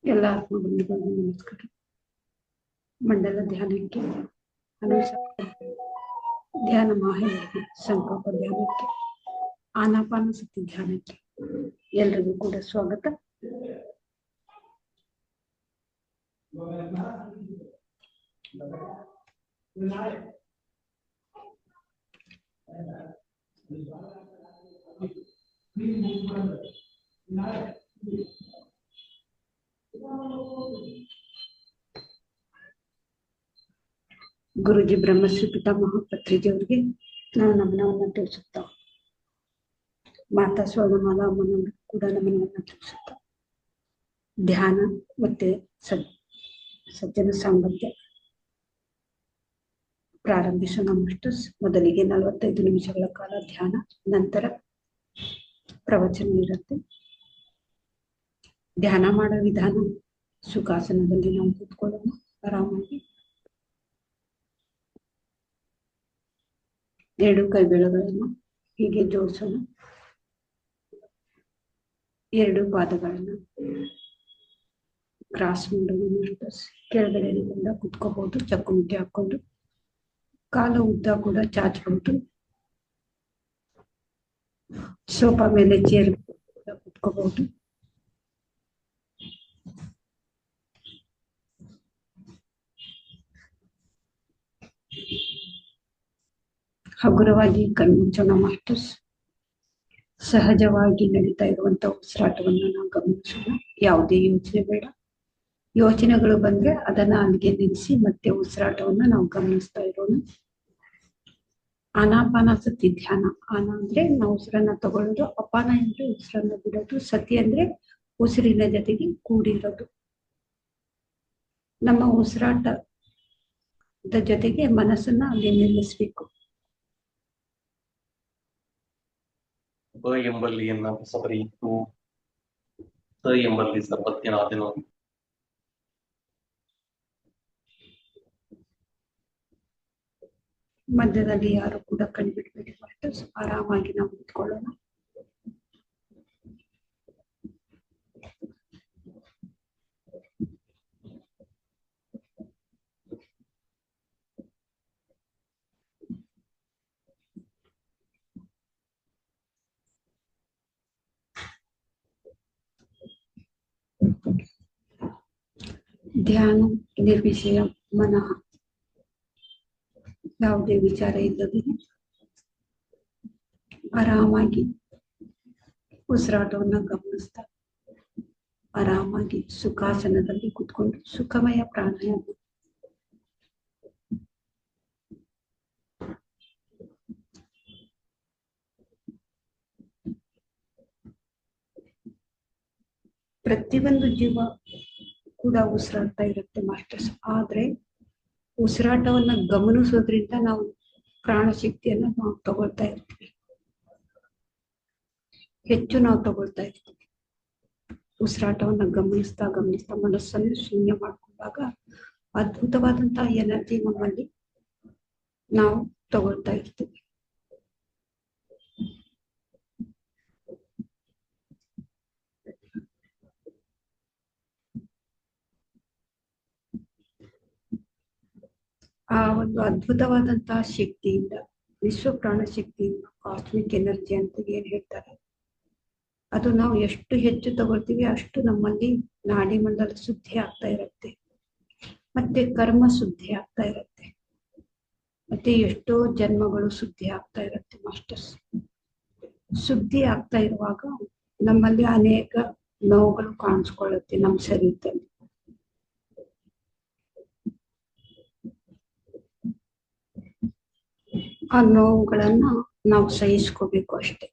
ಎಲ್ಲ ಆತ್ಮಬಂಧುಗಳಿಗೂ ನಮಸ್ಕಾರ. ಮಂಡಲ ಧ್ಯಾನಕ್ಕೆ ಅನುಸಾರ ಧ್ಯಾನ ಮಾಹಿತಿ ಸಂಕಲ್ಪ ಧ್ಯಾನಕ್ಕೆ ಆನಾಪಾನ ಸತಿ ಧ್ಯಾನಕ್ಕೆ ಎಲ್ರಿಗೂ ಕೂಡ ಸ್ವಾಗತ. ಗುರುಜಿ ಬ್ರಹ್ಮಶ್ರೀ ಪಿತಾಮಹ ಪತ್ರಿಜಿಯವರಿಗೆ ನಾವು ನಮನವನ್ನ ತಿಳಿಸುತ್ತ, ಮಾತಾ ಸ್ವರ್ಣಮಾಲಾ ಅಮ್ಮನ ಕೂಡ ನಮನವನ್ನ ತಿಳಿಸುತ್ತ, ಧ್ಯಾನ ಮತ್ತೆ ಸಜ್ಜನ ಸಾಂಗತ್ಯ ಪ್ರಾರಂಭಿಸೋಣ. ಮಾಸ್ಟರ್ಸ್, ಮೊದಲಿಗೆ 45 ನಿಮಿಷಗಳ ಕಾಲ ಧ್ಯಾನ, ನಂತರ ಪ್ರವಚನ ಇರುತ್ತೆ. ಧ್ಯಾನ ಮಾಡೋ ವಿಧಾನ, ಸುಖಾಸನದಲ್ಲಿ ನಾವು ಕೂತ್ಕೊಳ್ಳೋಣ ಆರಾಮಾಗಿ. 2 ಕೈ ಬೆರಳುಗಳನ್ನು ಹೀಗೆ ಜೋಡಿಸೋಣ. 2 ಪಾದಗಳನ್ನು ಕ್ರಾಸ್ ಮಾಡೋಣ. ಕೆಳಗಡೆ ಕುತ್ಕೋಬಹುದು, ಚಕ್ಕುಮುಖಿ ಹಾಕೊಂಡು. ಕಾಲು ಉದ್ದ ಕೂಡ ಚಾಚಬಹುದು. ಸೋಫಾ ಮೇಲೆ ಚೇರ್ ಕೂಡ ಕುತ್ಕೋಬಹುದು. ಹಗುರವಾಗಿ ಕಣ್ಮುಚ್ಚೋಣ ಮಾಸ್ಟರ್ಸ್. ಸಹಜವಾಗಿ ನಡೀತಾ ಇರುವಂತಹ ಉಸಿರಾಟವನ್ನು ನಾವು ಗಮನಿಸೋಣ. ಯಾವುದೇ ಯೋಚನೆ ಬೇಡ. ಯೋಚನೆಗಳು ಬಂದ್ರೆ ಅದನ್ನ ಅಲ್ಲಿಗೆ ನಿಲ್ಲಿಸಿ ಮತ್ತೆ ಉಸಿರಾಟವನ್ನ ನಾವು ಗಮನಿಸ್ತಾ ಇರೋಣ. ಆನಾಪಾನ ಸತಿ ಧ್ಯಾನ. ಆನ ಅಂದ್ರೆ ನಾವು ಉಸಿರನ್ನ ತಗೊಳ್ಳೋದು, ಅಪಾನ ಅಂದ್ರೆ ಉಸಿರನ್ನ ಬಿಡೋದು, ಸತಿ ಅಂದ್ರೆ ಉಸಿರಿನ ಜೊತೆಗೆ ಕೂಡಿರೋದು. ನಮ್ಮ ಉಸಿರಾಟದ ಜೊತೆಗೆ ಮನಸ್ಸನ್ನ ಅಲ್ಲಿ ನಿಲ್ಲಿಸ್ಬೇಕು. ಎಂಬಲ್ಲಿಯನ್ನ ಸಬರಿಯಿತು, ಎಂಬಲ್ಲಿ ಸರ್ವಜ್ಞನಾದೆನು. ಮಧ್ಯದಲ್ಲಿ ಯಾರು ಕೂಡ ಕಣ್ಬಿಡ್ಬೇಡಿ ಮಾಸ್ಟರ್ಸ್. ಆರಾಮಾಗಿ ನಾವು ನಿಂತ್ಕೊಳ್ಳೋಣ. ಧ್ಯಾನ ನಿರ್ವಿಷಯ ಮನಃ, ಯಾವುದೇ ವಿಚಾರ ಇಲ್ಲದೆ ಆರಾಮಾಗಿ ಉಸಿರಾಟವನ್ನ ಗಮನಿಸ್ತಾ ಆರಾಮಾಗಿ ಸುಖಾಸನದಲ್ಲಿ ಕುತ್ಕೊಂಡು ಸುಖಮಯ ಪ್ರಾಣಾಯಾಮ. ಪ್ರತಿಯೊಂದು ಜೀವ ಕೂಡ ಉಸಿರಾಡ್ತಾ ಇರುತ್ತೆ ಮಾಸ್ಟರ್ಸ್. ಆದ್ರೆ ಉಸಿರಾಟವನ್ನ ಗಮನಿಸೋದ್ರಿಂದ ನಾವು ಪ್ರಾಣಶಕ್ತಿಯನ್ನ ನಾವು ತಗೊಳ್ತಾ ಇರ್ತೀವಿ, ಹೆಚ್ಚು ನಾವು ತಗೊಳ್ತಾ ಇರ್ತೀವಿ. ಉಸಿರಾಟವನ್ನ ಗಮನಿಸ್ತಾ ಗಮನಿಸ್ತಾ ಮನಸ್ಸನ್ನು ಶೂನ್ಯ ಮಾಡ್ಕೊಂಡಾಗ ಅದ್ಭುತವಾದಂತಹ ಎನರ್ಜಿ ನಮ್ಮಲ್ಲಿ ನಾವು ತಗೊಳ್ತಾ ಇರ್ತೀವಿ. ಆ ಒಂದು ಅದ್ಭುತವಾದಂತಹ ಶಕ್ತಿಯಿಂದ, ವಿಶ್ವ ಪ್ರಾಣ ಶಕ್ತಿಯಿಂದ, ಕಾಸ್ಮಿಕ್ ಎನರ್ಜಿ ಅಂತ ಏನ್ ಹೇಳ್ತಾರೆ, ಅದು ನಾವು ಎಷ್ಟು ಹೆಚ್ಚು ತಗೊಳ್ತೀವಿ ಅಷ್ಟು ನಮ್ಮಲ್ಲಿ ನಾಡಿ ಮಂಡಲ ಶುದ್ಧಿ ಆಗ್ತಾ ಇರುತ್ತೆ, ಮತ್ತೆ ಕರ್ಮ ಶುದ್ಧಿ ಆಗ್ತಾ ಇರುತ್ತೆ, ಮತ್ತೆ ಎಷ್ಟೋ ಜನ್ಮಗಳು ಶುದ್ಧಿ ಆಗ್ತಾ ಇರುತ್ತೆ ಮಾಸ್ಟರ್ಸ್. ಶುದ್ಧಿ ಆಗ್ತಾ ಇರುವಾಗ ನಮ್ಮಲ್ಲಿ ಅನೇಕ ನೋವುಗಳು ಕಾಣಿಸ್ಕೊಳ್ಳುತ್ತೆ ನಮ್ಮ ಶರೀರದಲ್ಲಿ. ಆ ನೋವುಗಳನ್ನ ನಾವು ಸಹಿಸ್ಕೋಬೇಕು ಅಷ್ಟೆ.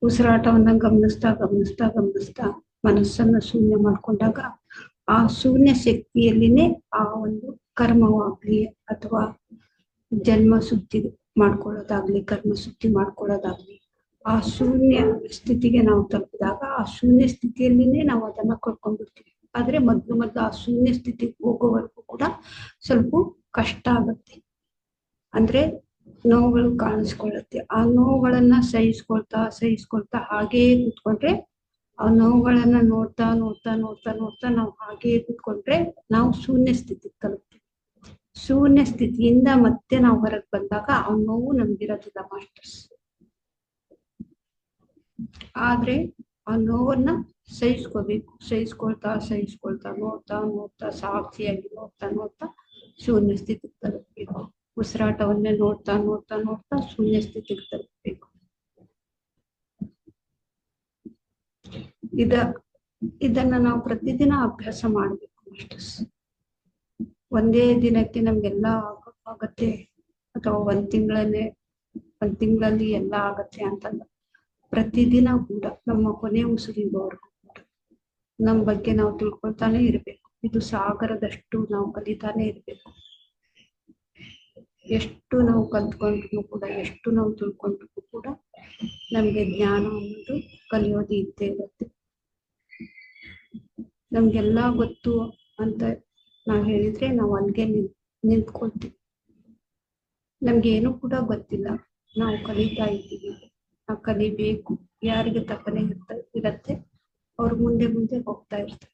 ಉಸಿರಾಟವನ್ನ ಗಮನಿಸ್ತಾ ಗಮನಿಸ್ತಾ ಗಮನಿಸ್ತಾ ಮನಸ್ಸನ್ನ ಶೂನ್ಯ ಮಾಡ್ಕೊಂಡಾಗ ಆ ಶೂನ್ಯ ಶಕ್ತಿಯಲ್ಲಿನೇ ಆ ಒಂದು ಕರ್ಮವಾಗ್ಲಿ ಅಥವಾ ಜನ್ಮ ಶುದ್ಧಿ ಮಾಡ್ಕೊಳ್ಳೋದಾಗ್ಲಿ, ಕರ್ಮ ಶುದ್ಧಿ ಮಾಡ್ಕೊಳ್ಳೋದಾಗ್ಲಿ, ಆ ಶೂನ್ಯ ಸ್ಥಿತಿಗೆ ನಾವು ತಲುಪಿದಾಗ ಆ ಶೂನ್ಯ ಸ್ಥಿತಿಯಲ್ಲಿನೇ ನಾವು ಅದನ್ನ ಕಳ್ಕೊಂಡ್ಬಿಡ್ತೀವಿ. ಆದ್ರೆ ಮೊದ್ಲು ಆ ಶೂನ್ಯ ಸ್ಥಿತಿಗೆ ಹೋಗೋವರೆಗೂ ಕೂಡ ಸ್ವಲ್ಪ ಕಷ್ಟ ಆಗುತ್ತೆ. ಅಂದ್ರೆ ನೋವುಗಳು ಕಾಣಿಸ್ಕೊಳ್ಳುತ್ತೆ. ಆ ನೋವುಗಳನ್ನ ಸಹಿಸ್ಕೊಳ್ತಾ ಹಾಗೇ ಕೂತ್ಕೊಂಡ್ರೆ ಆ ನೋವುಗಳನ್ನ ನೋಡ್ತಾ ನೋಡ್ತಾ ನೋಡ್ತಾ ನೋಡ್ತಾ ನಾವು ಹಾಗೆ ಕೂತ್ಕೊಂಡ್ರೆ ನಾವು ಶೂನ್ಯ ಸ್ಥಿತಿಗೆ ತಲುಪ್ತೀವಿ. ಶೂನ್ಯ ಸ್ಥಿತಿಯಿಂದ ಮತ್ತೆ ನಾವು ಹೊರಗೆ ಬಂದಾಗ ಆ ನೋವು ನಮ್ಗಿರೋದಿಲ್ಲ ಮಾಸ್ಟರ್ಸ್. ಆದ್ರೆ ಆ ನೋವನ್ನ ಸಹಿಸ್ಕೋಬೇಕು. ಸಹಿಸ್ಕೊಳ್ತಾ ನೋಡ್ತಾ ನೋಡ್ತಾ ಸಾಕ್ಷಿಯಾಗಿ ನೋಡ್ತಾ ನೋಡ್ತಾ ಶೂನ್ಯ ಸ್ಥಿತಿಗೆ ತಲುಪಬೇಕು. ಉಸಿರಾಟವನ್ನೇ ನೋಡ್ತಾ ನೋಡ್ತಾ ನೋಡ್ತಾ ಶೂನ್ಯ ಸ್ಥಿತಿಗೆ ತಲುಪಬೇಕು. ಇದನ್ನ ನಾವು ಪ್ರತಿದಿನ ಅಭ್ಯಾಸ ಮಾಡ್ಬೇಕು ಮಾಸ್ಟರ್ಸ್. ಒಂದೇ ದಿನಕ್ಕೆ ನಮ್ಗೆಲ್ಲ ಆಗತ್ತೆ ಅಥವಾ ಒಂದ್ ತಿಂಗಳಲ್ಲಿ ಎಲ್ಲ ಆಗತ್ತೆ ಅಂತಲ್ಲ. ಪ್ರತಿದಿನ ಕೂಡ ನಮ್ಮ ಕೊನೆ ಉಸಿರಿಗೋವರೆಗೂ ಕೂಡ ನಮ್ಮ ಬಗ್ಗೆ ನಾವು ತಿಳ್ಕೊಳ್ತಾನೆ ಇರ್ಬೇಕು. ಇದು ಸಾಗರದಷ್ಟು ನಾವು ಕಲಿತಾನೆ ಇರ್ಬೇಕು. ಎಷ್ಟು ನಾವು ಕಲ್ತ್ಕೊಂಡ್ರು ಕೂಡ, ಎಷ್ಟು ನಾವು ತಿಳ್ಕೊಂಡ್ರು ಕೂಡ ನಮ್ಗೆ ಜ್ಞಾನ ಅನ್ನೋದು ಕಲಿಯೋದು ಇದ್ದೇ ಇರುತ್ತೆ. ನಮ್ಗೆಲ್ಲ ಗೊತ್ತು ಅಂತ ನಾವು ಹೇಳಿದ್ರೆ ನಾವು ಅಲ್ಲಿಗೆ ನಿಂತ್ಕೊಳ್ತೀವಿ. ನಮ್ಗೆ ಏನು ಕೂಡ ಗೊತ್ತಿಲ್ಲ, ನಾವು ಕಲಿತಾ ಇದ್ದೀವಿ, ನಾವು ಕಲಿಬೇಕು. ಯಾರಿಗೆ ತಪ್ಪನೆ ಇರತ್ತೆ ಅವ್ರು ಮುಂದೆ ಮುಂದೆ ಹೋಗ್ತಾ ಇರ್ತಾರೆ.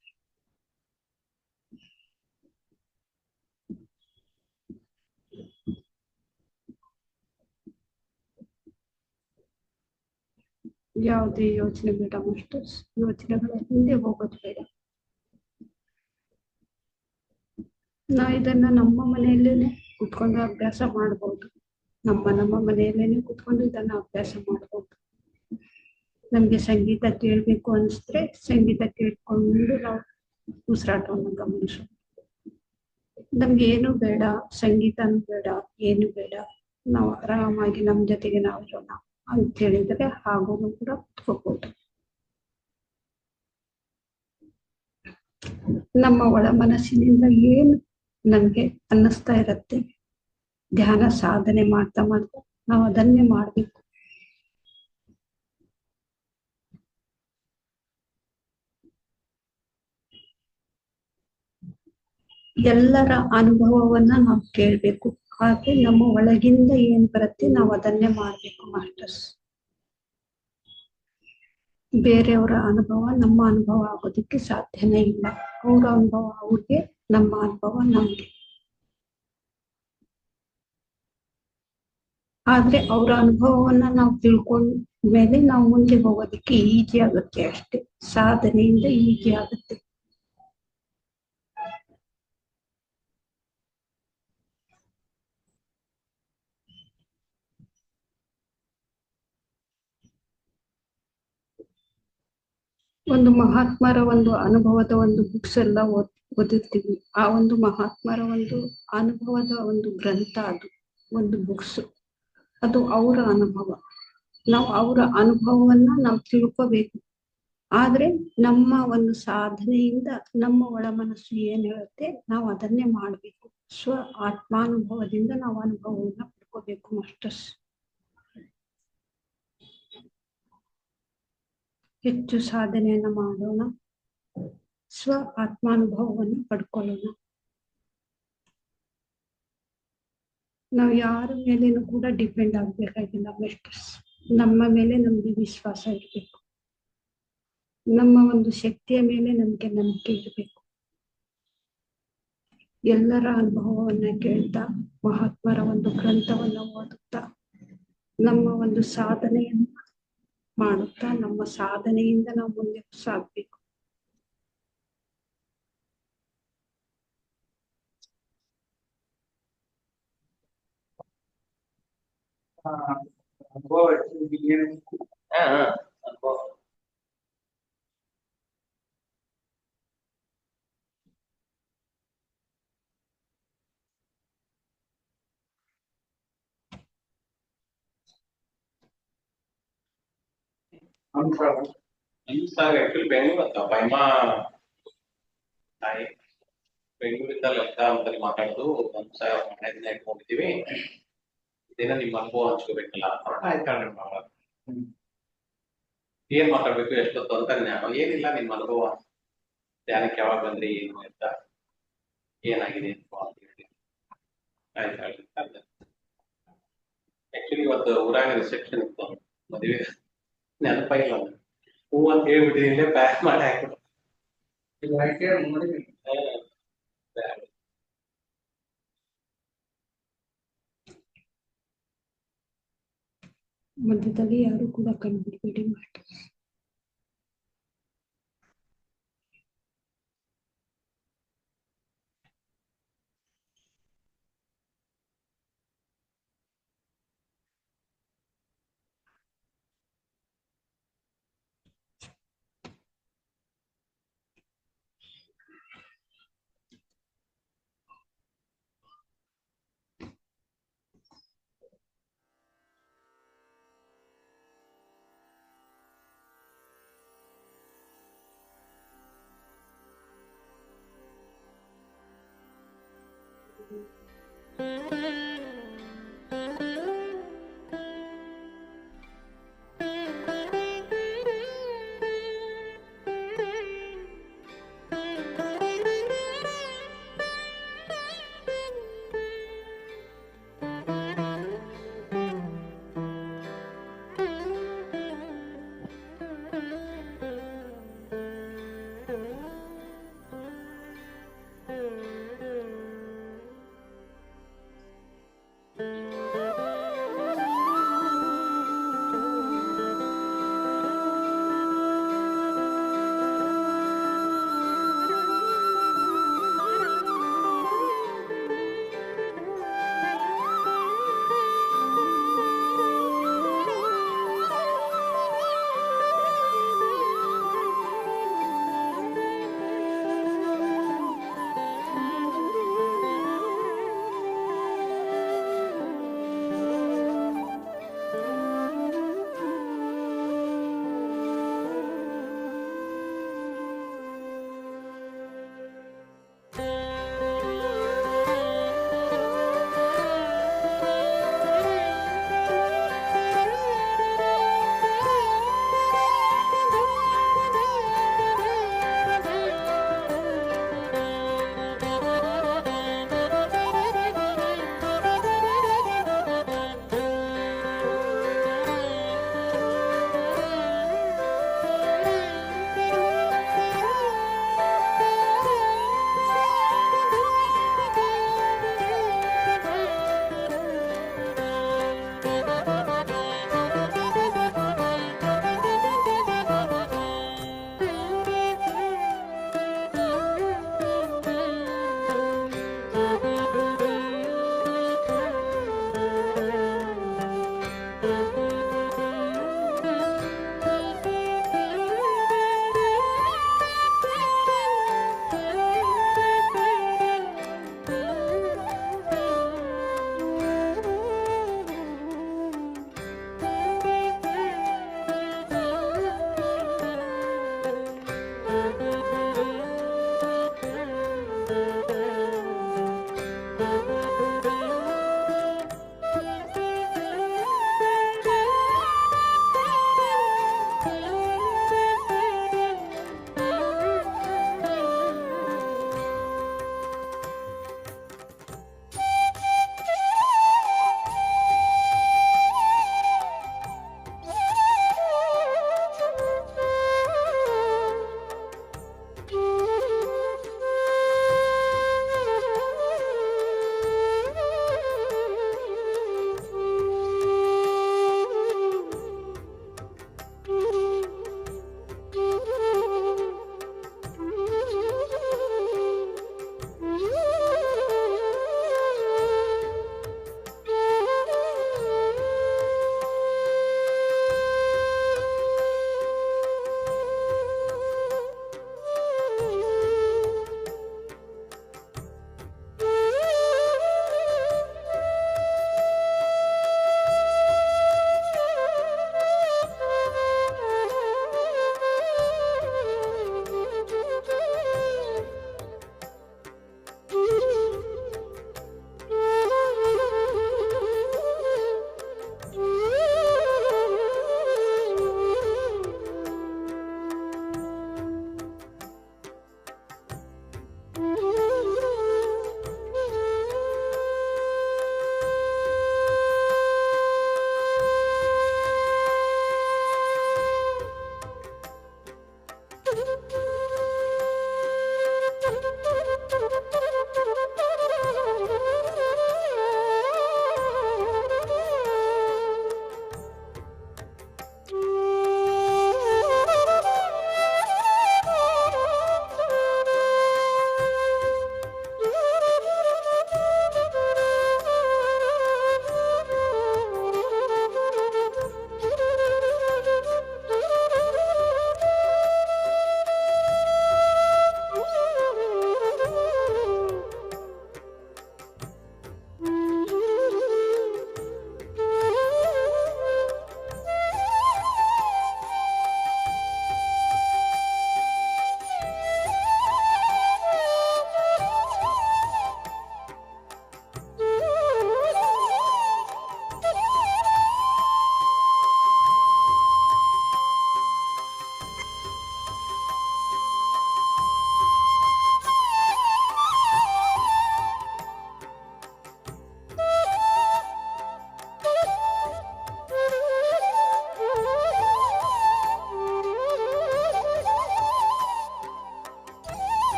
ಯಾವುದೇ ಯೋಚನೆ ಬೇಡ ಮಾಸ್ಟರ್ಸ್. ಯೋಚನೆಗಳ ಹಿಂದೆ ಹೋಗೋದು ಬೇಡ. ನಾವು ಇದನ್ನ ನಮ್ಮ ಮನೆಯಲ್ಲೇನೆ ಕುತ್ಕೊಂಡು ಅಭ್ಯಾಸ ಮಾಡ್ಬೋದು. ನಮ್ಮ ಮನೆಯಲ್ಲೇನೆ ಕುತ್ಕೊಂಡು ಇದನ್ನ ಅಭ್ಯಾಸ ಮಾಡ್ಬೋದು. ನಮ್ಗೆ ಸಂಗೀತ ಕೇಳ್ಬೇಕು ಅನ್ಸಿದ್ರೆ ಸಂಗೀತ ಕೇಳ್ಕೊಂಡು ನಾವು ಉಸಿರಾಟವನ್ನು ಗಮನಿಸೋದು. ನಮ್ಗೆ ಏನು ಬೇಡ, ಸಂಗೀತನೂ ಬೇಡ, ಏನು ಬೇಡ, ನಾವು ಆರಾಮಾಗಿ ನಮ್ ಜೊತೆಗೆ ನಾವು ಇರೋಣ ಅಂತ ಹೇಳಿದ್ರೆ ಹಾಗೂ ಕೂಡ ಕುತ್ಕೋಬಹುದು. ನಮ್ಮ ಒಳ ಮನಸ್ಸಿನಿಂದ ಏನು ನಮ್ಗೆ ಅನ್ನಿಸ್ತಾ ಇರತ್ತೆ, ಧ್ಯಾನ ಸಾಧನೆ ಮಾಡ್ತಾ ಮಾಡ್ತಾ ನಾವು ಅದನ್ನೇ ಮಾಡ್ಬೇಕು. ಎಲ್ಲರ ಅನುಭವವನ್ನ ನಾವು ಕೇಳ್ಬೇಕು. ಹಾಗೆ ನಮ್ಮ ಒಳಗಿಂದ ಏನ್ ಬರುತ್ತೆ ನಾವು ಅದನ್ನೇ ಮಾಡ್ಬೇಕು ಮಾಸ್ಟರ್ಸ್. ಬೇರೆಯವರ ಅನುಭವ ನಮ್ಮ ಅನುಭವ ಆಗೋದಕ್ಕೆ ಸಾಧ್ಯನೇ ಇಲ್ಲ. ಅವರ ಅನುಭವ ಅವ್ರಿಗೆ, ನಮ್ಮ ಅನುಭವ ನಮ್ಗೆ. ಆದ್ರೆ ಅವರ ಅನುಭವವನ್ನ ನಾವು ತಿಳ್ಕೊಂಡ ಮೇಲೆ ನಾವು ಮುಂದೆ ಹೋಗೋದಕ್ಕೆ ಈಜಿ ಆಗುತ್ತೆ ಅಷ್ಟೇ. ಸಾಧನೆಯಿಂದ ಈಜಿ ಆಗುತ್ತೆ. ಒಂದು ಮಹಾತ್ಮರ ಒಂದು ಅನುಭವದ ಒಂದು ಬುಕ್ಸ್ ಎಲ್ಲ ಓದಿರ್ತೀವಿ. ಆ ಒಂದು ಮಹಾತ್ಮರ ಒಂದು ಅನುಭವದ ಒಂದು ಗ್ರಂಥ, ಅದು ಒಂದು ಬುಕ್ಸ್, ಅದು ಅವರ ಅನುಭವ. ನಾವು ಅವರ ಅನುಭವವನ್ನ ನಾವು ತಿಳ್ಕೋಬೇಕು. ಆದ್ರೆ ನಮ್ಮ ಒಂದು ಸಾಧನೆಯಿಂದ ನಮ್ಮ ಒಳ ಮನಸ್ಸು ಏನ್ ಹೇಳುತ್ತೆ ನಾವು ಅದನ್ನೇ ಮಾಡ್ಬೇಕು. ಸ್ವ ಆತ್ಮಾನುಭವದಿಂದ ನಾವು ಅನುಭವವನ್ನ ಪಡ್ಕೋಬೇಕು ಮಾಸ್ಟರ್ಸ್. ಹೆಚ್ಚು ಸಾಧನೆಯನ್ನ ಮಾಡೋಣ, ಸ್ವ ಆತ್ಮಾನುಭವವನ್ನು ಪಡ್ಕೊಳ್ಳೋಣ. ನಾವು ಯಾರ ಮೇಲೇನು ಕೂಡ ಡಿಪೆಂಡ್ ಆಗ್ಬೇಕಾಗಿಲ್ಲ ಮಾಸ್ಟರ್ಸ್. ನಮ್ಮ ಮೇಲೆ ನಮ್ಗೆ ವಿಶ್ವಾಸ ಇರ್ಬೇಕು. ನಮ್ಮ ಒಂದು ಶಕ್ತಿಯ ಮೇಲೆ ನಮ್ಗೆ ನಂಬಿಕೆ ಇರಬೇಕು. ಎಲ್ಲರ ಅನುಭವವನ್ನ ಕೇಳ್ತಾ, ಮಹಾತ್ಮರ ಒಂದು ಗ್ರಂಥವನ್ನ ಓದುತ್ತಾ, ನಮ್ಮ ಒಂದು ಸಾಧನೆಯನ್ನು ಮಾಡುತ್ತಾ, ನಮ್ಮ ಸಾಧನೆಯಿಂದ ನಾವು ಮುಂದೆ ಸಾಗ್ಬೇಕು. ಆಕ್ಚುಲಿ ಬೆಂಗಳೂರು ಅಂತ ಪೈಮ ತಾಯಿ ಬೆಂಗಳೂರಿಂದ ಲೆಕ್ಕ ಅಂತಲ್ಲಿ ಮಾತಾಡೋದು. ಒಂದು ಸಾವಿರ ಮನೆ ದಿನ ಇಟ್ಕೊಂಡಿದ್ದೀವಿ. ಇದೇನ ನಿಮ್ಮ ಅನುಭವ ಹಂಚ್ಕೋಬೇಕಲ್ಲ. ಆಯ್ತು, ಏನ್ ಮಾತಾಡ್ಬೇಕು ಎಷ್ಟೊತ್ತು ಅಂತ ಏನಿಲ್ಲ, ನಿಮ್ಮ ಅನುಭವ ಧ್ಯಾನಕ್ಕೆ ಯಾವಾಗ ಬಂದ್ರಿ, ಏನು ಅಂತ, ಏನಾಗಿದೆ ಅಂತ ಹೇಳಿ. ಆಯ್ತು. ಆಕ್ಚುಲಿ ಇವತ್ತು ಊರಾಗ ರಿಸೆಪ್ಷನ್ ಇತ್ತು, ಮದುವೆ ನೆನಪಾಗಿಲ್ಲ. ಹೂ ಅಂತ ಹೇಳ್ಬಿಟ್ಟಿದೀನಿ, ಇಲ್ಲೇ ಪ್ಯಾಕ್ ಮಾಡಿ ಹಾಕ್ಬಿಟ್ಟು. ಮಧ್ಯದಲ್ಲಿ ಯಾರು ಕೂಡ ಕಂಡುಬಿಡಬೇಡಿ ಮಾಡಿ.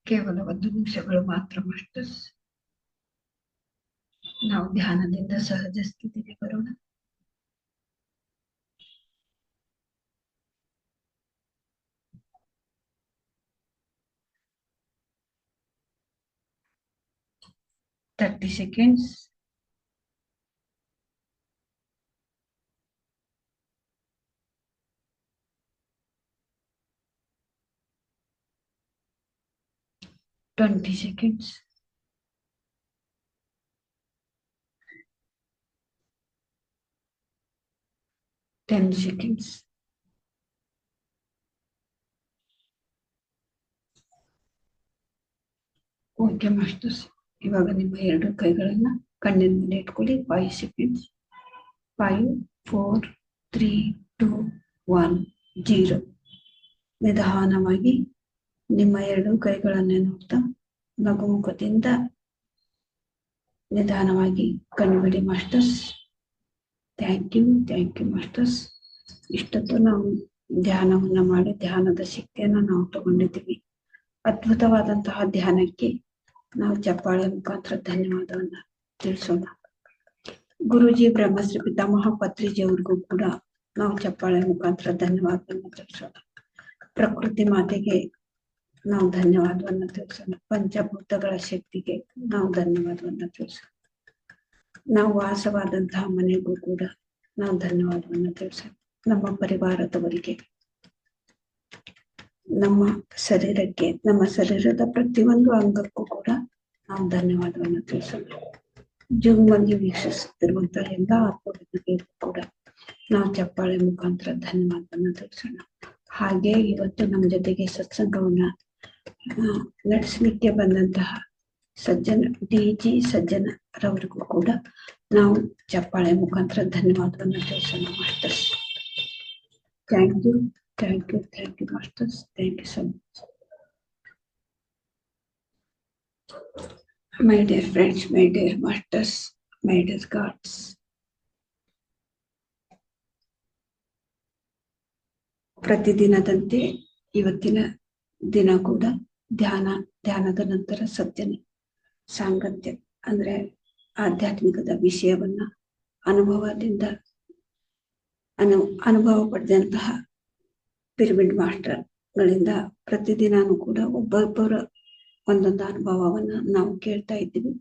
ಕೇವಲ 1 ನಿಮಿಷಗಳು ಮಾತ್ರ ಮಾಸ್ಟರ್ಸ್. ನಾವು ಧ್ಯಾನದಿಂದ ಸಹಜ ಸ್ಥಿತಿಗೆ ಬರೋಣ. Thirty seconds. Twenty seconds. 10 seconds. Okay masters, ಇವಾಗ ನಿಮ್ಮ 2 ಕೈಗಳನ್ನ ಕಣ್ಣಿನ ಮೇಲೆ ಇಟ್ಕೊಳ್ಳಿ. 5 seconds. 5, 4, 3, 2, 1, 0. ನಿಧಾನವಾಗಿ ನಿಮ್ಮ 2 ಕೈಗಳನ್ನೇ ನೋಡ್ತಾ ನಗುಮುಖದಿಂದ ನಿಧಾನವಾಗಿ ಕಣ್ಬಿಡಿ ಮಾಸ್ಟರ್ಸ್. Thank you masters. ಇಷ್ಟೊತ್ತು ನಾವು ಧ್ಯಾನವನ್ನ ಮಾಡಿ ಧ್ಯಾನದ ಶಕ್ತಿಯನ್ನ ನಾವು ತಗೊಂಡಿದ್ದೀವಿ. ಅದ್ಭುತವಾದಂತಹ ಧ್ಯಾನಕ್ಕೆ ನಾವು ಚಪ್ಪಾಳೆ ಮುಖಾಂತರ ಧನ್ಯವಾದವನ್ನ ತಿಳಿಸೋಣ. ಗುರುಜಿ ಬ್ರಹ್ಮಶ್ರೀ ಪಿತಾಮಹ ಪತ್ರಿಜಿ ಅವ್ರಿಗೂ ಕೂಡ ನಾವು ಚಪ್ಪಾಳೆ ಮುಖಾಂತರ ಧನ್ಯವಾದವನ್ನ ತಿಳಿಸೋಣ. ಪ್ರಕೃತಿ ಮಾತೆಗೆ ನಾವು ಧನ್ಯವಾದವನ್ನ ತಿಳಿಸೋಣ. ಪಂಚಭೂತಗಳ ಶಕ್ತಿಗೆ ನಾವು ಧನ್ಯವಾದವನ್ನ ತಿಳಿಸೋಣ. ನಾವು ವಾಸವಾದಂತಹ ಮನೆಗೂ ಕೂಡ ನಾವು ಧನ್ಯವಾದವನ್ನ ತಿಳಿಸೋಣ. ನಮ್ಮ ಪರಿವಾರದವರಿಗೆ, ನಮ್ಮ ಶರೀರಕ್ಕೆ, ನಮ್ಮ ಶರೀರದ ಪ್ರತಿಯೊಂದು ಅಂಗಕ್ಕೂ ಕೂಡ ನಾವು ಧನ್ಯವಾದವನ್ನ ತಿಳಿಸೋಣ. ಜೂಮ್ನಲ್ಲಿ ವೀಕ್ಷಿಸುತ್ತಿರುವಂತಹ ಎಲ್ಲ ಆತ್ಮಗಳಿಗೆ ಕೂಡ ನಾವು ಚಪ್ಪಾಳೆ ಮುಖಾಂತರ ಧನ್ಯವಾದವನ್ನ ತಿಳಿಸೋಣ. ಹಾಗೆ ಇವತ್ತು ನಮ್ಮ ಜೊತೆಗೆ ಸತ್ಸಂಗವನ್ನ ನಡೆಸಲಿಕ್ಕೆ ಬಂದಂತಹ ಸಜ್ಜನ ಡಿ.ಜಿ. ಸಜ್ಜನರವರಿಗೂ ಕೂಡ ನಾವು ಚಪ್ಪಾಳೆ ಮುಖಾಂತರ ಧನ್ಯವಾದವನ್ನ ತಿಳಿಸೋಣ masters. Thank you masters. Thank you so much. My dear friends, my dear masters, my dear gods. ಪ್ರತಿದಿನದಂತೆ ಇವತ್ತಿನ ದಿನ ಕೂಡ ಧ್ಯಾನದ ನಂತರ ಸಜ್ಜನೆ ಸಾಂಗತ್ಯ ಅಂದ್ರೆ ಆಧ್ಯಾತ್ಮಿಕದ ವಿಷಯವನ್ನ ಅನುಭವ ಪಡೆದಂತಹ ಪಿರಮಿಡ್ ಮಾಸ್ಟರ್ ಗಳಿಂದ ಪ್ರತಿದಿನಾನು ಕೂಡ ಒಬ್ಬೊಬ್ಬರ ಒಂದೊಂದು ಅನುಭವವನ್ನ ನಾವು ಕೇಳ್ತಾ ಇದ್ದೀವಿ.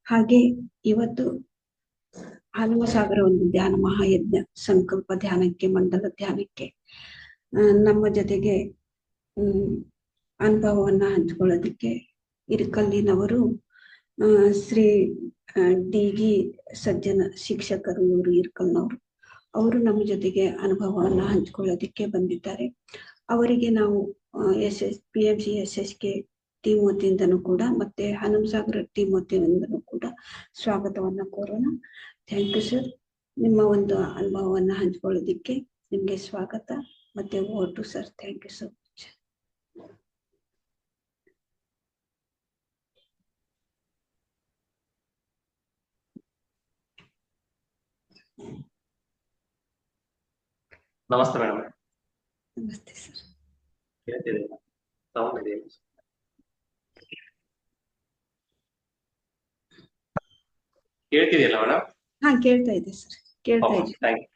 ಹಾಗೆ ಇವತ್ತು ಹನುಮಸಾಗರ ಒಂದು ಧ್ಯಾನ ಮಹಾಯಜ್ಞ ಸಂಕಲ್ಪ ಧ್ಯಾನಕ್ಕೆ, ಮಂಡಲ ಧ್ಯಾನಕ್ಕೆ ನಮ್ಮ ಜೊತೆಗೆ ಅನುಭವವನ್ನ ಹಂಚಿಕೊಳ್ಳೋದಕ್ಕೆ ಇರ್ಕಲ್ಲಿನವರು ಶ್ರೀ ಡಿ.ಜಿ. ಸಜ್ಜನ ಶಿಕ್ಷಕರು, ಇವರು ಇರ್ಕಲ್ನವರು. ಅವರು ನಮ್ಮ ಜೊತೆಗೆ ಅನುಭವವನ್ನ ಹಂಚಿಕೊಳ್ಳೋದಕ್ಕೆ ಬಂದಿದ್ದಾರೆ. ಅವರಿಗೆ ನಾವು PMC SSK ಟೀಮ್ ವತಿಯಿಂದನೂ ಕೂಡ ಮತ್ತೆ ಹನುಮಸಾಗರ ಟೀಮ್ ವತಿಯಿಂದನೂ ಕೂಡ ಸ್ವಾಗತವನ್ನ ಕೋರೋಣ. Thank you sir. ನಿಮ್ಮ ಒಂದು ಅನುಭವವನ್ನ ಹಂಚಿಕೊಳ್ಳೋದಿಕ್ಕೆ ನಿಮ್ಗೆ ಸ್ವಾಗತ. ಮತ್ತೆ over to sir. Thank you so much. ನಮಸ್ತೆ ಮೇಡಮ್. ನಮಸ್ತೆ ಸರ್. ಕೇಳ್ತಿದೆಯಲ್ಲ ಮೇಡಮ್? ಹಾ, ಕೇಳ್ತಾ ಇದೆ ಸರ್. ಕೇಳ್ತಾ ಇದೆ. Thank you.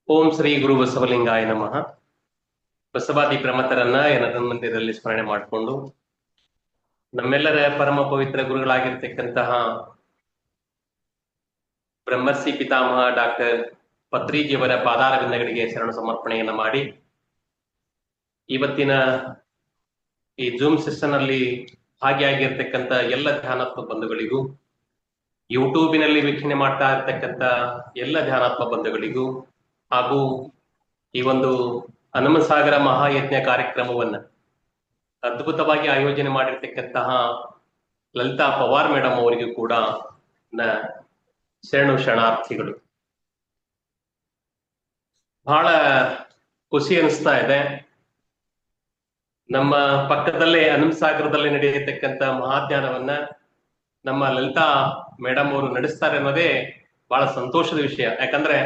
ಓಂ ಶ್ರೀ ಗುರು ಬಸವಲಿಂಗಾಯ ನಮಃ. ಬಸವಾದಿ ಪ್ರಮಥರನ್ನ ಏನದ ಮಂದಿರದಲ್ಲಿ ಸ್ಮರಣೆ ಮಾಡಿಕೊಂಡು ನಮ್ಮೆಲ್ಲರ ಪರಮ ಪವಿತ್ರ ಗುರುಗಳಾಗಿರ್ತಕ್ಕಂತಹ ಬ್ರಹ್ಮರ್ಷಿ ಪಿತಾಮಹ ಡಾಕ್ಟರ್ ಪತ್ರಿಜಿಯವರ ಪಾದಾರವಿಂದಗಳಿಗೆ ಶರಣ ಸಮರ್ಪಣೆಯನ್ನ ಮಾಡಿ ಇವತ್ತಿನ ಈ ಜೂಮ್ ಸೆಷನ್ ಅಲ್ಲಿ ಭಾಗಿಯಾಗಿರ್ತಕ್ಕಂಥ ಎಲ್ಲ ಧ್ಯಾನಾತ್ಮ ಬಂಧುಗಳಿಗೂ, ಯೂಟ್ಯೂಬಿನಲ್ಲಿ ವೀಕ್ಷಣೆ ಮಾಡ್ತಾ ಇರ್ತಕ್ಕಂಥ ಎಲ್ಲ ಧ್ಯಾನಾತ್ಮ ಬಂಧುಗಳಿಗೂ, ಹಾಗೂ ಈ ಒಂದು ಹನುಮಸಾಗರ ಮಹಾಯಜ್ಞ ಕಾರ್ಯಕ್ರಮವನ್ನ ಅದ್ಭುತವಾಗಿ ಆಯೋಜನೆ ಮಾಡಿರ್ತಕ್ಕಂತಹ ಲಲಿತಾ ಪವಾರ್ ಮೇಡಮ್ ಅವರಿಗೂ ಕೂಡ ಶರಣಾರ್ಥಿಗಳು. ಬಹಳ ಖುಷಿ ಅನಿಸ್ತಾ ಇದೆ. ನಮ್ಮ ಪಕ್ಕದಲ್ಲೇ ಹನುಮಸಾಗರದಲ್ಲಿ ನಡೆಯತಕ್ಕಂತ ಮಹಾಧ್ಯಾನವನ್ನ ನಮ್ಮ ಲಲಿತಾ ಮೇಡಮ್ ಅವರು ನಡೆಸ್ತಾರೆ ಅನ್ನೋದೇ ಬಹಳ ಸಂತೋಷದ ವಿಷಯ. ಯಾಕಂದ್ರೆ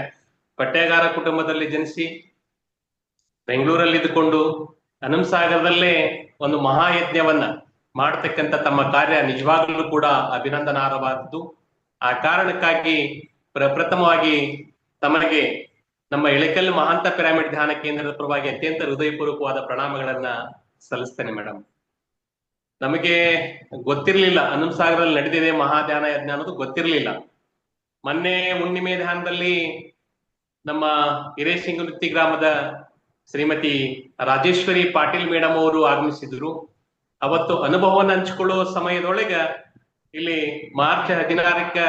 ಪಟ್ಟೇಗಾರ ಕುಟುಂಬದಲ್ಲಿ ಜನಿಸಿ ಬೆಂಗಳೂರಲ್ಲಿ ಇದ್ದುಕೊಂಡು ಹನುಮಸಾಗರದಲ್ಲೇ ಒಂದು ಮಹಾಯಜ್ಞವನ್ನ ಮಾಡತಕ್ಕಂತ ತಮ್ಮ ಕಾರ್ಯ ನಿಜವಾಗ್ಲೂ ಕೂಡ ಅಭಿನಂದನಾರ್ಹವಾದದ್ದು. ಆ ಕಾರಣಕ್ಕಾಗಿ ಪ್ರಪ್ರಥಮವಾಗಿ ತಮಗೆ ನಮ್ಮ ಇಳಕಲ್ ಮಹಾಂತ ಪಿರಾಮಿಡ್ ಧ್ಯಾನ ಕೇಂದ್ರದ ಪರವಾಗಿ ಅತ್ಯಂತ ಹೃದಯಪೂರ್ವಕವಾದ ಪ್ರಣಾಮಗಳನ್ನ ಸಲ್ಲಿಸ್ತೇನೆ ಮೇಡಮ್. ನಮಗೆ ಗೊತ್ತಿರ್ಲಿಲ್ಲ ಹನುಮಸಾಗರದಲ್ಲಿ ನಡೆದಿದೆ ಮಹಾಧ್ಯಾನ ಯಜ್ಞ ಅನ್ನೋದು ಗೊತ್ತಿರ್ಲಿಲ್ಲ. ಮೊನ್ನೆ ಹುಣ್ಣಿಮೆ ಧ್ಯಾನದಲ್ಲಿ ನಮ್ಮ ಹಿರೇಸಿಂಗನೃತ್ತಿ ಗ್ರಾಮದ ಶ್ರೀಮತಿ ರಾಜೇಶ್ವರಿ ಪಾಟೀಲ್ ಮೇಡಮ್ ಅವರು ಆಗಮಿಸಿದ್ರು. ಅವತ್ತು ಅನುಭವವನ್ನು ಹಂಚಿಕೊಳ್ಳುವ ಸಮಯದೊಳಗ ಇಲ್ಲಿ ಮಾರ್ಚ್ 16ಕ್ಕೆ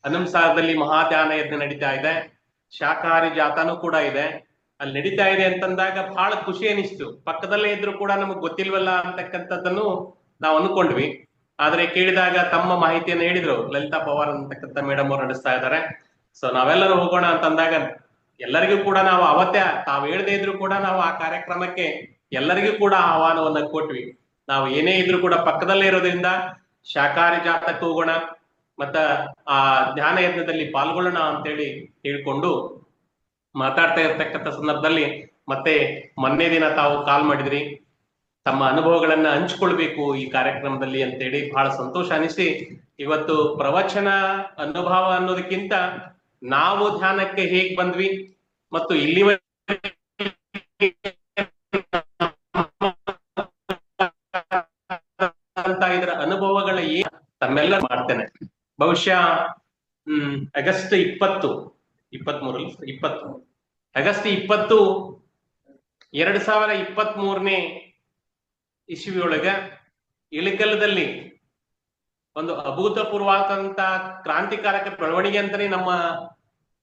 ಹನುಮಸಾಗರದಲ್ಲಿ ಮಹಾಧ್ಯಾನ ಯಜ್ಞ ನಡೀತಾ ಇದೆ, ಶಾಕಾಹಾರಿ ಜಾಥಾನೂ ಕೂಡ ಇದೆ, ಅಲ್ಲಿ ನಡೀತಾ ಇದೆ ಅಂತಂದಾಗ ಬಹಳ ಖುಷಿ ಅನಿಸ್ತು. ಪಕ್ಕದಲ್ಲೇ ಇದ್ರು ಕೂಡ ನಮಗ್ ಗೊತ್ತಿಲ್ವಲ್ಲ ಅಂತಕ್ಕಂಥದ್ದನ್ನು ನಾವು ಅನ್ಕೊಂಡ್ವಿ. ಆದ್ರೆ ಕೇಳಿದಾಗ ತಮ್ಮ ಮಾಹಿತಿಯನ್ನು ಹೇಳಿದ್ರು, ಲಲಿತಾ ಪವಾರ್ ಅಂತಕ್ಕಂಥ ಮೇಡಮ್ ಅವರು ನಡೆಸ್ತಾ ಇದ್ದಾರೆ, ಸೊ ನಾವೆಲ್ಲರೂ ಹೋಗೋಣ ಅಂತಂದಾಗ ಎಲ್ಲರಿಗೂ ಕೂಡ ನಾವು ಅವತ್ತೇ ತಾವು ಹೇಳದೇ ಇದ್ರು ಕೂಡ ನಾವು ಆ ಕಾರ್ಯಕ್ರಮಕ್ಕೆ ಎಲ್ಲರಿಗೂ ಕೂಡ ಆಹ್ವಾನವನ್ನ ಕೊಟ್ವಿ. ನಾವು ಏನೇ ಇದ್ರು ಕೂಡ ಪಕ್ಕದಲ್ಲೇ ಇರೋದ್ರಿಂದ ಶಾಕಾಹಾರಿ ಜಾತಕ್ಕೆ ಹೋಗೋಣ, ಮತ್ತ ಆ ಧ್ಯಾನ ಯಜ್ಞದಲ್ಲಿ ಪಾಲ್ಗೊಳ್ಳೋಣ ಅಂತೇಳಿ ಹೇಳ್ಕೊಂಡು ಮಾತಾಡ್ತಾ ಇರ್ತಕ್ಕಂಥ ಸಂದರ್ಭದಲ್ಲಿ ಮತ್ತೆ ಮೊನ್ನೆ ದಿನ ತಾವು ಕಾಲ್ ಮಾಡಿದ್ರಿ, ತಮ್ಮ ಅನುಭವಗಳನ್ನ ಹಂಚ್ಕೊಳ್ಬೇಕು ಈ ಕಾರ್ಯಕ್ರಮದಲ್ಲಿ ಅಂತೇಳಿ ಬಹಳ ಸಂತೋಷ ಅನಿಸಿ, ಇವತ್ತು ಪ್ರವಚನ ಅನುಭವ ಅನ್ನೋದಕ್ಕಿಂತ ನಾವು ಧ್ಯಾನಕ್ಕೆ ಹೇಗ್ ಬಂದ್ವಿ ಮತ್ತು ಇಲ್ಲಿ ಇದರ ಅನುಭವಗಳ ಏನ್ ತಮ್ಮೆಲ್ಲ ಮಾಡ್ತೇನೆ. ಬಹುಶಃ ಆಗಸ್ಟ್ 20 2023ನೇ ಇಸ್ವಿಯೊಳಗ ಇಳಕಲ್ಲದಲ್ಲಿ ಒಂದು ಅಭೂತಪೂರ್ವವಾದಂತ ಕ್ರಾಂತಿಕಾರಕ ಬೆಳವಣಿಗೆ ಅಂತಾನೆ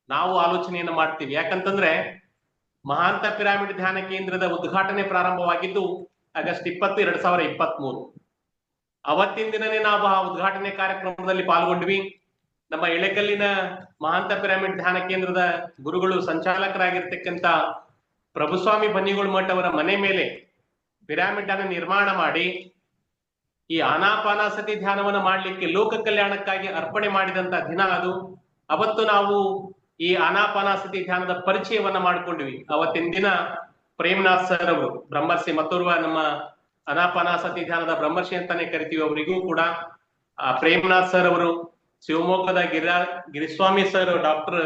ನಾವು ಆಲೋಚನೆಯನ್ನ ಮಾಡ್ತೀವಿ. ಯಾಕಂತಂದ್ರೆ ಮಹಾಂತ ಪಿರಾಮಿಡ್ ಧ್ಯಾನ ಕೇಂದ್ರದ ಉದ್ಘಾಟನೆ ಪ್ರಾರಂಭವಾಗಿದ್ದು ಆಗಸ್ಟ್ 20, 2023. ಅವತ್ತಿನ ದಿನನೇ ನಾವು ಆ ಉದ್ಘಾಟನೆ ಕಾರ್ಯಕ್ರಮದಲ್ಲಿ ಪಾಲ್ಗೊಂಡ್ವಿ. ನಮ್ಮ ಇಳಕಲ್ಲಿನ ಮಹಾಂತ ಪಿರಾಮಿಡ್ ಧ್ಯಾನ ಕೇಂದ್ರದ ಗುರುಗಳು ಸಂಚಾಲಕರಾಗಿರ್ತಕ್ಕಂಥ ಪ್ರಭುಸ್ವಾಮಿ ಬನ್ನಿಗೋಳ್ ಮಠ್ ಅವರ ಮನೆ ಮೇಲೆ ಪಿರಾಮಿಡ್ ಅನ್ನು ನಿರ್ಮಾಣ ಮಾಡಿ ಈ ಆನಾಪಾನಾಸತಿ ಧ್ಯಾನವನ್ನು ಮಾಡ್ಲಿಕ್ಕೆ ಲೋಕ ಕಲ್ಯಾಣಕ್ಕಾಗಿ ಅರ್ಪಣೆ ಮಾಡಿದಂತ ದಿನ ಅದು. ಅವತ್ತು ನಾವು ಈ ಆನಾಪಾನಾಸತಿ ಧ್ಯಾನದ ಪರಿಚಯವನ್ನ ಮಾಡ್ಕೊಂಡ್ವಿ. ಅವತ್ತಿನ ದಿನ ಪ್ರೇಮನಾಥ್ ಸರ್ ಅವರು ಬ್ರಹ್ಮರ್ಷಿ, ಮತ್ತೋರ್ವ ನಮ್ಮ ಆನಾಪಾನಾಸತಿ ಧ್ಯಾನದ ಬ್ರಹ್ಮರ್ಷಿ ಅಂತಾನೆ ಕರಿತೀವಿ, ಅವರಿಗೂ ಕೂಡ ಆ ಪ್ರೇಮನಾಥ್ ಸರ್ ಅವರು, ಶಿವಮೊಗ್ಗದ ಗಿರಿಸ್ವಾಮಿ ಸರ್ ಡಾಕ್ಟರ್,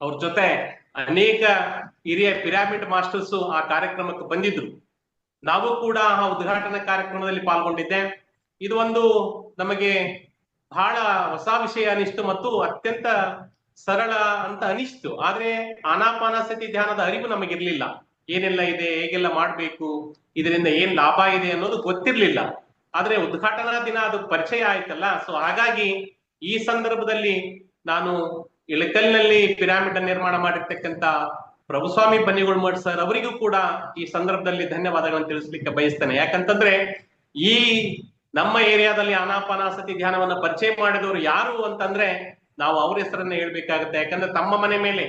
ಅವ್ರ ಜೊತೆ ಅನೇಕ ಹಿರಿಯ ಪಿರಾಮಿಡ್ ಮಾಸ್ಟರ್ಸ್ ಆ ಕಾರ್ಯಕ್ರಮಕ್ಕೆ ಬಂದಿದ್ರು. ನಾವು ಕೂಡ ಆ ಉದ್ಘಾಟನಾ ಕಾರ್ಯಕ್ರಮದಲ್ಲಿ ಪಾಲ್ಗೊಂಡಿದ್ದೆ. ಇದು ಒಂದು ನಮಗೆ ಬಹಳ ಹೊಸ ವಿಷಯ ಅನಿಸ್ತು ಮತ್ತು ಅತ್ಯಂತ ಸರಳ ಅಂತ ಅನಿಸ್ತು. ಆದ್ರೆ ಆನಾಪಾನಾಸತಿ ಧ್ಯಾನದ ಅರಿವು ನಮಗಿರ್ಲಿಲ್ಲ. ಏನೆಲ್ಲ ಇದೆ, ಹೇಗೆಲ್ಲ ಮಾಡ್ಬೇಕು, ಇದರಿಂದ ಏನ್ ಲಾಭ ಇದೆ ಅನ್ನೋದು ಗೊತ್ತಿರ್ಲಿಲ್ಲ. ಆದ್ರೆ ಉದ್ಘಾಟನಾ ದಿನ ಅದು ಪರಿಚಯ ಆಯ್ತಲ್ಲ, ಸೊ ಹಾಗಾಗಿ ಈ ಸಂದರ್ಭದಲ್ಲಿ ನಾನು ಇಳಕಲ್ನಲ್ಲಿ ಪಿರಾಮಿಡ್ ನಿರ್ಮಾಣ ಮಾಡಿರ್ತಕ್ಕಂಥ ಪ್ರಭುಸ್ವಾಮಿ ಬನ್ನಿಗೋಳ್ ಮಠ್ ಸರ್ ಅವರಿಗೂ ಕೂಡ ಈ ಸಂದರ್ಭದಲ್ಲಿ ಧನ್ಯವಾದಗಳನ್ನು ತಿಳಿಸ್ಲಿಕ್ಕೆ ಬಯಸ್ತೇನೆ. ಯಾಕಂತಂದ್ರೆ ಈ ನಮ್ಮ ಏರಿಯಾದಲ್ಲಿ ಆನಾಪಾನಾಸತಿ ಧ್ಯಾನವನ್ನ ಪರಿಚಯ ಮಾಡಿದವರು ಯಾರು ಅಂತಂದ್ರೆ ನಾವು ಅವ್ರ ಹೆಸರನ್ನ ಹೇಳ್ಬೇಕಾಗುತ್ತೆ. ಯಾಕಂದ್ರೆ ತಮ್ಮ ಮನೆ ಮೇಲೆ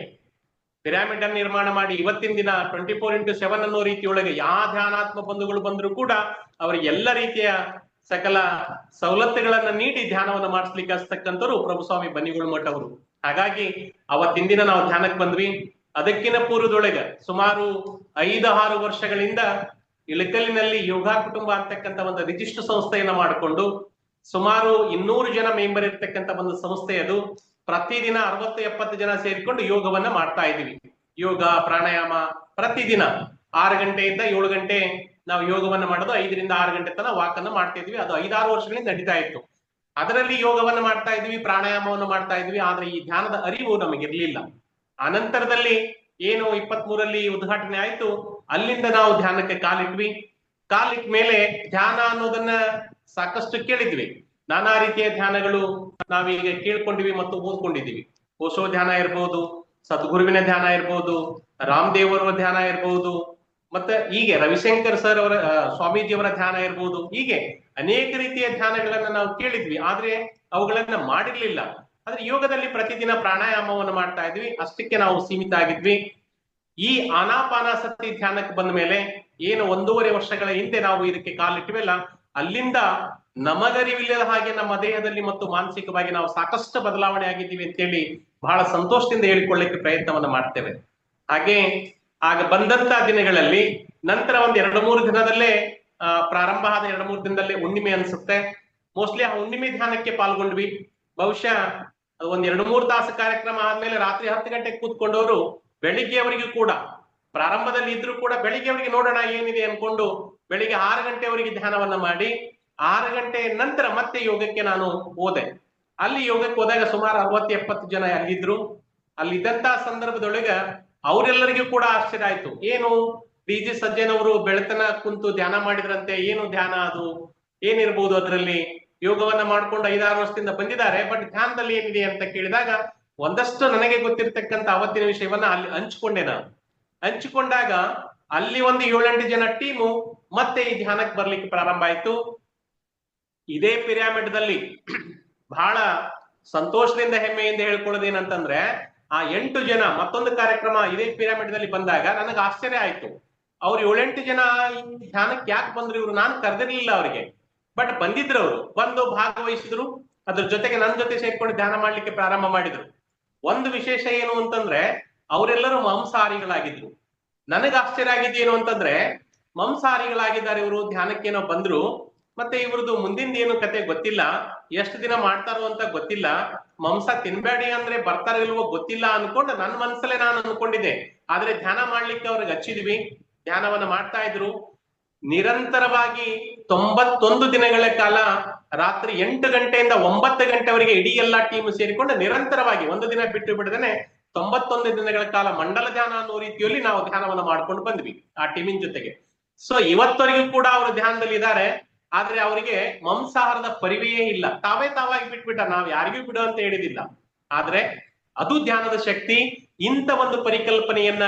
ಪಿರಾಮಿಡ್ ಅನ್ನು ನಿರ್ಮಾಣ ಮಾಡಿ ಇವತ್ತಿನ ದಿನ 24x7 ಅನ್ನೋ ರೀತಿಯೊಳಗೆ ಯಾವ ಧ್ಯಾನಾತ್ಮ ಬಂಧುಗಳು ಬಂದ್ರು ಕೂಡ ಅವರಿಗೆ ಎಲ್ಲ ರೀತಿಯ ಸಕಲ ಸವಲತ್ತುಗಳನ್ನ ನೀಡಿ ಧ್ಯಾನವನ್ನು ಮಾಡಿಸ್ಲಿಕ್ಕೆ ಹಸ್ತಕ್ಕಂಥವ್ರು ಪ್ರಭುಸ್ವಾಮಿ ಬನ್ನಿಗೋಳ್ ಮಠ್ ಅವರು. ಹಾಗಾಗಿ ಅವತ್ತಿನ ದಿನ ನಾವು ಧ್ಯಾನಕ್ಕೆ ಬಂದ್ವಿ. ಅದಕ್ಕಿಂತ ಪೂರ್ವದೊಳಗೆ ಸುಮಾರು 5-6 ವರ್ಷಗಳಿಂದ ಇಳಕಲ್ಲಿನಲ್ಲಿ ಯೋಗ ಕುಟುಂಬ ಅಂತಕ್ಕಂಥ ಒಂದು ರಿಜಿಸ್ಟರ್ ಸಂಸ್ಥೆಯನ್ನ ಮಾಡಿಕೊಂಡು ಸುಮಾರು 200 ಜನ ಮೆಂಬರ್ ಇರ್ತಕ್ಕಂಥ ಒಂದು ಸಂಸ್ಥೆ ಅದು. ಪ್ರತಿದಿನ 60-70 ಜನ ಸೇರಿಕೊಂಡು ಯೋಗವನ್ನ ಮಾಡ್ತಾ ಇದೀವಿ. ಯೋಗ ಪ್ರಾಣಾಯಾಮ ಪ್ರತಿದಿನ 6 ಗಂಟೆಯಿಂದ 7 ಗಂಟೆ ನಾವು ಯೋಗವನ್ನ ಮಾಡೋದು, 5ರಿಂದ 6 ಗಂಟೆ ತನಕ ವಾಕ್ ಅನ್ನ ಮಾಡ್ತಾ ಇದ್ವಿ. ಅದು 5-6 ವರ್ಷಗಳಿಂದ ನಡೀತಾ ಇತ್ತು. ಅದರಲ್ಲಿ ಯೋಗವನ್ನ ಮಾಡ್ತಾ ಇದ್ವಿ, ಪ್ರಾಣಾಯಾಮವನ್ನು ಮಾಡ್ತಾ ಇದ್ವಿ. ಆದ್ರೆ ಈ ಧ್ಯಾನದ ಅರಿವು ನಮಗಿರ್ಲಿಲ್ಲ. ಅನಂತರದಲ್ಲಿ ಏನು 23ರಲ್ಲಿ ಉದ್ಘಾಟನೆ ಆಯ್ತು, ಅಲ್ಲಿಂದ ನಾವು ಧ್ಯಾನಕ್ಕೆ ಕಾಲಿಟ್ವಿ. ಕಾಲಿಟ್ಟ ಮೇಲೆ ಧ್ಯಾನ ಅನ್ನೋದನ್ನ ಸಾಕಷ್ಟು ಕೇಳಿದ್ವಿ. ನಾನಾ ರೀತಿಯ ಧ್ಯಾನಗಳು ನಾವೀಗ ಕೇಳ್ಕೊಂಡಿವಿ ಮತ್ತು ಓದ್ಕೊಂಡಿದೀವಿ. ಓಶೋ ಧ್ಯಾನ ಇರ್ಬೋದು, ಸದ್ಗುರುವಿನ ಧ್ಯಾನ ಇರ್ಬೋದು, ರಾಮದೇವ್ ಅವರ ಧ್ಯಾನ ಇರ್ಬೋದು, ಮತ್ತೆ ಹೀಗೆ ರವಿಶಂಕರ್ ಸರ್ ಅವರ ಸ್ವಾಮೀಜಿಯವರ ಧ್ಯಾನ ಇರ್ಬೋದು. ಹೀಗೆ ಅನೇಕ ರೀತಿಯ ಧ್ಯಾನಗಳನ್ನ ನಾವು ಕೇಳಿದ್ವಿ, ಆದ್ರೆ ಅವುಗಳನ್ನ ಮಾಡಿರ್ಲಿಲ್ಲ. ಆದ್ರೆ ಯೋಗದಲ್ಲಿ ಪ್ರತಿದಿನ ಪ್ರಾಣಾಯಾಮವನ್ನು ಮಾಡ್ತಾ ಇದ್ವಿ, ಅಷ್ಟಕ್ಕೆ ನಾವು ಸೀಮಿತ ಆಗಿದ್ವಿ. ಈ ಆನಾಪಾನಾಸತಿ ಧ್ಯಾನಕ್ಕೆ ಬಂದ ಮೇಲೆ ಏನು 1.5 ವರ್ಷಗಳ ಹಿಂದೆ ನಾವು ಇದಕ್ಕೆ ಕಾಲಿಟ್ಟಿವೆಲ್ಲ, ಅಲ್ಲಿಂದ ನಮಗರಿವಿಲ್ಲದ ಹಾಗೆ ನಮ್ಮ ದೇಹದಲ್ಲಿ ಮತ್ತು ಮಾನಸಿಕವಾಗಿ ನಾವು ಸಾಕಷ್ಟು ಬದಲಾವಣೆ ಆಗಿದ್ದೀವಿ ಅಂತೇಳಿ ಬಹಳ ಸಂತೋಷದಿಂದ ಹೇಳಿಕೊಳ್ಳಿಕ್ಕೆ ಪ್ರಯತ್ನವನ್ನ ಮಾಡ್ತೇವೆ. ಹಾಗೆ ಆಗ ಬಂದಂತ ದಿನಗಳಲ್ಲಿ ನಂತರ ಒಂದ್ 2-3 ದಿನದಲ್ಲೇ ಪ್ರಾರಂಭ ಆದ 2-3 ದಿನದಲ್ಲೇ ಹುಣ್ಣಿಮೆ ಅನ್ಸುತ್ತೆ. ಮೋಸ್ಟ್ಲಿ ಆ ಹುಣ್ಣಿಮೆ ಧ್ಯಾನಕ್ಕೆ ಪಾಲ್ಗೊಂಡ್ವಿ. ಬಹುಶಃ ಒಂದ್ 2-3 ತಾಸು ಕಾರ್ಯಕ್ರಮ ಆದ್ಮೇಲೆ ರಾತ್ರಿ 10 ಗಂಟೆಗೆ ಕೂತ್ಕೊಂಡವರು ಬೆಳಿಗ್ಗೆವರೆಗೂ ಕೂಡ, ಪ್ರಾರಂಭದಲ್ಲಿ ಇದ್ರು ಕೂಡ ಬೆಳಿಗ್ಗೆವರೆಗೆ ನೋಡೋಣ ಏನಿದೆ ಅನ್ಕೊಂಡು ಬೆಳಿಗ್ಗೆ 6 ಗಂಟೆವರೆಗೆ ಧ್ಯಾನವನ್ನ ಮಾಡಿ 6 ಗಂಟೆ ನಂತರ ಮತ್ತೆ ಯೋಗಕ್ಕೆ ನಾನು ಹೋದೆ. ಅಲ್ಲಿ ಯೋಗಕ್ಕೆ ಹೋದಾಗ ಸುಮಾರು 60-70 ಜನ ಅಲ್ಲಿದ್ರು. ಅಲ್ಲಿದ್ದಂತ ಸಂದರ್ಭದೊಳಗ ಅವರೆಲ್ಲರಿಗೂ ಕೂಡ ಆಶ್ಚರ್ಯ ಆಯ್ತು. ಏನು ಡಿ ಜಿ ಸಜ್ಜನ್ ಅವರು ಬೆಳತನ ಕುಂತು ಧ್ಯಾನ ಮಾಡಿದ್ರಂತೆ, ಏನು ಧ್ಯಾನ ಅದು, ಏನಿರ್ಬೋದು ಅದರಲ್ಲಿ, ಯೋಗವನ್ನ ಮಾಡ್ಕೊಂಡು 5-6 ವರ್ಷದಿಂದ ಬಂದಿದ್ದಾರೆ, ಬಟ್ ಧ್ಯಾನದಲ್ಲಿ ಏನಿದೆ ಅಂತ ಕೇಳಿದಾಗ ಒಂದಷ್ಟು ನನಗೆ ಗೊತ್ತಿರ್ತಕ್ಕಂಥ ಅವತ್ತಿನ ವಿಷಯವನ್ನ ಅಲ್ಲಿ ಹಂಚಿಕೊಂಡೆ ನಾನು. ಹಂಚಿಕೊಂಡಾಗ ಅಲ್ಲಿ ಒಂದು 7-8 ಜನ ಟೀಮು ಮತ್ತೆ ಈ ಧ್ಯಾನಕ್ಕೆ ಬರ್ಲಿಕ್ಕೆ ಪ್ರಾರಂಭ ಆಯ್ತು. ಇದೇ ಪಿರಾಮಿಡ್ದಲ್ಲಿ ಬಹಳ ಸಂತೋಷದಿಂದ ಹೆಮ್ಮೆಯಿಂದ ಹೇಳ್ಕೊಳ್ಳೋದೇನಂತಂದ್ರೆ, ಆ 8 ಜನ ಮತ್ತೊಂದು ಕಾರ್ಯಕ್ರಮ ಇದೇ ಪಿರಾಮಿಡ್ದಲ್ಲಿ ಬಂದಾಗ ನನಗೆ ಆಶ್ಚರ್ಯ ಆಯ್ತು. ಅವ್ರು 7-8 ಜನ ಈ ಧ್ಯಾನಕ್ಕೆ ಯಾಕೆ ಬಂದ್ರು ಇವ್ರು, ನಾನು ಕರೆದಿರ್ಲಿಲ್ಲ ಅವರಿಗೆ, ಬಟ್ ಬಂದಿದ್ರು. ಅವರು ಬಂದು ಭಾಗವಹಿಸಿದ್ರು, ಅದ್ರ ಜೊತೆಗೆ ನನ್ನ ಜೊತೆ ಸೇರ್ಕೊಂಡು ಧ್ಯಾನ ಮಾಡ್ಲಿಕ್ಕೆ ಪ್ರಾರಂಭ ಮಾಡಿದ್ರು. ಒಂದು ವಿಶೇಷ ಏನು ಅಂತಂದ್ರೆ ಅವರೆಲ್ಲರೂ ಮಾಂಸಾಹಾರಿಗಳಾಗಿದ್ರು. ನನಗೆ ಆಶ್ಚರ್ಯ ಆಗಿದ್ದೇನು ಅಂತಂದ್ರೆ, ಮಾಂಸಾಹಾರಿಗಳಾಗಿದ್ದಾರೆ ಇವರು, ಧ್ಯಾನಕ್ಕೇನೋ ಬಂದ್ರು, ಮತ್ತೆ ಇವ್ರದ್ದು ಮುಂದಿನ ಏನು ಕತೆ ಗೊತ್ತಿಲ್ಲ, ಎಷ್ಟು ದಿನ ಮಾಡ್ತಾರೋ ಅಂತ ಗೊತ್ತಿಲ್ಲ, ಮಾಂಸ ತಿನ್ಬೇಡಿ ಅಂದ್ರೆ ಬರ್ತಾರೋ ಇಲ್ವೋ ಗೊತ್ತಿಲ್ಲ ಅನ್ಕೊಂಡು ನನ್ನ ಮನಸ್ಸಲ್ಲೇ ನಾನು ಅನ್ಕೊಂಡಿದ್ದೆ. ಆದ್ರೆ ಧ್ಯಾನ ಮಾಡ್ಲಿಕ್ಕೆ ಅವ್ರಿಗೆ ಹಚ್ಚಿದ್ವಿ, ಧ್ಯಾನವನ್ನ ಮಾಡ್ತಾ ಇದ್ರು. ನಿರಂತರವಾಗಿ 91 ದಿನಗಳ ಕಾಲ ರಾತ್ರಿ 8 ಗಂಟೆಯಿಂದ 9 ಗಂಟೆವರೆಗೆ ಇಡೀ ಎಲ್ಲಾ ಟೀಮ್ ಸೇರಿಕೊಂಡು ನಿರಂತರವಾಗಿ ಒಂದು ದಿನ ಬಿಟ್ಟು ಬಿಡದೇನೆ 91 ದಿನಗಳ ಕಾಲ ಮಂಡಲ ಧ್ಯಾನ ಅನ್ನೋ ರೀತಿಯಲ್ಲಿ ನಾವು ಧ್ಯಾನವನ್ನ ಮಾಡ್ಕೊಂಡು ಬಂದ್ವಿ ಆ ಟೀಮಿನ ಜೊತೆಗೆ. ಸೊ ಇವತ್ತವರೆಗೂ ಕೂಡ ಅವರು ಧ್ಯಾನದಲ್ಲಿ ಇದ್ದಾರೆ, ಆದ್ರೆ ಅವರಿಗೆ ಮಾಂಸಾಹಾರದ ಪರಿವೆಯೇ ಇಲ್ಲ. ತಾವಾಗಿ ಬಿಟ್ಬಿಟ್ಟ, ನಾವ್ ಯಾರಿಗೂ ಬಿಡು ಅಂತ ಹೇಳಿದಿಲ್ಲ. ಆದ್ರೆ ಅದು ಧ್ಯಾನದ ಶಕ್ತಿ. ಇಂಥ ಒಂದು ಪರಿಕಲ್ಪನೆಯನ್ನ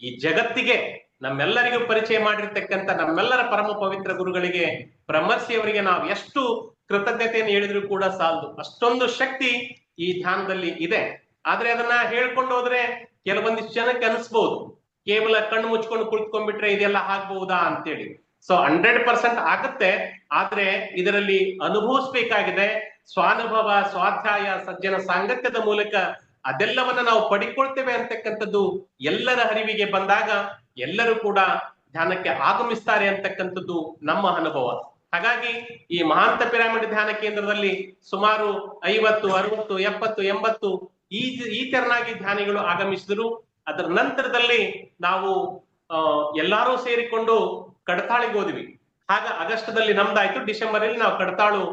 ಈ ಜಗತ್ತಿಗೆ ನಮ್ಮೆಲ್ಲರಿಗೂ ಪರಿಚಯ ಮಾಡಿರ್ತಕ್ಕಂಥ ನಮ್ಮೆಲ್ಲರ ಪರಮ ಪವಿತ್ರ ಗುರುಗಳಿಗೆ, ಬ್ರಹ್ಮರ್ಷಿ ಅವರಿಗೆ ನಾವು ಎಷ್ಟು ಕೃತಜ್ಞತೆಯನ್ನು ಹೇಳಿದ್ರು ಕೂಡ ಸಾಲದು. ಅಷ್ಟೊಂದು ಶಕ್ತಿ ಈ ಧ್ಯಾನದಲ್ಲಿ ಇದೆ. ಆದ್ರೆ ಅದನ್ನ ಹೇಳ್ಕೊಂಡು ಹೋದ್ರೆ ಕೆಲವೊಂದಿಷ್ಟು ಜನಕ್ಕೆ ಅನಿಸ್ಬಹುದು, ಕೇವಲ ಕಣ್ಣು ಮುಚ್ಕೊಂಡು ಕುಳಿತುಕೊಂಡ್ಬಿಟ್ರೆ ಇದೆಲ್ಲ ಆಗ್ಬಹುದಾ ಅಂತೇಳಿ. ಸೊ 100% ಆಗುತ್ತೆ, ಆದ್ರೆ ಇದರಲ್ಲಿ ಅನುಭವಿಸ್ಬೇಕಾಗಿದೆ. ಸ್ವಾನುಭವ, ಸ್ವಾಧ್ಯಾಯ, ಸಜ್ಜನ ಸಾಂಗತ್ಯದ ಮೂಲಕ ಅದೆಲ್ಲವನ್ನ ನಾವು ಪಡಿಕೊಳ್ತೇವೆ ಅಂತಕ್ಕಂಥದ್ದು ಎಲ್ಲರ ಅರಿವಿಗೆ ಬಂದಾಗ ಎಲ್ಲರೂ ಕೂಡ ಧ್ಯಾನಕ್ಕೆ ಆಗಮಿಸ್ತಾರೆ ಅಂತಕ್ಕಂಥದ್ದು ನಮ್ಮ ಅನುಭವ. ಹಾಗಾಗಿ ಈ ಮಹಾಂತ ಪಿರಾಮಿಡ್ ಧ್ಯಾನ ಕೇಂದ್ರದಲ್ಲಿ ಸುಮಾರು 50, 60, 70, 80 ಈ ತೆರನಾಗಿ ಧ್ಯಾನಿಗಳು ಆಗಮಿಸಿದ್ರು. ಅದರ ನಂತರದಲ್ಲಿ ನಾವು ಎಲ್ಲಾರು ಸೇರಿಕೊಂಡು ಕಡತಾಳಿಗೆ ಹೋದ್ವಿ. ಆಗ ಆಗಸ್ಟ್ದಲ್ಲಿ ನಮ್ದಾಯ್ತು, ಡಿಸೆಂಬರ್ ಅಲ್ಲಿ ನಾವು ಕಡತಾಳು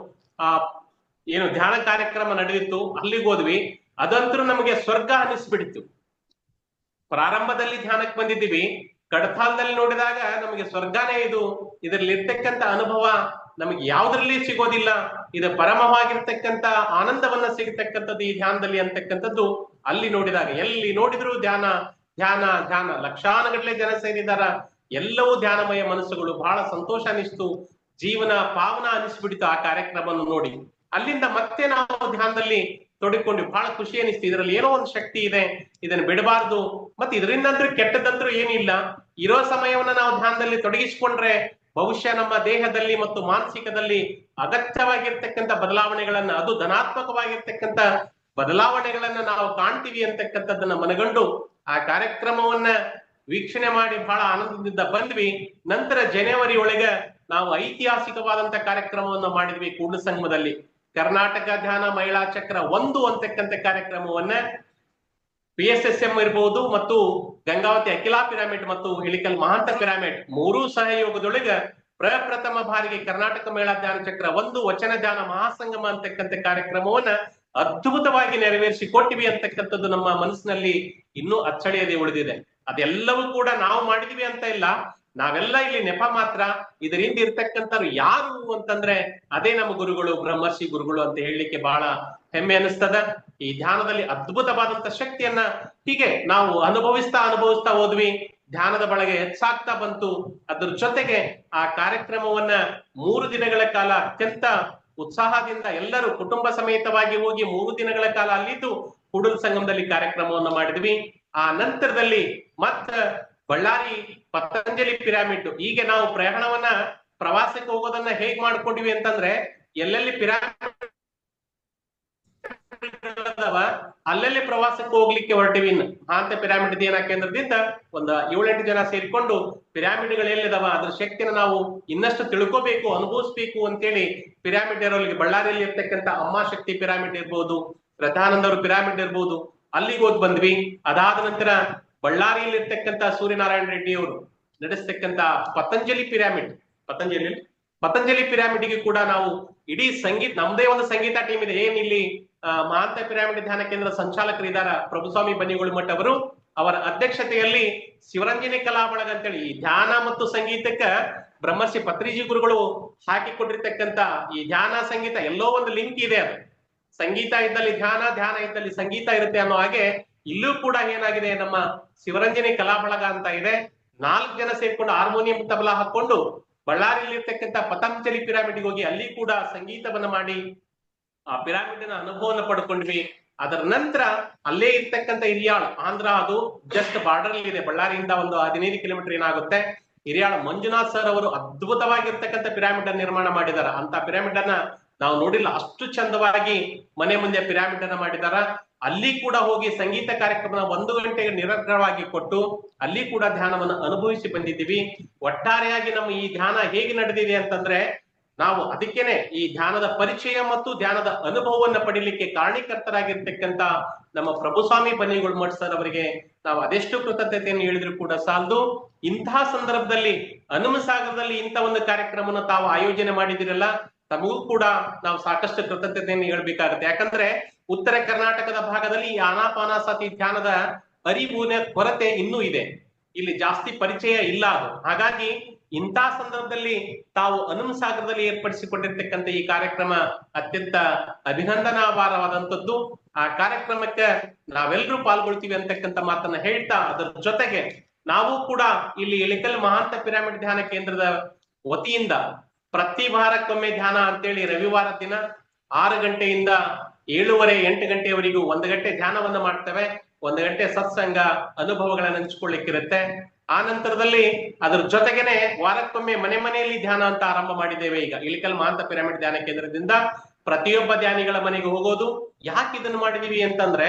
ಏನು ಧ್ಯಾನ ಕಾರ್ಯಕ್ರಮ ನಡೆದಿತ್ತು, ಅಲ್ಲಿಗೆ ಹೋದ್ವಿ. ಅದಂತರೂ ನಮಗೆ ಸ್ವರ್ಗ ಅನಿಸ್ಬಿಡ್ತು. ಪ್ರಾರಂಭದಲ್ಲಿ ಧ್ಯಾನಕ್ಕೆ ಬಂದಿದ್ದೀವಿ, ಕಡತಾಳದಲ್ಲಿ ನೋಡಿದಾಗ ನಮಗೆ ಸ್ವರ್ಗನೇ ಇದು. ಇದರಲ್ಲಿ ಇರ್ತಕ್ಕಂಥ ಅನುಭವ ನಮಗೆ ಯಾವ್ದ್ರಲ್ಲಿ ಸಿಗೋದಿಲ್ಲ. ಇದು ಪರಮವಾಗಿರ್ತಕ್ಕಂಥ ಆನಂದವನ್ನ ಸಿಗತಕ್ಕಂಥದ್ದು ಈ ಧ್ಯಾನದಲ್ಲಿ ಅಂತಕ್ಕಂಥದ್ದು ಅಲ್ಲಿ ನೋಡಿದಾಗ. ಎಲ್ಲಿ ನೋಡಿದ್ರು ಧ್ಯಾನ ಧ್ಯಾನ ಧ್ಯಾನ, ಲಕ್ಷಾನುಗಟ್ಟಲೆ ಜನ ಸೇರಿದಾರ, ಎಲ್ಲವೂ ಧ್ಯಾನಮಯ ಮನಸ್ಸುಗಳು. ಬಹಳ ಸಂತೋಷ ಅನಿಸ್ತು, ಜೀವನ ಪಾವನ ಅನಿಸ್ಬಿಡ್ತು ಆ ಕಾರ್ಯಕ್ರಮವನ್ನು ನೋಡಿ. ಅಲ್ಲಿಂದ ಮತ್ತೆ ನಾವು ಧ್ಯಾನದಲ್ಲಿ ತೊಡಗಿಕೊಂಡು ಬಹಳ ಖುಷಿ ಅನಿಸ್ತು. ಇದರಲ್ಲಿ ಏನೋ ಒಂದು ಶಕ್ತಿ ಇದೆ, ಇದನ್ನ ಬಿಡಬಾರ್ದು. ಮತ್ತೆ ಇದರಿಂದಂತೂ ಕೆಟ್ಟದಂತೂ ಏನಿಲ್ಲ. ಇರೋ ಸಮಯವನ್ನ ನಾವು ಧ್ಯಾನದಲ್ಲಿ ತೊಡಗಿಸಿಕೊಂಡ್ರೆ ಬಹುಶಃ ನಮ್ಮ ದೇಹದಲ್ಲಿ ಮತ್ತು ಮಾನಸಿಕದಲ್ಲಿ ಅಗತ್ಯವಾಗಿರ್ತಕ್ಕಂಥ ಬದಲಾವಣೆಗಳನ್ನ, ಅದು ಧನಾತ್ಮಕವಾಗಿರ್ತಕ್ಕಂಥ ಬದಲಾವಣೆಗಳನ್ನ ನಾವು ಕಾಣ್ತೀವಿ ಅಂತಕ್ಕಂಥದ್ದನ್ನ ಮನಗಂಡು ಆ ಕಾರ್ಯಕ್ರಮವನ್ನ ವೀಕ್ಷಣೆ ಮಾಡಿ ಬಹಳ ಆನಂದದಿಂದ ಬಂದ್ವಿ. ನಂತರ ಜನವರಿ ಒಳಗ ನಾವು ಐತಿಹಾಸಿಕವಾದಂತ ಕಾರ್ಯಕ್ರಮವನ್ನು ಮಾಡಿದ್ವಿ ಕೂಡಲ ಸಂಗಮದಲ್ಲಿ. ಕರ್ನಾಟಕ ಧ್ಯಾನ ಮಹಿಳಾ ಚಕ್ರ 1 ಅಂತಕ್ಕಂಥ ಕಾರ್ಯಕ್ರಮವನ್ನ PSSM ಇರ್ಬೋದು ಮತ್ತು ಗಂಗಾವತಿ ಅಖಿಲಾ ಪಿರಾಮಿಡ್ ಮತ್ತು ಇಳಿಕಲ್ ಮಹಾಂತ ಪಿರಾಮಿಡ್ 3 ಸಹಯೋಗದೊಳಗ ಪ್ರಪ್ರಥಮ ಬಾರಿಗೆ ಕರ್ನಾಟಕ ಮಹಿಳಾ ಧ್ಯಾನ ಚಕ್ರ 1 ವಚನ ಧ್ಯಾನ ಮಹಾಸಂಗಮ ಅಂತಕ್ಕಂಥ ಕಾರ್ಯಕ್ರಮವನ್ನ ಅದ್ಭುತವಾಗಿ ನೆರವೇರಿಸಿ ಕೊಟ್ಟಿವಿ ಅಂತಕ್ಕಂಥದ್ದು ನಮ್ಮ ಮನಸ್ಸಿನಲ್ಲಿ ಇನ್ನೂ ಅಚ್ಚಳಿಯದೆ ಉಳಿದಿದೆ. ಅದೆಲ್ಲವೂ ಕೂಡ ನಾವು ಮಾಡಿದೀವಿ ಅಂತ ಇಲ್ಲ, ನಾವೆಲ್ಲ ಇಲ್ಲಿ ನೆಪ ಮಾತ್ರ. ಇದರಿಂದ ಇರ್ತಕ್ಕಂಥವ್ರು ಯಾರು ಅಂತಂದ್ರೆ ಅದೇ ನಮ್ಮ ಗುರುಗಳು, ಬ್ರಹ್ಮರ್ಷಿ ಗುರುಗಳು ಅಂತ ಹೇಳಲಿಕ್ಕೆ ಬಹಳ ಹೆಮ್ಮೆ ಅನಿಸ್ತದ. ಈ ಧ್ಯಾನದಲ್ಲಿ ಅದ್ಭುತವಾದಂತ ಶಕ್ತಿಯನ್ನ ಹೀಗೆ ನಾವು ಅನುಭವಿಸ್ತಾ ಹೋದ್ವಿ. ಧ್ಯಾನದ ಬಳಗ ಹೆಚ್ಚಾಗ್ತಾ ಬಂತು. ಅದ್ರ ಜೊತೆಗೆ ಆ ಕಾರ್ಯಕ್ರಮವನ್ನ 3 ದಿನಗಳ ಕಾಲ ಅತ್ಯಂತ ಉತ್ಸಾಹದಿಂದ ಎಲ್ಲರೂ ಕುಟುಂಬ ಸಮೇತವಾಗಿ ಹೋಗಿ 3 ದಿನಗಳ ಕಾಲ ಅಲ್ಲಿದ್ದು ಕೂಡಲ ಸಂಗಮದಲ್ಲಿ ಕಾರ್ಯಕ್ರಮವನ್ನು ಮಾಡಿದ್ವಿ. ಆ ನಂತರದಲ್ಲಿ ಮತ್ತ ಬಳ್ಳಾರಿ ಪತಂಜಲಿ ಪಿರಾಮಿಡ್, ಹೀಗೆ ನಾವು ಪ್ರವಾಸಕ್ಕೆ ಹೋಗೋದನ್ನ ಹೇಗ್ ಮಾಡ್ಕೊಂಡಿವಿ ಅಂತಂದ್ರೆ ಎಲ್ಲೆಲ್ಲಿ ಪಿರಾಮಿಡ್ ಅಲ್ಲೆಲ್ಲಿ ಪ್ರವಾಸಕ್ಕೆ ಹೋಗ್ಲಿಕ್ಕೆ ಹೊರಟಿವಿ. ಮಹಾಂತ ಪಿರಾಮಿಡ್ ಧ್ಯಾನ ಕೇಂದ್ರದಿಂದ ಒಂದು 7-8 ಜನ ಸೇರಿಕೊಂಡು ಪಿರಾಮಿಡ್ಗಳು ಎಲ್ಲಿದಾವ ಅದ್ರ ಶಕ್ತಿನ ನಾವು ಇನ್ನಷ್ಟು ತಿಳ್ಕೋಬೇಕು, ಅನುಭವಿಸ್ಬೇಕು ಅಂತೇಳಿ ಪಿರಾಮಿಡ್ ಇರೋರಿಗೆ ಬಳ್ಳಾರಿಯಲ್ಲಿ ಇರ್ತಕ್ಕಂಥ ಅಮ್ಮ ಶಕ್ತಿ ಪಿರಾಮಿಡ್ ಇರ್ಬೋದು, ರಥಾನಂದ ಅವ್ರ ಪಿರಾಮಿಡ್ ಇರ್ಬೋದು, ಅಲ್ಲಿಗೆ ಹೋದ್ ಬಂದ್ವಿ. ಅದಾದ ನಂತರ ಬಳ್ಳಾರಿಯಲ್ಲಿ ಇರ್ತಕ್ಕಂಥ ಸೂರ್ಯನಾರಾಯಣ ರೆಡ್ಡಿ ಅವರು ನಡೆಸ್ತಕ್ಕಂಥ ಪತಂಜಲಿ ಪಿರಾಮಿಡ್ಗೆ ಕೂಡ ನಾವು ಇಡೀ ಸಂಗೀತ, ನಮ್ದೇ ಒಂದು ಸಂಗೀತ ಟೀಮ್ ಇದೆ. ಏನಿಲ್ಲಿ ಮಹಾಂತ ಪಿರಾಮಿಡ್ ಧ್ಯಾನ ಕೇಂದ್ರ ಸಂಚಾಲಕರಿದ್ದಾರ ಪ್ರಭುಸ್ವಾಮಿ ಬನ್ನಿಗೋಳಮಠ ಅವರು, ಅವರ ಅಧ್ಯಕ್ಷತೆಯಲ್ಲಿ ಶಿವರಂಜನಿ ಕಲಾ ಬಳಗ ಅಂತೇಳಿ ಈ ಧ್ಯಾನ ಮತ್ತು ಸಂಗೀತಕ್ಕ ಬ್ರಹ್ಮರ್ಷಿ ಪತ್ರಿಜಿ ಗುರುಗಳು ಹಾಕಿಕೊಟ್ಟಿರ್ತಕ್ಕಂಥ ಈ ಧ್ಯಾನ ಸಂಗೀತ ಎಲ್ಲೋ ಒಂದು ಲಿಂಕ್ ಇದೆ. ಅದು ಸಂಗೀತ ಇದ್ದಲ್ಲಿ ಧ್ಯಾನ, ಧ್ಯಾನ ಇದ್ದಲ್ಲಿ ಸಂಗೀತ ಇರುತ್ತೆ ಅನ್ನೋ ಹಾಗೆ ಇಲ್ಲೂ ಕೂಡ ಏನಾಗಿದೆ, ನಮ್ಮ ಶಿವರಂಜನಿ ಕಲಾ ಬಳಗ ಅಂತ ಇದೆ. 4 ಜನ ಸೇರ್ಕೊಂಡು ಹಾರ್ಮೋನಿಯಂ ತಬಲಾ ಹಾಕೊಂಡು ಬಳ್ಳಾರಿಯಲ್ಲಿ ಇರ್ತಕ್ಕಂಥ ಪತಂಜಲಿ ಪಿರಾಮಿಡ್ಗೆ ಹೋಗಿ ಅಲ್ಲಿ ಕೂಡ ಸಂಗೀತವನ್ನ ಮಾಡಿ ಆ ಪಿರಾಮಿಡ್ನ ಅನುಭವವನ್ನು ಪಡ್ಕೊಂಡ್ವಿ. ಅದರ ನಂತರ ಅಲ್ಲೇ ಇರ್ತಕ್ಕಂಥ ಹಿರಿಯಾಳ, ಆಂಧ್ರ, ಅದು ಜಸ್ಟ್ ಬಾರ್ಡರ್ ಅಲ್ಲಿ ಇದೆ, ಬಳ್ಳಾರಿಯಿಂದ ಒಂದು 15 ಕಿಲೋಮೀಟರ್ ಏನಾಗುತ್ತೆ. ಹಿರಿಯಾಳ ಮಂಜುನಾಥ್ ಸರ್ ಅವರು ಅದ್ಭುತವಾಗಿರ್ತಕ್ಕಂಥ ಪಿರಾಮಿಡ್ ಅನ್ನು ನಿರ್ಮಾಣ ಮಾಡಿದಾರ. ಅಂತ ಪಿರಾಮಿಡ್ ಅನ್ನ ನಾವು ನೋಡಿಲ್ಲ, ಅಷ್ಟು ಚಂದವಾಗಿ ಮನೆ ಮುಂದೆ ಪಿರಾಮಿಡ್ ಅನ್ನ ಮಾಡಿದಾರ. ಅಲ್ಲಿ ಕೂಡ ಹೋಗಿ ಸಂಗೀತ ಕಾರ್ಯಕ್ರಮ 1 ಗಂಟೆಗೆ ನಿರಂತರವಾಗಿ ಕೊಟ್ಟು ಅಲ್ಲಿ ಕೂಡ ಧ್ಯಾನವನ್ನು ಅನುಭವಿಸಿ ಬಂದಿದ್ದೀವಿ. ಒಟ್ಟಾರೆಯಾಗಿ ನಮ್ಮ ಈ ಧ್ಯಾನ ಹೇಗೆ ನಡೆದಿದೆ ಅಂತಂದ್ರೆ, ನಾವು ಅದಕ್ಕೇನೆ ಈ ಧ್ಯಾನದ ಪರಿಚಯ ಮತ್ತು ಧ್ಯಾನದ ಅನುಭವವನ್ನ ಪಡಿಲಿಕ್ಕೆ ಕಾರಣೀಕರ್ತರಾಗಿರ್ತಕ್ಕಂಥ ನಮ್ಮ ಪ್ರಭುಸ್ವಾಮಿ ಬನ್ನಿಗೋಳಮಠ ಸರ್ ಅವರಿಗೆ ನಾವು ಅದೆಷ್ಟು ಕೃತಜ್ಞತೆಯನ್ನು ಹೇಳಿದ್ರು ಕೂಡ ಸಾಲದು. ಇಂತಹ ಸಂದರ್ಭದಲ್ಲಿ ಹನುಮಸಾಗರದಲ್ಲಿ ಇಂಥ ಒಂದು ಕಾರ್ಯಕ್ರಮವನ್ನು ತಾವು ಆಯೋಜನೆ ಮಾಡಿದಿರಲ್ಲ, ತಮಗೂ ಕೂಡ ನಾವು ಸಾಕಷ್ಟು ಕೃತಜ್ಞತೆಯನ್ನು ಹೇಳ್ಬೇಕಾಗುತ್ತೆ. ಯಾಕಂದ್ರೆ ಉತ್ತರ ಕರ್ನಾಟಕದ ಭಾಗದಲ್ಲಿ ಈ ಆನಾಪಾನಸತಿ ಧ್ಯಾನದ ಅರಿವಿನ ಕೊರತೆ ಇನ್ನೂ ಇದೆ, ಇಲ್ಲಿ ಜಾಸ್ತಿ ಪರಿಚಯ ಇಲ್ಲ ಅದು. ಹಾಗಾಗಿ ಇಂಥ ಸಂದರ್ಭದಲ್ಲಿ ತಾವು ಹನುಮಸಾಗರದಲ್ಲಿ ಏರ್ಪಡಿಸಿಕೊಂಡಿರ್ತಕ್ಕಂಥ ಈ ಕಾರ್ಯಕ್ರಮ ಅತ್ಯಂತ ಅಭಿನಂದನಾರ್ಹವಾದಂಥದ್ದು. ಆ ಕಾರ್ಯಕ್ರಮಕ್ಕೆ ನಾವೆಲ್ಲರೂ ಪಾಲ್ಗೊಳ್ತೀವಿ ಅಂತಕ್ಕಂಥ ಮಾತನ್ನ ಹೇಳ್ತಾ, ಅದರ ಜೊತೆಗೆ ನಾವು ಕೂಡ ಇಲ್ಲಿ ಇಳಿಕಲ್ ಮಹಾಂತ ಪಿರಾಮಿಡ್ ಧ್ಯಾನ ಕೇಂದ್ರದ ವತಿಯಿಂದ ಪ್ರತಿ ವಾರಕ್ಕೊಮ್ಮೆ ಧ್ಯಾನ ಅಂತೇಳಿ ರವಿವಾರ ದಿನ 6 ಗಂಟೆಯಿಂದ 7:30-8 ಗಂಟೆಯವರೆಗೂ 1 ಗಂಟೆ ಧ್ಯಾನವನ್ನ ಮಾಡ್ತೇವೆ. 1 ಗಂಟೆ ಸತ್ಸಂಗ ಅನುಭವಗಳನ್ನ ಹಂಚಿಕೊಳ್ಳಿಕ್ಕಿರುತ್ತೆ. ಆ ನಂತರದಲ್ಲಿ ಅದರ ಜೊತೆಗೇನೆ ವಾರಕ್ಕೊಮ್ಮೆ ಮನೆಯಲ್ಲಿ ಧ್ಯಾನ ಅಂತ ಆರಂಭ ಮಾಡಿದ್ದೇವೆ. ಈಗ ಇಳಿಕಲ್ ಮಹಾಂತ ಪಿರಾಮಿಡ್ ಧ್ಯಾನ ಕೇಂದ್ರದಿಂದ ಪ್ರತಿಯೊಬ್ಬ ಧ್ಯಾನಿಗಳ ಮನೆಗೆ ಹೋಗೋದು. ಯಾಕೆ ಇದನ್ನು ಮಾಡಿದೀವಿ ಅಂತಂದ್ರೆ,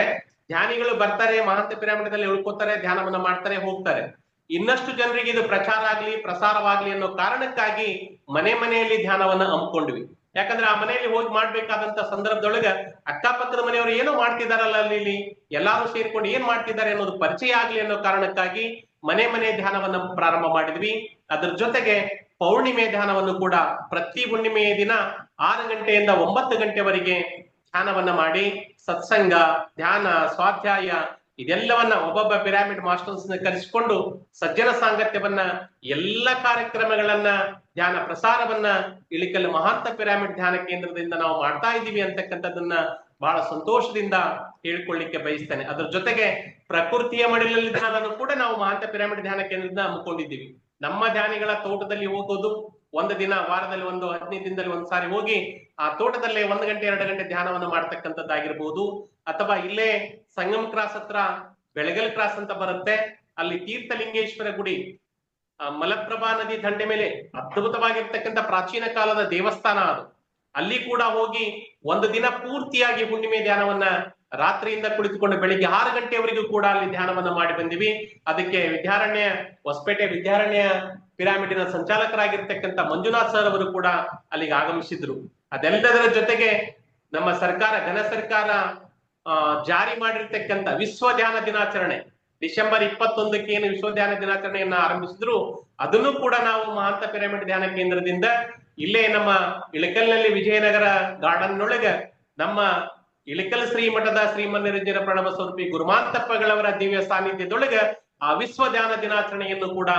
ಧ್ಯಾನಿಗಳು ಬರ್ತಾರೆ, ಮಹಾಂತ ಪಿರಾಮಿಡ್ದಲ್ಲಿ ಉಳ್ಕೋತಾರೆ, ಧ್ಯಾನವನ್ನ ಮಾಡ್ತಾರೆ, ಹೋಗ್ತಾರೆ. ಇನ್ನಷ್ಟು ಜನರಿಗೆ ಇದು ಪ್ರಚಾರ ಆಗ್ಲಿ, ಪ್ರಸಾರವಾಗ್ಲಿ ಅನ್ನೋ ಕಾರಣಕ್ಕಾಗಿ ಮನೆಯಲ್ಲಿ ಧ್ಯಾನವನ್ನ ಹಮ್ಮಿಕೊಂಡ್ವಿ. ಯಾಕಂದ್ರೆ ಆ ಮನೆಯಲ್ಲಿ ಹೋಗಿ ಮಾಡ್ಬೇಕಾದಂತ ಸಂದರ್ಭದೊಳಗ ಅಕ್ಕಪಕ್ಕದ ಮನೆಯವರು ಏನೋ ಮಾಡ್ತಿದಾರಲ್ಲ, ಅಲ್ಲಿ ಎಲ್ಲಾರು ಸೇರ್ಕೊಂಡು ಏನ್ ಮಾಡ್ತಿದ್ದಾರೆ ಅನ್ನೋದು ಪರಿಚಯ ಆಗ್ಲಿ ಅನ್ನೋ ಕಾರಣಕ್ಕಾಗಿ ಮನೆ ಧ್ಯಾನವನ್ನ ಪ್ರಾರಂಭ ಮಾಡಿದ್ವಿ. ಅದ್ರ ಜೊತೆಗೆ ಪೌರ್ಣಿಮೆ ಧ್ಯಾನವನ್ನು ಕೂಡ ಪ್ರತಿ ಹುಣ್ಣಿಮೆಯ ದಿನ 6 ಗಂಟೆಯಿಂದ 9 ಗಂಟೆವರೆಗೆ ಧ್ಯಾನವನ್ನ ಮಾಡಿ ಸತ್ಸಂಗ, ಧ್ಯಾನ, ಸ್ವಾಧ್ಯಾಯ ಇದೆಲ್ಲವನ್ನ ಒಬ್ಬೊಬ್ಬ ಪಿರಾಮಿಡ್ ಮಾಸ್ಟರ್ಸ್ ನ ಕರೆಸಿಕೊಂಡು ಸಜ್ಜನ ಸಾಂಗತ್ಯವನ್ನ, ಎಲ್ಲ ಕಾರ್ಯಕ್ರಮಗಳನ್ನ, ಧ್ಯಾನ ಪ್ರಸಾರವನ್ನ ಇಳಿಕಲ್ ಮಹಾಂತ ಪಿರಾಮಿಡ್ ಧ್ಯಾನ ಕೇಂದ್ರದಿಂದ ನಾವು ಮಾಡ್ತಾ ಇದ್ದೀವಿ ಅಂತಕ್ಕಂಥದ್ದನ್ನ ಬಹಳ ಸಂತೋಷದಿಂದ ಹೇಳ್ಕೊಳ್ಳಿಕ್ಕೆ ಬಯಸ್ತೇನೆ. ಅದ್ರ ಜೊತೆಗೆ ಪ್ರಕೃತಿಯ ಮಡಿಲಲ್ಲಿ ಧ್ಯಾನವನ್ನು ಕೂಡ ನಾವು ಮಹಾಂತ ಪಿರಾಮಿಡ್ ಧ್ಯಾನ ಕೇಂದ್ರದಿಂದ ಹಮ್ಮಿಕೊಂಡಿದ್ದೀವಿ. ನಮ್ಮ ಧ್ಯಾನಿಗಳ ತೋಟದಲ್ಲಿ ಹೋಗೋದು, 1 ದಿನ ವಾರದಲ್ಲಿ 15 ದಿನದಲ್ಲಿ 1 ಸಾರಿ ಹೋಗಿ ಆ ತೋಟದಲ್ಲೇ 1 ಗಂಟೆ 2 ಗಂಟೆ ಧ್ಯಾನವನ್ನು ಮಾಡ್ತಕ್ಕಂಥದ್ದಾಗಿರ್ಬೋದು. ಅಥವಾ ಇಲ್ಲೇ ಸಂಗಮ್ ಕ್ರಾಸ್ ಹತ್ರ ಬೆಳಗಲ್ ಕ್ರಾಸ್ ಅಂತ ಬರುತ್ತೆ, ಅಲ್ಲಿ ತೀರ್ಥಲಿಂಗೇಶ್ವರ ಗುಡಿ, ಮಲಪ್ರಭಾ ನದಿ ದಂಡೆ ಮೇಲೆ ಅದ್ಭುತವಾಗಿರ್ತಕ್ಕಂಥ ಪ್ರಾಚೀನ ಕಾಲದ ದೇವಸ್ಥಾನ ಅದು. ಅಲ್ಲಿ ಕೂಡ ಹೋಗಿ 1 ದಿನ ಪೂರ್ತಿಯಾಗಿ ಹುಣ್ಣಿಮೆ ಧ್ಯಾನವನ್ನ ರಾತ್ರಿಯಿಂದ ಕುಳಿತುಕೊಂಡು ಬೆಳಿಗ್ಗೆ 6 ಗಂಟೆವರೆಗೂ ಕೂಡ ಅಲ್ಲಿ ಧ್ಯಾನವನ್ನ ಮಾಡಿ ಬಂದಿವಿ. ಅದಕ್ಕೆ ಹೊಸಪೇಟೆ ವಿದ್ಯಾರಣ್ಯ ಪಿರಾಮಿಡಿನ ಸಂಚಾಲಕರಾಗಿರ್ತಕ್ಕಂಥ ಮಂಜುನಾಥ್ ಸರ್ ಅವರು ಕೂಡ ಅಲ್ಲಿಗೆ ಆಗಮಿಸಿದ್ರು. ಅದೆಲ್ಲದರ ಜೊತೆಗೆ ನಮ್ಮ ಸರ್ಕಾರ, ಘನ ಸರ್ಕಾರ ಜಾರಿ ಮಾಡಿರ್ತಕ್ಕಂಥ ವಿಶ್ವ ಧ್ಯಾನ ದಿನಾಚರಣೆ ಡಿಸೆಂಬರ್ 21ಕ್ಕೆ ಏನು ವಿಶ್ವ ಧ್ಯಾನ ದಿನಾಚರಣೆಯನ್ನ ಆರಂಭಿಸಿದ್ರು, ಅದನ್ನು ಕೂಡ ನಾವು ಮಹಾಂತ ಪಿರಾಮಿಡ್ ಧ್ಯಾನ ಕೇಂದ್ರದಿಂದ ಇಲ್ಲೇ ನಮ್ಮ ಇಳಕಲ್ನಲ್ಲಿ ವಿಜಯನಗರ ಗಾರ್ಡನ್ ಒಳಗ ನಮ್ಮ ಇಳಕಲ್ ಶ್ರೀಮಠದ ಶ್ರೀಮನ್ನಿರಂಜನ ಪ್ರಣವ ಸ್ವರೂಪಿ ಗುರುಮಾಂತಪ್ಪಗಳವರ ದಿವ್ಯ ಸಾನ್ನಿಧ್ಯದೊಳಗ ಆ ವಿಶ್ವ ಧ್ಯಾನ ದಿನಾಚರಣೆಯನ್ನು ಕೂಡ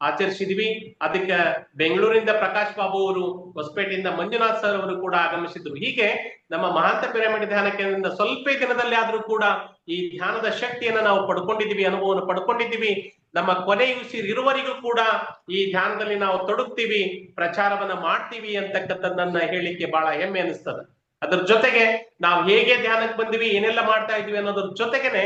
ಆಚರಿಸಿದ್ವಿ. ಅದಕ್ಕೆ ಬೆಂಗಳೂರಿಂದ ಪ್ರಕಾಶ್ ಬಾಬು ಅವರು, ಹೊಸಪೇಟೆಯಿಂದ ಮಂಜುನಾಥ್ ಸರ್ ಅವರು ಕೂಡ ಆಗಮಿಸಿದ್ರು. ಹೀಗೆ ನಮ್ಮ ಮಹಾಂತ ಪಿರಮಿಡ್ ಧ್ಯಾನ ಕೇಂದ್ರದಿಂದ ಸ್ವಲ್ಪ ದಿನದಲ್ಲಿ ಆದ್ರೂ ಕೂಡ ಈ ಧ್ಯಾನದ ಶಕ್ತಿಯನ್ನ ನಾವು ಪಡ್ಕೊಂಡಿದ್ದೀವಿ, ಅನುಭವವನ್ನು ಪಡ್ಕೊಂಡಿದ್ದೀವಿ. ನಮ್ಮ ಕೊನೆ ಇರುವವರೆಗೂ ಕೂಡ ಈ ಧ್ಯಾನದಲ್ಲಿ ನಾವು ತೊಡಗ್ತೀವಿ, ಪ್ರಚಾರವನ್ನ ಮಾಡ್ತೀವಿ ಅಂತಕ್ಕಂಥದ್ದನ್ನ ಹೇಳಿಕ್ಕೆ ಬಹಳ ಹೆಮ್ಮೆ ಅನಿಸ್ತದೆ. ಅದ್ರ ಜೊತೆಗೆ ನಾವು ಹೇಗೆ ಧ್ಯಾನಕ್ಕೆ ಬಂದಿವಿ, ಏನೆಲ್ಲ ಮಾಡ್ತಾ ಇದೀವಿ ಅನ್ನೋದ್ರ ಜೊತೆಗೇನೆ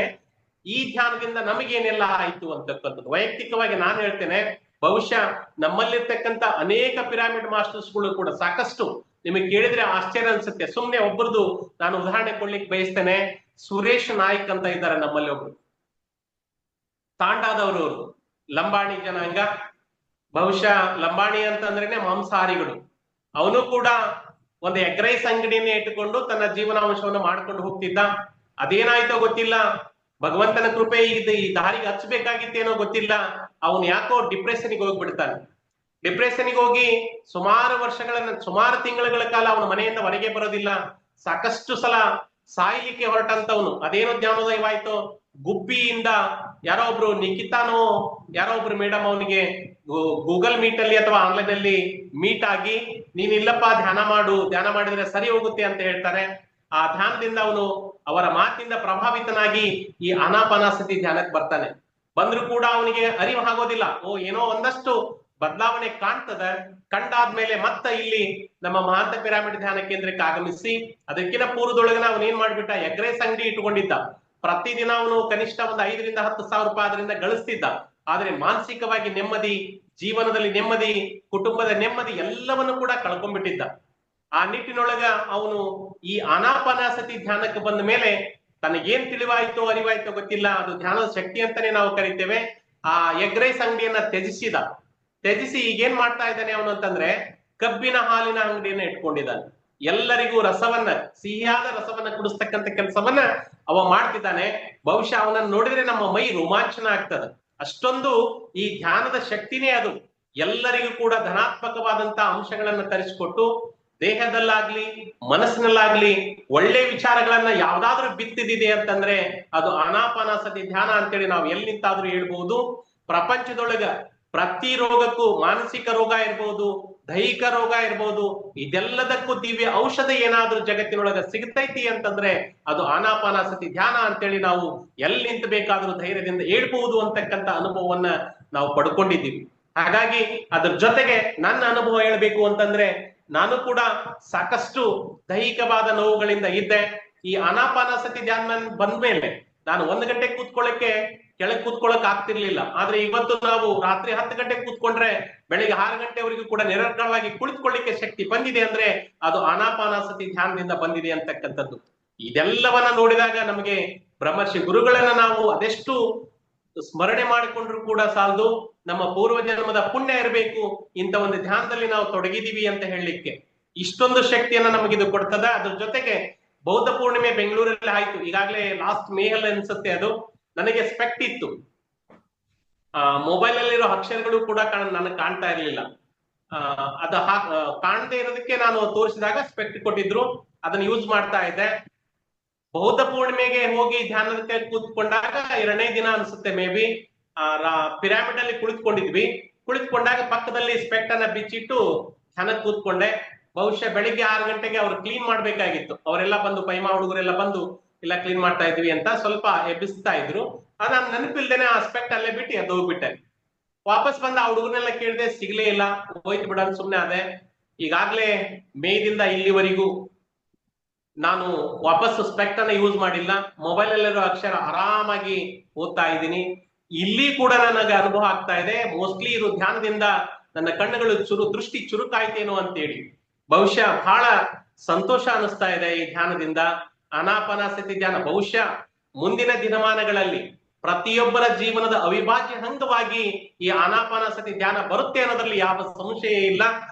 ಈ ಧ್ಯಾನದಿಂದ ನಮಗೇನೆಲ್ಲ ಆಯ್ತು ಅಂತಕ್ಕಂಥದ್ದು ವೈಯಕ್ತಿಕವಾಗಿ ನಾನು ಹೇಳ್ತೇನೆ. ಬಹುಶಃ ನಮ್ಮಲ್ಲಿರ್ತಕ್ಕಂಥ ಅನೇಕ ಪಿರಾಮಿಡ್ ಮಾಸ್ಟರ್ಸ್ಗಳು ಕೂಡ ಸಾಕಷ್ಟು ನಿಮಗೆ ಕೇಳಿದ್ರೆ ಆಶ್ಚರ್ಯ ಅನ್ಸುತ್ತೆ. ಸುಮ್ನೆ ಒಬ್ಬರದು ನಾನು ಉದಾಹರಣೆ ಕೊಡ್ಲಿಕ್ಕೆ ಬಯಸ್ತೇನೆ. ಸುರೇಶ್ ನಾಯ್ಕ್ ಅಂತ ಇದ್ದಾರೆ ನಮ್ಮಲ್ಲಿ ಒಬ್ರು, ತಾಂಡಾದವರು, ಲಂಬಾಣಿ ಜನಾಂಗ. ಬಹುಶಃ ಲಂಬಾಣಿ ಅಂತಂದ್ರೇನೆ ಮಾಂಸಾಹಾರಿಗಳು. ಅವನು ಕೂಡ ಒಂದು ಎಗ್ ರೈಸ್ ಅಂಗಡಿಯನ್ನೇ ಇಟ್ಟುಕೊಂಡು ತನ್ನ ಜೀವನಾಂಶವನ್ನು ಮಾಡ್ಕೊಂಡು ಹೋಗ್ತಿದ್ದ. ಅದೇನಾಯ್ತೋ ಗೊತ್ತಿಲ್ಲ, ಭಗವಂತನ ಕೃಪೆ ಈ ದಾರಿಗೆ ಹಚ್ಚಬೇಕಾಗಿತ್ತೇನೋ ಗೊತ್ತಿಲ್ಲ, ಅವನು ಯಾಕೋ ಡಿಪ್ರೆಷನ್ಗೆ ಹೋಗ್ಬಿಡ್ತಾನೆ. ಡಿಪ್ರೆಷನ್ಗೆ ಹೋಗಿ ಸುಮಾರು ತಿಂಗಳುಗಳ ಕಾಲ ಅವನ ಮನೆಯಿಂದ ಹೊರಗೆ ಬರೋದಿಲ್ಲ. ಸಾಕಷ್ಟು ಸಲ ಸಾಯ್ಲಿಕ್ಕೆ ಹೊರಟಂತವನು. ಅದೇನೋ ಜ್ಞಾನೋದಯವಾಯ್ತು, ಗುಬ್ಬಿಯಿಂದ ಯಾರೋ ಒಬ್ರು ನಿಖಿತಾನೋ ಯಾರೋ ಒಬ್ರು ಮೇಡಮ್ ಅವನಿಗೆ ಗೂಗಲ್ ಮೀಟ್ ಅಲ್ಲಿ ಅಥವಾ ಆನ್ಲೈನ್ ಅಲ್ಲಿ ಮೀಟ್ ಆಗಿ, ನೀನ್ ಇಲ್ಲಪ್ಪ ಧ್ಯಾನ ಮಾಡು, ಧ್ಯಾನ ಮಾಡಿದ್ರೆ ಸರಿ ಹೋಗುತ್ತೆ ಅಂತ ಹೇಳ್ತಾರೆ. ಆ ಧ್ಯಾನದಿಂದ ಅವನು ಅವರ ಮಾತಿನಿಂದ ಪ್ರಭಾವಿತನಾಗಿ ಈ ಆನಾಪಾನಸತಿ ಧ್ಯಾನಕ್ಕೆ ಬರ್ತಾನೆ. ಬಂದ್ರು ಕೂಡ ಅವನಿಗೆ ಅರಿವು ಆಗೋದಿಲ್ಲ. ಏನೋ ಒಂದಷ್ಟು ಬದಲಾವಣೆ ಕಾಣ್ತದೆ. ಕಂಡಾದ್ಮೇಲೆ ಮತ್ತ ಇಲ್ಲಿ ನಮ್ಮ ಮಹಾಂತ ಪಿರಾಮಿಡ್ ಧ್ಯಾನ ಕೇಂದ್ರಕ್ಕೆ ಆಗಮಿಸಿ, ಅದಕ್ಕಿಂತ ಪೂರ್ವದೊಳಗನ ಅವನು ಏನ್ ಮಾಡ್ಬಿಟ್ಟ, ಎಗ್ ರೈಸ್ ಅಂಗಡಿ ಇಟ್ಟುಕೊಂಡಿದ್ದ. ಪ್ರತಿದಿನ ಅವನು ಕನಿಷ್ಠ ಒಂದು 5,000 ರಿಂದ 10,000 ರೂಪಾಯಿ ಅದರಿಂದ ಗಳಿಸ್ತಿದ್ದ. ಆದ್ರೆ ಮಾನಸಿಕವಾಗಿ ನೆಮ್ಮದಿ, ಜೀವನದಲ್ಲಿ ನೆಮ್ಮದಿ, ಕುಟುಂಬದ ನೆಮ್ಮದಿ ಎಲ್ಲವನ್ನು ಕೂಡ ಕಳ್ಕೊಂಡ್ಬಿಟ್ಟಿದ್ದ. ಆ ನಿಟ್ಟಿನೊಳಗ ಅವನು ಈ ಆನಾಪಾನಸತಿ ಧ್ಯಾನಕ್ಕೆ ಬಂದ ಮೇಲೆ ತನಗೇನ್ ತಿಳಿವಾಯ್ತೋ ಅರಿವಾಯ್ತೋ ಗೊತ್ತಿಲ್ಲ, ಅದು ಧ್ಯಾನದ ಶಕ್ತಿ ಅಂತಾನೆ ನಾವು ಕರಿತೇವೆ. ಆ ಎಗ್ ರೈಸ್ ಅಂಗಡಿಯನ್ನ ತ್ಯಜಿಸಿ ಈಗೇನ್ ಮಾಡ್ತಾ ಇದ್ದಾನೆ ಅವನು ಅಂತಂದ್ರೆ, ಕಬ್ಬಿನ ಹಾಲಿನ ಅಂಗಡಿಯನ್ನ ಇಟ್ಕೊಂಡಿದ್ದಾನೆ. ಎಲ್ಲರಿಗೂ ಸಿಹಿಯಾದ ರಸವನ್ನ ಕುಡಿಸ್ತಕ್ಕಂಥ ಕೆಲಸವನ್ನ ಅವ ಮಾಡ್ತಿದ್ದಾನೆ. ಬಹುಶಃ ಅವನನ್ನು ನೋಡಿದ್ರೆ ನಮ್ಮ ಮೈ ರೋಮಾಂಚನ ಆಗ್ತದೆ. ಅಷ್ಟೊಂದು ಈ ಧ್ಯಾನದ ಶಕ್ತಿನೇ ಅದು. ಎಲ್ಲರಿಗೂ ಕೂಡ ಧನಾತ್ಮಕವಾದಂತ ಅಂಶಗಳನ್ನ ತರಿಸಿಕೊಟ್ಟು, ದೇಹದಲ್ಲಾಗ್ಲಿ ಮನಸ್ಸಿನಲ್ಲಾಗ್ಲಿ ಒಳ್ಳೆ ವಿಚಾರಗಳನ್ನ ಯಾವ್ದಾದ್ರೂ ಬಿತ್ತಿದಿದೆ ಅಂತಂದ್ರೆ ಅದು ಆನಾಪಾನಸತಿ ಧ್ಯಾನ ಅಂತೇಳಿ ನಾವು ಎಲ್ಲಿಂತಾದ್ರೂ ಹೇಳ್ಬಹುದು. ಪ್ರಪಂಚದೊಳಗ ಪ್ರತಿ ರೋಗಕ್ಕೂ, ಮಾನಸಿಕ ರೋಗ ಇರ್ಬೋದು, ದೈಹಿಕ ರೋಗ ಇರ್ಬೋದು, ಇದೆಲ್ಲದಕ್ಕೂ ದಿವ್ಯ ಔಷಧ ಏನಾದ್ರೂ ಜಗತ್ತಿನೊಳಗ ಸಿಗ್ತೈತಿ ಅಂತಂದ್ರೆ ಅದು ಆನಾಪಾನಸತಿ ಧ್ಯಾನ ಅಂತೇಳಿ ನಾವು ಎಲ್ಲಿ ನಿಂತ ಬೇಕಾದ್ರೂ ಧೈರ್ಯದಿಂದ ಹೇಳ್ಬಹುದು ಅಂತಕ್ಕಂಥ ಅನುಭವವನ್ನ ನಾವು ಪಡ್ಕೊಂಡಿದ್ದೀವಿ. ಹಾಗಾಗಿ ಅದ್ರ ಜೊತೆಗೆ ನನ್ನ ಅನುಭವ ಹೇಳ್ಬೇಕು ಅಂತಂದ್ರೆ, ನಾನು ಕೂಡ ಸಾಕಷ್ಟು ದೈಹಿಕವಾದ ನೋವುಗಳಿಂದ ಇದ್ದೆ. ಈ ಆನಾಪಾನಸತಿ ಧ್ಯಾನ ಬಂದ್ಮೇಲೆ ನಾನು 1 ಗಂಟೆ ಕೆಳಗೆ ಕೂತ್ಕೊಳ್ಳಕ್ ಆಗ್ತಿರ್ಲಿಲ್ಲ. ಆದ್ರೆ ಇವತ್ತು ನಾವು ರಾತ್ರಿ 10 ಗಂಟೆಗೆ ಕೂತ್ಕೊಂಡ್ರೆ ಬೆಳಿಗ್ಗೆ 6 ಗಂಟೆವರೆಗೂ ಕೂಡ ನಿರರ್ಗಳವಾಗಿ ಕುಳಿತುಕೊಳ್ಳಿಕ್ಕೆ ಶಕ್ತಿ ಬಂದಿದೆ ಅಂದ್ರೆ ಅದು ಆನಾಪಾನಸತಿ ಧ್ಯಾನದಿಂದ ಬಂದಿದೆ ಅಂತಕ್ಕಂಥದ್ದು. ಇದೆಲ್ಲವನ್ನ ನೋಡಿದಾಗ ನಮಗೆ ಬ್ರಹ್ಮರ್ಷಿ ಗುರುಗಳನ್ನ ನಾವು ಅದೆಷ್ಟು ಸ್ಮರಣೆ ಮಾಡಿಕೊಂಡ್ರು ಕೂಡ ಸಾಲದು. ನಮ್ಮ ಪೂರ್ವ ಜನ್ಮದ ಪುಣ್ಯ ಇರಬೇಕು ಇಂಥ ಒಂದು ಧ್ಯಾನದಲ್ಲಿ ನಾವು ತೊಡಗಿದೀವಿ ಅಂತ ಹೇಳಲಿಕ್ಕೆ. ಇಷ್ಟೊಂದು ಶಕ್ತಿಯನ್ನ ನಮಗಿದು ಕೊಡ್ತದ. ಅದ್ರ ಜೊತೆಗೆ ಬೌದ್ಧ ಪೂರ್ಣಿಮೆ ಬೆಂಗಳೂರಲ್ಲಿ ಆಯ್ತು, ಈಗಾಗಲೇ ಲಾಸ್ಟ್ ಮೇ ಅಲ್ಲಿ ಅನ್ಸುತ್ತೆ. ಅದು ನನಗೆ ಸ್ಪೆಕ್ಟ್ ಇತ್ತು. ಮೊಬೈಲ್ ಅಲ್ಲಿರೋ ಅಕ್ಷರಗಳು ಕೂಡ ನನಗೆ ಕಾಣ್ತಾ ಇರ್ಲಿಲ್ಲ. ಅದು ಕಾಣದೇ ಇರೋದಕ್ಕೆ ನಾನು ತೋರಿಸಿದಾಗ ಸ್ಪೆಕ್ಟ್ ಕೊಟ್ಟಿದ್ರು, ಅದನ್ನ ಯೂಸ್ ಮಾಡ್ತಾ ಇದ್ದೆ. ಬೌದ್ಧ ಪೂರ್ಣಿಮೆಗೆ ಹೋಗಿ ಧ್ಯಾನಕ್ಕೆ ಕೂತ್ಕೊಂಡಾಗ 2ನೇ ದಿನ ಅನ್ಸುತ್ತೆ ಮೇ ಬಿ, ಪಿರಾಮಿಡ್ ಅಲ್ಲಿ ಕುಳಿತುಕೊಂಡಾಗ ಪಕ್ಕದಲ್ಲಿ ಸ್ಪೆಕ್ಟ್ ಅನ್ನ ಬಿಚ್ಚಿಟ್ಟು ಧ್ಯಾನಕ್ಕೆ ಕೂತ್ಕೊಂಡೆ. ಬಹುಶಃ ಬೆಳಿಗ್ಗೆ 6 ಗಂಟೆಗೆ ಅವ್ರು ಕ್ಲೀನ್ ಮಾಡ್ಬೇಕಾಗಿತ್ತು. ಅವರೆಲ್ಲ ಬಂದು ಪೈಮಾ ಹುಡುಗರೆಲ್ಲ ಬಂದು ಇಲ್ಲ ಕ್ಲೀನ್ ಮಾಡ್ತಾ ಇದ್ವಿ ಅಂತ ಸ್ವಲ್ಪ ಎಬ್ಬಿಸ್ತಾ ಇದ್ರು. ನಾನು ನೆನಪಿಲ್ದೇನೆ ಆ ಸ್ಪೆಕ್ಟ್ ಅಲ್ಲೇ ಬಿಟ್ಟು ಎದ್ದು ಹೋಗ್ಬಿಟ್ಟೆ. ವಾಪಸ್ ಬಂದ ಆ ಹುಡುಗನೆಲ್ಲ ಕೇಳಿದೆ, ಸಿಗ್ಲೇ ಇಲ್ಲ, ಹೋಯ್ತು ಬಿಡ ಸುಮ್ನೆ ಅದೇ. ಈಗಾಗ್ಲೇ ಮೇದಿಂದ ಇಲ್ಲಿವರೆಗೂ ನಾನು ವಾಪಸ್ ಸ್ಪೆಕ್ಟ್ ಅನ್ನ ಯೂಸ್ ಮಾಡಿಲ್ಲ. ಮೊಬೈಲ್ ಅಲ್ಲಿರೋ ಅಕ್ಷರ ಆರಾಮಾಗಿ ಓದ್ತಾ ಇದ್ದೀನಿ. ಇಲ್ಲಿ ಕೂಡ ನನಗೆ ಅನುಭವ ಆಗ್ತಾ ಇದೆ. ಮೋಸ್ಟ್ಲಿ ಇದು ಧ್ಯಾನದಿಂದ ನನ್ನ ಕಣ್ಣುಗಳು ದೃಷ್ಟಿ ಚುರುಕಾಯ್ತೇನೋ ಅಂತೇಳಿ ಬಹುಶಃ ಬಹಳ ಸಂತೋಷ ಅನಿಸ್ತಾ ಇದೆ ಈ ಧ್ಯಾನದಿಂದ. ಆನಾಪಾನಸತಿ ಧ್ಯಾನ ಬಹುಶಃ ಮುಂದಿನ ದಿನಮಾನಗಳಲ್ಲಿ ಪ್ರತಿಯೊಬ್ಬರ ಜೀವನದ ಅವಿಭಾಜ್ಯ ಅಂಗವಾಗಿ ಈ ಆನಾಪಾನಸತಿ ಧ್ಯಾನ ಬರುತ್ತೆ ಅನ್ನೋದ್ರಲ್ಲಿ ಯಾವ ಸಂಶಯ ಇಲ್ಲ.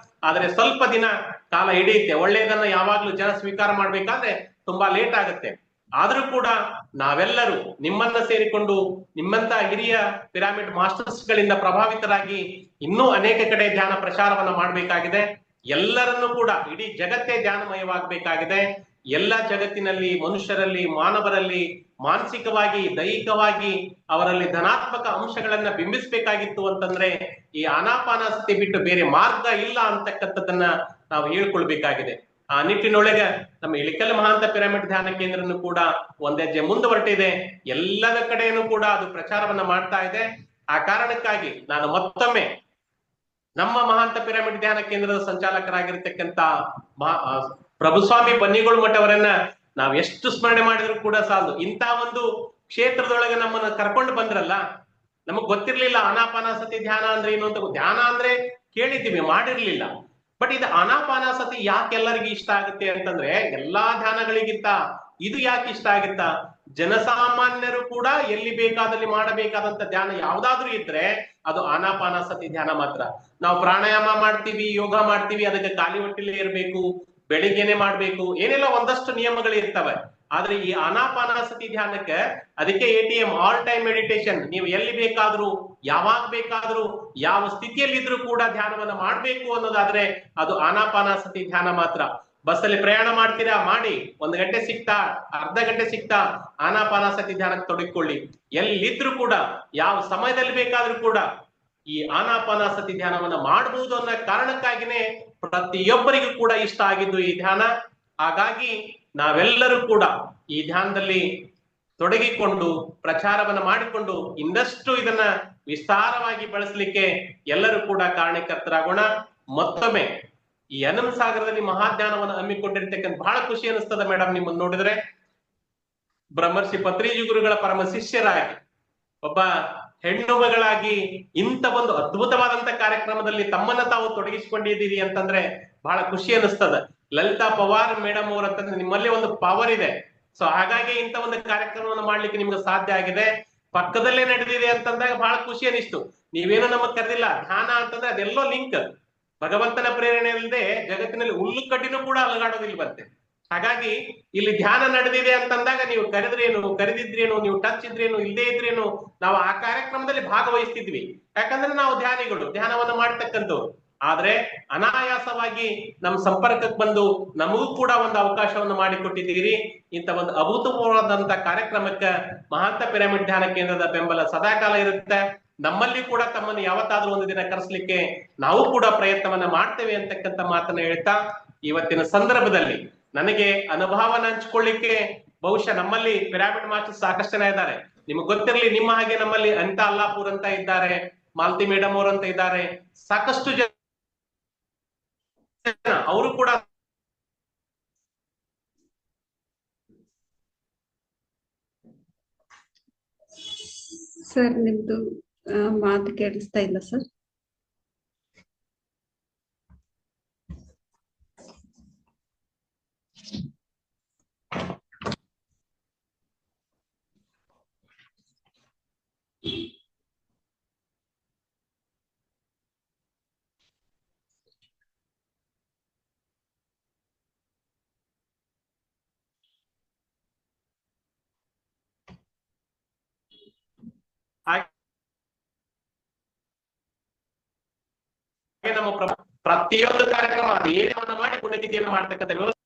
ಆದ್ರೆ ಸ್ವಲ್ಪ ದಿನ ಕಾಲ ಹಿಡಿಯುತ್ತೆ. ಒಳ್ಳೆಯದನ್ನ ಯಾವಾಗ್ಲೂ ಜನ ಸ್ವೀಕಾರ ಮಾಡ್ಬೇಕಾದ್ರೆ ತುಂಬಾ ಲೇಟ್ ಆಗುತ್ತೆ. ಆದ್ರೂ ಕೂಡ ನಾವೆಲ್ಲರೂ ನಿಮ್ಮನ್ನ ಸೇರಿಕೊಂಡು ನಿಮ್ಮಂತ ಹಿರಿಯ ಪಿರಾಮಿಡ್ ಮಾಸ್ಟರ್ಸ್ ಗಳಿಂದ ಪ್ರಭಾವಿತರಾಗಿ ಇನ್ನೂ ಅನೇಕ ಕಡೆ ಧ್ಯಾನ ಪ್ರಚಾರವನ್ನ ಮಾಡಬೇಕಾಗಿದೆ. ಎಲ್ಲರನ್ನೂ ಕೂಡ ಇಡೀ ಜಗತ್ತೇ ಧ್ಯಾನಮಯವಾಗಬೇಕಾಗಿದೆ. ಎಲ್ಲ ಜಗತ್ತಿನಲ್ಲಿ ಮನುಷ್ಯರಲ್ಲಿ ಮಾನವರಲ್ಲಿ ಮಾನಸಿಕವಾಗಿ ದೈಹಿಕವಾಗಿ ಅವರಲ್ಲಿ ಧನಾತ್ಮಕ ಅಂಶಗಳನ್ನ ಬಿಂಬಿಸ್ಬೇಕಾಗಿತ್ತು ಅಂತಂದ್ರೆ ಈ ಆನಾಪಾನಾಸತಿ ಬಿಟ್ಟು ಬೇರೆ ಮಾರ್ಗ ಇಲ್ಲ ಅಂತಕ್ಕಂಥದ್ದನ್ನ ನಾವು ಹೇಳ್ಕೊಳ್ಬೇಕಾಗಿದೆ. ಆ ನಿಟ್ಟಿನೊಳಗೆ ನಮ್ಮ ಇಳಿಕಲ್ ಮಹಾಂತ ಪಿರಮಿಡ್ ಧ್ಯಾನ ಕೇಂದ್ರನು ಕೂಡ ಒಂದ್ ಹೆಜ್ಜೆ ಮುಂದುವರೆದಿದೆ. ಎಲ್ಲದ ಕಡೆಯೂ ಕೂಡ ಅದು ಪ್ರಚಾರವನ್ನ ಮಾಡ್ತಾ ಇದೆ. ಆ ಕಾರಣಕ್ಕಾಗಿ ನಾನು ಮತ್ತೊಮ್ಮೆ ನಮ್ಮ ಮಹಾಂತ ಪಿರಮಿಡ್ ಧ್ಯಾನ ಕೇಂದ್ರದ ಸಂಚಾಲಕರಾಗಿರ್ತಕ್ಕಂಥ ಪ್ರಭುಸ್ವಾಮಿ ಬನ್ನಿಗೋಳ್ ಮಠ ಅವರನ್ನ ನಾವ್ ಎಷ್ಟು ಸ್ಮರಣೆ ಮಾಡಿದ್ರು ಕೂಡ ಸಾಲದು. ಇಂಥ ಒಂದು ಕ್ಷೇತ್ರದೊಳಗೆ ನಮ್ಮನ್ನ ಕರ್ಕೊಂಡು ಬಂದ್ರಲ್ಲ, ನಮಗ್ ಗೊತ್ತಿರ್ಲಿಲ್ಲ ಆನಾಪಾನಾಸತಿ ಧ್ಯಾನ ಅಂದ್ರೆ ಏನು ಅಂತ. ಧ್ಯಾನ ಅಂದ್ರೆ ಕೇಳಿದ್ದೀವಿ, ಮಾಡಿರ್ಲಿಲ್ಲ. ಬಟ್ ಇದು ಆನಾಪಾನಾಸತಿ ಯಾಕೆ ಎಲ್ಲರಿಗೂ ಇಷ್ಟ ಆಗುತ್ತೆ ಅಂತಂದ್ರೆ, ಎಲ್ಲಾ ಧ್ಯಾನಗಳಿಗಿಂತ ಇದು ಯಾಕೆ ಇಷ್ಟ ಆಗುತ್ತಾ, ಜನಸಾಮಾನ್ಯರು ಕೂಡ ಎಲ್ಲಿ ಬೇಕಾದಲ್ಲಿ ಮಾಡಬೇಕಾದಂತ ಧ್ಯಾನ ಯಾವ್ದಾದ್ರು ಇದ್ರೆ ಅದು ಆನಾಪಾನಾಸತಿ ಧ್ಯಾನ ಮಾತ್ರ. ನಾವು ಪ್ರಾಣಾಯಾಮ ಮಾಡ್ತೀವಿ, ಯೋಗ ಮಾಡ್ತೀವಿ, ಅದಕ್ಕೆ ಖಾಲಿ ಹೊಟ್ಟೆಲೇ ಇರಬೇಕು, ಬೆಳಿಗ್ಗೆನೆ ಮಾಡ್ಬೇಕು, ಏನೆಲ್ಲ ಒಂದಷ್ಟು ನಿಯಮಗಳು ಇರ್ತವೆ. ಆದ್ರೆ ಈ ಆನಾಪಾನಾಸತಿ ಧ್ಯಾನಕ್ಕೆ ಅದಕ್ಕೆ ATM, ಆಲ್ ಟೈಮ್ ಮೆಡಿಟೇಷನ್. ನೀವು ಎಲ್ಲಿ ಬೇಕಾದ್ರೂ ಯಾವಾಗ ಬೇಕಾದ್ರೂ ಯಾವ ಸ್ಥಿತಿಯಲ್ಲಿದ್ರೂ ಕೂಡ ಧ್ಯಾನವನ್ನ ಮಾಡ್ಬೇಕು ಅನ್ನೋದಾದ್ರೆ ಅದು ಆನಾಪಾನಾಸತಿ ಧ್ಯಾನ ಮಾತ್ರ. ಬಸ್ಸಲ್ಲಿ ಪ್ರಯಾಣ ಮಾಡ್ತೀರಾ, ಮಾಡಿ, 1 ಗಂಟೆ ಸಿಕ್ತಾ, ಅರ್ಧ ಗಂಟೆ ಸಿಕ್ತಾ, ಆನಾಪಾನಾಸತಿ ಧ್ಯಾನಕ್ಕೆ ತೊಡಗಿಕೊಳ್ಳಿ. ಎಲ್ಲಿದ್ರು ಕೂಡ ಯಾವ ಸಮಯದಲ್ಲಿ ಬೇಕಾದ್ರೂ ಕೂಡ ಈ ಆನಾಪಾನಾಸತಿ ಧ್ಯಾನವನ್ನ ಮಾಡಬಹುದು ಅನ್ನೋ ಕಾರಣಕ್ಕಾಗಿನೇ ಪ್ರತಿಯೊಬ್ಬರಿಗೂ ಕೂಡ ಇಷ್ಟ ಆಗಿದ್ದು ಈ ಧ್ಯಾನ. ಹಾಗಾಗಿ ನಾವೆಲ್ಲರೂ ಕೂಡ ಈ ಧ್ಯಾನದಲ್ಲಿ ತೊಡಗಿಕೊಂಡು ಪ್ರಚಾರವನ್ನ ಮಾಡಿಕೊಂಡು ಇನ್ನಷ್ಟು ಇದನ್ನ ವಿಸ್ತಾರವಾಗಿ ಬಳಸಲಿಕ್ಕೆ ಎಲ್ಲರೂ ಕೂಡ ಕಾರಣಕರ್ತರಾಗೋಣ. ಮತ್ತೊಮ್ಮೆ ಈ ಅನಂತ ಸಾಗರದಲ್ಲಿ ಮಹಾಧ್ಯಾನವನ್ನು ಹಮ್ಮಿಕೊಂಡಿರ್ತಕ್ಕಂಥ ಬಹಳ ಖುಷಿ ಅನಿಸ್ತದ ಮೇಡಮ್ ನಿಮ್ಮನ್ನು ನೋಡಿದ್ರೆ. ಬ್ರಹ್ಮರ್ಷಿ ಪತ್ರಿಜಿ ಗುರುಗಳ ಪರಮ ಶಿಷ್ಯರಾಗಿ, ಒಬ್ಬ ಹೆಣ್ಣು ಮಗಳಾಗಿ ಇಂಥ ಒಂದು ಅದ್ಭುತವಾದಂತ ಕಾರ್ಯಕ್ರಮದಲ್ಲಿ ತಮ್ಮನ್ನ ತಾವು ತೊಡಗಿಸಿಕೊಂಡಿದ್ದೀರಿ ಅಂತಂದ್ರೆ ಬಹಳ ಖುಷಿ ಅನಿಸ್ತದ. ಲಲಿತಾ ಪವಾರ್ ಮೇಡಮ್ ಅವರಂತಂದ್ರೆ ನಿಮ್ಮಲ್ಲಿ ಒಂದು ಪವರ್ ಇದೆ. ಸೊ ಹಾಗಾಗಿ ಇಂಥ ಒಂದು ಕಾರ್ಯಕ್ರಮವನ್ನು ಮಾಡ್ಲಿಕ್ಕೆ ನಿಮ್ಗೆ ಸಾಧ್ಯ ಆಗಿದೆ. ಪಕ್ಕದಲ್ಲೇ ನಡೆದಿದೆ ಅಂತಂದಾಗ ಬಹಳ ಖುಷಿ ಅನಿಸ್ತು. ನೀವೇನು ನಮಗ್ ಕರೆದಿಲ್ಲ, ಧ್ಯಾನ ಅಂತಂದ್ರೆ ಅದೆಲ್ಲೋ ಲಿಂಕ್. ಭಗವಂತನ ಪ್ರೇರಣೆ ಇಲ್ಲದೆ ಜಗತ್ತಿನಲ್ಲಿ ಹುಲ್ಲು ಕಡ್ಡಿನೂ ಕೂಡ ಅಲಗಾಡೋದಿಲ್ವಂತೆ. ಹಾಗಾಗಿ ಇಲ್ಲಿ ಧ್ಯಾನ ನಡೆದಿದೆ ಅಂತಂದಾಗ ನೀವು ಕರೆದ್ರೇನು, ಕರೆದಿದ್ರೇನು, ನೀವು ಟಚ್ ಇದ್ರೇನು, ಇಲ್ಲದೆ ಇದ್ರೇನು, ನಾವು ಆ ಕಾರ್ಯಕ್ರಮದಲ್ಲಿ ಭಾಗವಹಿಸ್ತಿದ್ವಿ. ಯಾಕಂದ್ರೆ ನಾವು ಧ್ಯಾನಿಗಳು, ಧ್ಯಾನವನ್ನು ಮಾಡ್ತಕ್ಕಂಥವ್ರು. ಆದ್ರೆ ಅನಾಯಾಸವಾಗಿ ನಮ್ಮ ಸಂಪರ್ಕಕ್ಕೆ ಬಂದು ನಮಗೂ ಕೂಡ ಒಂದು ಅವಕಾಶವನ್ನು ಮಾಡಿಕೊಟ್ಟಿದ್ದೀರಿ. ಇಂಥ ಒಂದು ಅಭೂತಪೂರ್ವವಾದಂತ ಕಾರ್ಯಕ್ರಮಕ್ಕೆ ಮಹಾಂತ ಪಿರಮಿಡ್ ಧ್ಯಾನ ಕೇಂದ್ರದ ಬೆಂಬಲ ಸದಾಕಾಲ ಇರುತ್ತೆ. ನಮ್ಮಲ್ಲಿ ಕೂಡ ತಮ್ಮನ್ನು ಯಾವತ್ತಾದ್ರೂ ಒಂದು ದಿನ ಕರೆಸ್ಲಿಕ್ಕೆ ನಾವು ಕೂಡ ಪ್ರಯತ್ನವನ್ನ ಮಾಡ್ತೇವೆ ಅಂತಕ್ಕಂಥ ಮಾತನ್ನ ಹೇಳ್ತಾ, ಇವತ್ತಿನ ಸಂದರ್ಭದಲ್ಲಿ ನನಗೆ ಅನುಭವನ ಹಂಚ್ಕೊಳ್ಳಿಕ್ಕೆ ಬಹುಶಃ ನಮ್ಮಲ್ಲಿ ಪಿರಮಿಡ್ ಮಾಸ್ಟರ್ ಸಾಕಷ್ಟು ಜನ ಇದ್ದಾರೆ. ನಿಮ್ಗೆ ಗೊತ್ತಿರಲಿ, ನಿಮ್ಮ ಹಾಗೆ ನಮ್ಮಲ್ಲಿ ಅನಿತಾ ಅಲ್ಲಾಪುರ್ ಅಂತ ಇದ್ದಾರೆ, ಮಾಲತಿ ಮೇಡಮ್ ಅವರು ಅಂತ ಇದ್ದಾರೆ, ಸಾಕಷ್ಟು ಜನ ಅವರು ಕೂಡ ಸರ್ ನಿಮ್ದು ಮಾತು ಕೇಳಿಸ್ತಾ ಇಲ್ಲ ಸರ್. ನಮ್ಮ ಪ್ರತಿಯೊಂದು ಕಾರ್ಯಕ್ರಮ ಏನೇವನ್ನ ಮಾಡಿ ಪುಣ್ಯತಿಥಿಯನ್ನು ಮಾಡ್ತಕ್ಕಂಥ ವ್ಯವಸ್ಥೆ.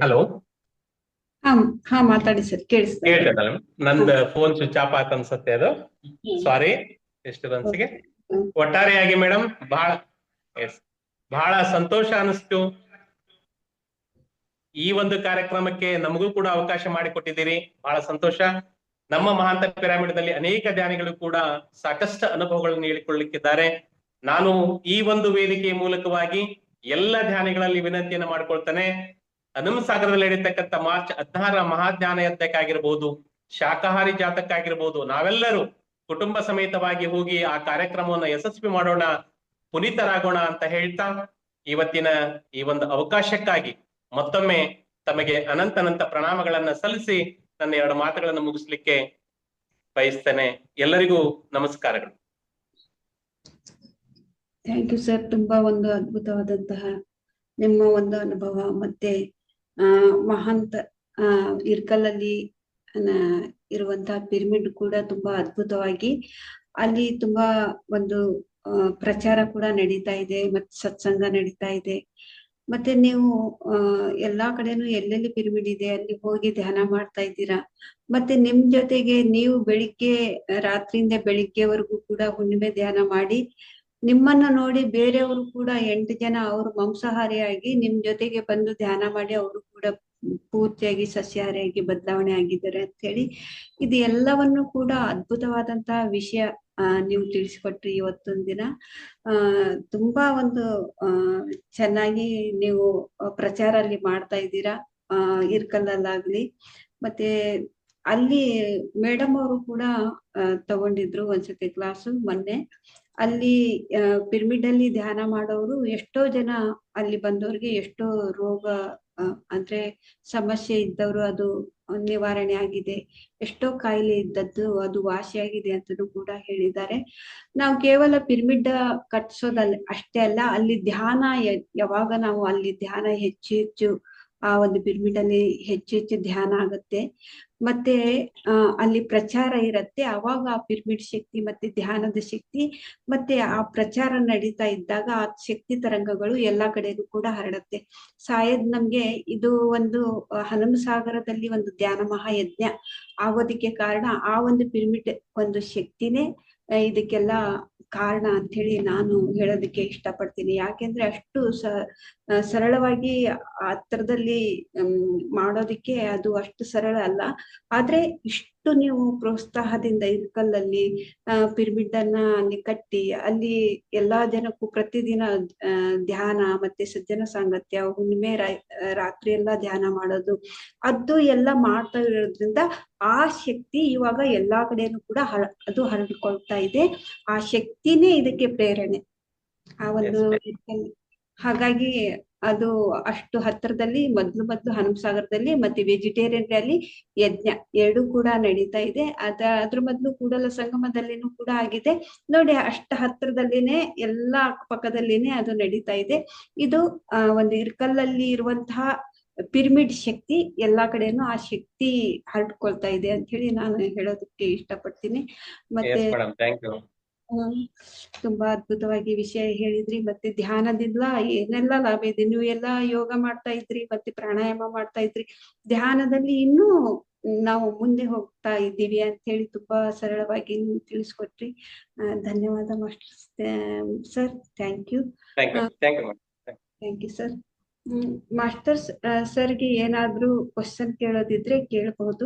ಹಲೋ, ಹಾ ಮಾತಾಡಿ ಸರ್, ಕೇಳಿಸ್ತದೆ. ನಂದು ಫೋನ್ ಸ್ವಿಚ್ ಆಫ್ ಆಯ್ತು ಅನ್ಸತ್ತೆ, ಅದು ಸಾರಿ ಡಿಸ್ಟರ್ಬೆನ್ಸ್ಗೆ. ಒಟ್ಟಾರೆಯಾಗಿ ಮೇಡಮ್ ಬಹಳ ಸಂತೋಷ ಅನಿಸ್ತು. ಈ ಒಂದು ಕಾರ್ಯಕ್ರಮಕ್ಕೆ ನಮಗೂ ಕೂಡ ಅವಕಾಶ ಮಾಡಿಕೊಟ್ಟಿದ್ದೀರಿ, ಬಹಳ ಸಂತೋಷ. ನಮ್ಮ ಮಹಾಂತ ಪಿರಮಿಡ್ನಲ್ಲಿ ಅನೇಕ ಧ್ಯಾನಿಗಳು ಕೂಡ ಸಾಕಷ್ಟು ಅನುಭವಗಳನ್ನು ಹೇಳಿಕೊಳ್ಳಲಿಕ್ಕಿದ್ದಾರೆ. ನಾನು ಈ ಒಂದು ವೇದಿಕೆಯ ಮೂಲಕವಾಗಿ ಎಲ್ಲ ಧ್ಯಾನಿಗಳಲ್ಲಿ ವಿನಂತಿಯನ್ನು ಮಾಡ್ಕೊಳ್ತಾನೆ. ಹನುಮ ಸಾಗರದಲ್ಲಿ ನಡೀತಕ್ಕಂಥ ಮಾರ್ಚ್ 16 ಮಹಾಧ್ಯಾನ ಯಜ್ಞಕ್ಕಾಗಿರ್ಬೋದು, ಶಾಕಾಹಾರಿ ಜಾತಕ್ಕಾಗಿರ್ಬೋದು, ನಾವೆಲ್ಲರೂ ಕುಟುಂಬ ಸಮೇತವಾಗಿ ಹೋಗಿ ಆ ಕಾರ್ಯಕ್ರಮವನ್ನು ಯಶಸ್ವಿ ಮಾಡೋಣ, ಪುನೀತರಾಗೋಣ ಅಂತ ಹೇಳ್ತಾ, ಇವತ್ತಿನ ಈ ಒಂದು ಅವಕಾಶಕ್ಕಾಗಿ ಮತ್ತೊಮ್ಮೆ ತಮಗೆ ಅನಂತ ಪ್ರಣಾಮಗಳನ್ನ ಸಲ್ಲಿಸಿ ನನ್ನ 2 ಮಾತುಗಳನ್ನು ಮುಗಿಸ್ಲಿಕ್ಕೆ ಬಯಸ್ತೇನೆ. ಎಲ್ಲರಿಗೂ ನಮಸ್ಕಾರಗಳು. Thank you sir. ತುಂಬಾ ಒಂದು ಅದ್ಭುತವಾದಂತಹ ನಿಮ್ಮ ಒಂದು ಅನುಭವ, ಮತ್ತೆ ಮಹಾಂತ ಇರ್ಕಲಲ್ಲಿ ಇರುವಂತಹ ಪಿರಮಿಡ್ ಕೂಡ ತುಂಬಾ ಅದ್ಭುತವಾಗಿ, ಅಲ್ಲಿ ತುಂಬಾ ಒಂದು ಪ್ರಚಾರ ಕೂಡ ನಡೀತಾ ಇದೆ, ಮತ್ತೆ ಸತ್ಸಂಗ ನಡೀತಾ ಇದೆ. ಮತ್ತೆ ನೀವು ಎಲ್ಲಾ ಕಡೆನೂ ಎಲ್ಲೆಲ್ಲಿ ಪಿರಮಿಡ್ ಇದೆ ಅಲ್ಲಿ ಹೋಗಿ ಧ್ಯಾನ ಮಾಡ್ತಾ ಇದ್ದೀರಾ. ಮತ್ತೆ ನಿಮ್ ಜೊತೆಗೆ ನೀವು ಬೆಳಿಗ್ಗೆ ರಾತ್ರಿಯಿಂದ ಬೆಳಿಗ್ಗೆವರೆಗೂ ಕೂಡ ಹುಣ್ಣಿಮೆ ಧ್ಯಾನ ಮಾಡಿ ನಿಮ್ಮನ್ನ ನೋಡಿ ಬೇರೆಯವರು ಕೂಡ 8 ಜನ ಅವರು ಮಾಂಸಾಹಾರಿಯಾಗಿ ನಿಮ್ ಜೊತೆಗೆ ಬಂದು ಧ್ಯಾನ ಮಾಡಿ ಅವರು ಕೂಡ ಪೂರ್ತಿಯಾಗಿ ಸಸ್ಯಾಹಾರಿಯಾಗಿ ಬದಲಾವಣೆ ಆಗಿದ್ದಾರೆ ಅಂತ ಹೇಳಿ ಇದು ಎಲ್ಲವನ್ನು ಕೂಡ ಅದ್ಭುತವಾದಂತಹ ವಿಷಯ ನೀವು ತಿಳಿಸಿಕೊಟ್ರಿ ಇವತ್ತೊಂದ್ ದಿನ. ತುಂಬಾ ಒಂದು ಚೆನ್ನಾಗಿ ನೀವು ಪ್ರಚಾರ ಅಲ್ಲಿ ಮಾಡ್ತಾ ಇದ್ದೀರಾ ಇರ್ಕಲ್ಲಲ್ಲಾಗ್ಲಿ. ಮತ್ತೆ ಅಲ್ಲಿ ಮೇಡಮ್ ಅವರು ಕೂಡ ತಗೊಂಡಿದ್ರು ಒಂದ್ಸತಿ ಕ್ಲಾಸು ಮೊನ್ನೆ. ಅಲ್ಲಿ ಪಿರಮಿಡ್ ಅಲ್ಲಿ ಧ್ಯಾನ ಮಾಡೋರು ಎಷ್ಟೋ ಜನ ಅಲ್ಲಿ ಬಂದವ್ರಿಗೆ ಎಷ್ಟೋ ರೋಗ ಅಂದ್ರೆ ಸಮಸ್ಯೆ ಇದ್ದವರು ಅದು ನಿವಾರಣೆ ಆಗಿದೆ, ಎಷ್ಟೋ ಕಾಯಿಲೆ ಇದ್ದದ್ದು ಅದು ವಾಸಿಯಾಗಿದೆ ಅಂತಲೂ ಕೂಡ ಹೇಳಿದ್ದಾರೆ. ನಾವು ಕೇವಲ ಪಿರಮಿಡ್ ಕಟ್ಸೋದಲ್ಲ ಅಷ್ಟೇ ಅಲ್ಲ, ಅಲ್ಲಿ ಧ್ಯಾನ ಯಾವಾಗ ನಾವು ಅಲ್ಲಿ ಧ್ಯಾನ ಹೆಚ್ಚು ಹೆಚ್ಚು ಆ ಒಂದು ಪಿರಮಿಡ್ ಅಲ್ಲಿ ಹೆಚ್ಚು ಹೆಚ್ಚು ಧ್ಯಾನ ಆಗತ್ತೆ, ಮತ್ತೆ ಅಲ್ಲಿ ಪ್ರಚಾರ ಇರತ್ತೆ, ಅವಾಗ ಆ ಪಿರಮಿಡ್ ಶಕ್ತಿ ಮತ್ತೆ ಧ್ಯಾನದ ಶಕ್ತಿ ಮತ್ತೆ ಆ ಪ್ರಚಾರ ನಡೀತಾ ಇದ್ದಾಗ ಆ ಶಕ್ತಿ ತರಂಗಗಳು ಎಲ್ಲಾ ಕಡೆಗೂ ಕೂಡ ಹರಡತ್ತೆ. ಸಾಯದ್ ನಮ್ಗೆ ಇದು ಒಂದು ಹನುಮಸಾಗರದಲ್ಲಿ ಒಂದು ಧ್ಯಾನ ಮಹಾಯಜ್ಞ ಆಗೋದಿಕ್ಕೆ ಕಾರಣ ಆ ಒಂದು ಪಿರಮಿಡ್ ಒಂದು ಶಕ್ತಿನೇ ಇದಕ್ಕೆಲ್ಲ ಕಾರಣ ಅಂತ ಹೇಳಿ ನಾನು ಹೇಳೋದಕ್ಕೆ ಇಷ್ಟಪಡ್ತೀನಿ. ಯಾಕೆಂದ್ರೆ ಅಷ್ಟು ಸರಳವಾಗಿ ಹತ್ರದಲ್ಲಿ ಮಾಡೋದಿಕ್ಕೆ ಅದು ಅಷ್ಟು ಸರಳ ಅಲ್ಲ. ಆದ್ರೆ ಇಷ್ಟು ನೀವು ಪ್ರೋತ್ಸಾಹದಿಂದ ಇರ್ಕಲ್ಲಲ್ಲಿ ಪಿರಮಿಡ್ ಅನ್ನ ಅಲ್ಲಿ ಕಟ್ಟಿ ಅಲ್ಲಿ ಎಲ್ಲಾ ಜನಕ್ಕೂ ಪ್ರತಿದಿನ ಧ್ಯಾನ ಮತ್ತೆ ಸಜ್ಜನ ಸಾಂಗತ್ಯ ಹುಣ್ಣಿಮೆ ರಾತ್ರಿ ಎಲ್ಲಾ ಧ್ಯಾನ ಮಾಡೋದು ಅದು ಎಲ್ಲ ಮಾಡ್ತಾ ಇರೋದ್ರಿಂದ ಆ ಶಕ್ತಿ ಇವಾಗ ಎಲ್ಲಾ ಕಡೆನೂ ಕೂಡ ಅದು ಹರಡ್ಕೊಳ್ತಾ ಇದೆ. ಆ ಶಕ್ತಿನೇ ಇದಕ್ಕೆ ಪ್ರೇರಣೆ ಆ ಒಂದು ಹಾಗಾಗಿ ಅದು ಅಷ್ಟು ಹತ್ತಿರದಲ್ಲಿ ಮೊದ್ಲು ಹನುಮಸಾಗರದಲ್ಲಿ ಮತ್ತೆ ವೆಜಿಟೇರಿಯನ್ ರ್ಯಾಲಿ ಯಜ್ಞ ಎರಡು ಕೂಡ ನಡೀತಾ ಇದೆ. ಅದ್ರ ಮೊದ್ಲು ಕೂಡಲ ಸಂಗಮದಲ್ಲಿನೂ ಕೂಡ ಆಗಿದೆ ನೋಡಿ. ಅಷ್ಟ ಹತ್ತಿರದಲ್ಲಿನೇ ಎಲ್ಲಾ ಅಕ್ಕಪಕ್ಕದಲ್ಲಿನೇ ಅದು ನಡೀತಾ ಇದೆ. ಇದು ಒಂದು ಇರ್ಕಲ್ಲಲ್ಲಿ ಇರುವಂತಹ ಪಿರಮಿಡ್ ಶಕ್ತಿ ಎಲ್ಲಾ ಕಡೆನೂ ಆ ಶಕ್ತಿ ಹರಡ್ಕೊಳ್ತಾ ಇದೆ ಅಂತ ಹೇಳಿ ನಾನು ಹೇಳೋದಕ್ಕೆ ಇಷ್ಟಪಡ್ತೀನಿ. ಮತ್ತೆ ತುಂಬಾ ಅದ್ಭುತವಾಗಿ ವಿಷಯ ಹೇಳಿದ್ರಿ. ಮತ್ತೆ ಧ್ಯಾನದಿಂದ ಏನೆಲ್ಲ ಲಾಭ ಇದೆ, ನೀವು ಎಲ್ಲಾ ಯೋಗ ಮಾಡ್ತಾ ಇದ್ರಿ ಮತ್ತೆ ಪ್ರಾಣಾಯಾಮ ಮಾಡ್ತಾ ಇದ್ರಿ, ಧ್ಯಾನದಲ್ಲಿ ಇನ್ನೂ ನಾವು ಮುಂದೆ ಹೋಗ್ತಾ ಇದ್ದೀವಿ ಅಂತ ಹೇಳಿ ತುಂಬಾ ಸರಳವಾಗಿ ನೀವು ತಿಳಿಸ್ಕೊಟ್ರಿ. ಧನ್ಯವಾದ master sir. Thank you sir. Masters ಸರ್ಗೆ ಏನಾದ್ರೂ ಕ್ವಶನ್ ಕೇಳೋದಿದ್ರೆ ಕೇಳ್ಬಹುದು,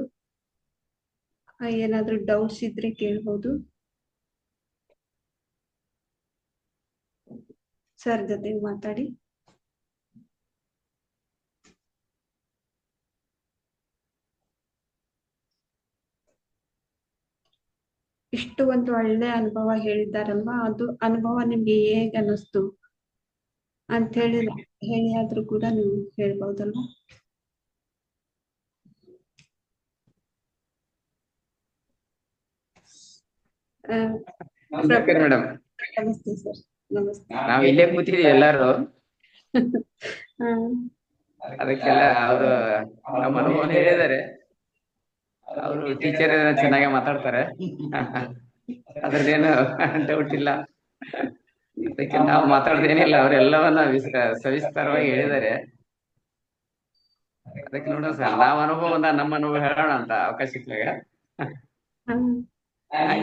ಏನಾದ್ರೂ ಡೌಟ್ಸ್ ಇದ್ರೆ ಕೇಳ್ಬಹುದು. ಸರ್ ಜೊತೆ ಮಾತಾಡಿ. ಇಷ್ಟು ಒಂದು ಒಳ್ಳೆ ಅನುಭವ ಹೇಳಿದ್ದಾರಲ್ವಾ, ಅದು ಅನುಭವ ನಿಮ್ಗೆ ಹೇಗೆ ಅನ್ನಿಸ್ತು ಅಂತ ಹೇಳಿ ಆದ್ರೂ ಕೂಡ ನೀವು ಹೇಳ್ಬಹುದಲ್ವಾ. ಮೇಡಮ್ ನಮಸ್ತೆ ಸರ್. ನಮಸ್ತೆ. ನಾವ್ ಇಲ್ಲೇ ಕೂತಿದೀವಿ ಎಲ್ಲಾರು, ಅದಕ್ಕೆಲ್ಲ ಅವರು ನಮ್ಮ ಅನುಭವ ಹೇಳಿದ್ದಾರೆ. ಅವರು ಟೀಚರ್ ಚೆನ್ನಾಗಿ ಮಾತಾಡ್ತಾರೆ, ಅದ್ರದ್ದೇನು ಡೌಟ್ ಇಲ್ಲ. ಅದಕ್ಕೆ ನಾವು ಮಾತಾಡೋದೇನಿಲ್ಲ, ಅವರೆಲ್ಲವನ್ನ ಸವಿಸ್ತಾರವಾಗಿ ಹೇಳಿದ್ದಾರೆ. ಅದಕ್ಕೆ ನೋಡೋಣ ಸರ್, ನಾವ್ ಅನುಭವ ನಮ್ಮ ಅನುಭವ ಹೇಳೋಣ ಅಂತ ಅವಕಾಶ ಸಿಕ್ಕಾಗ.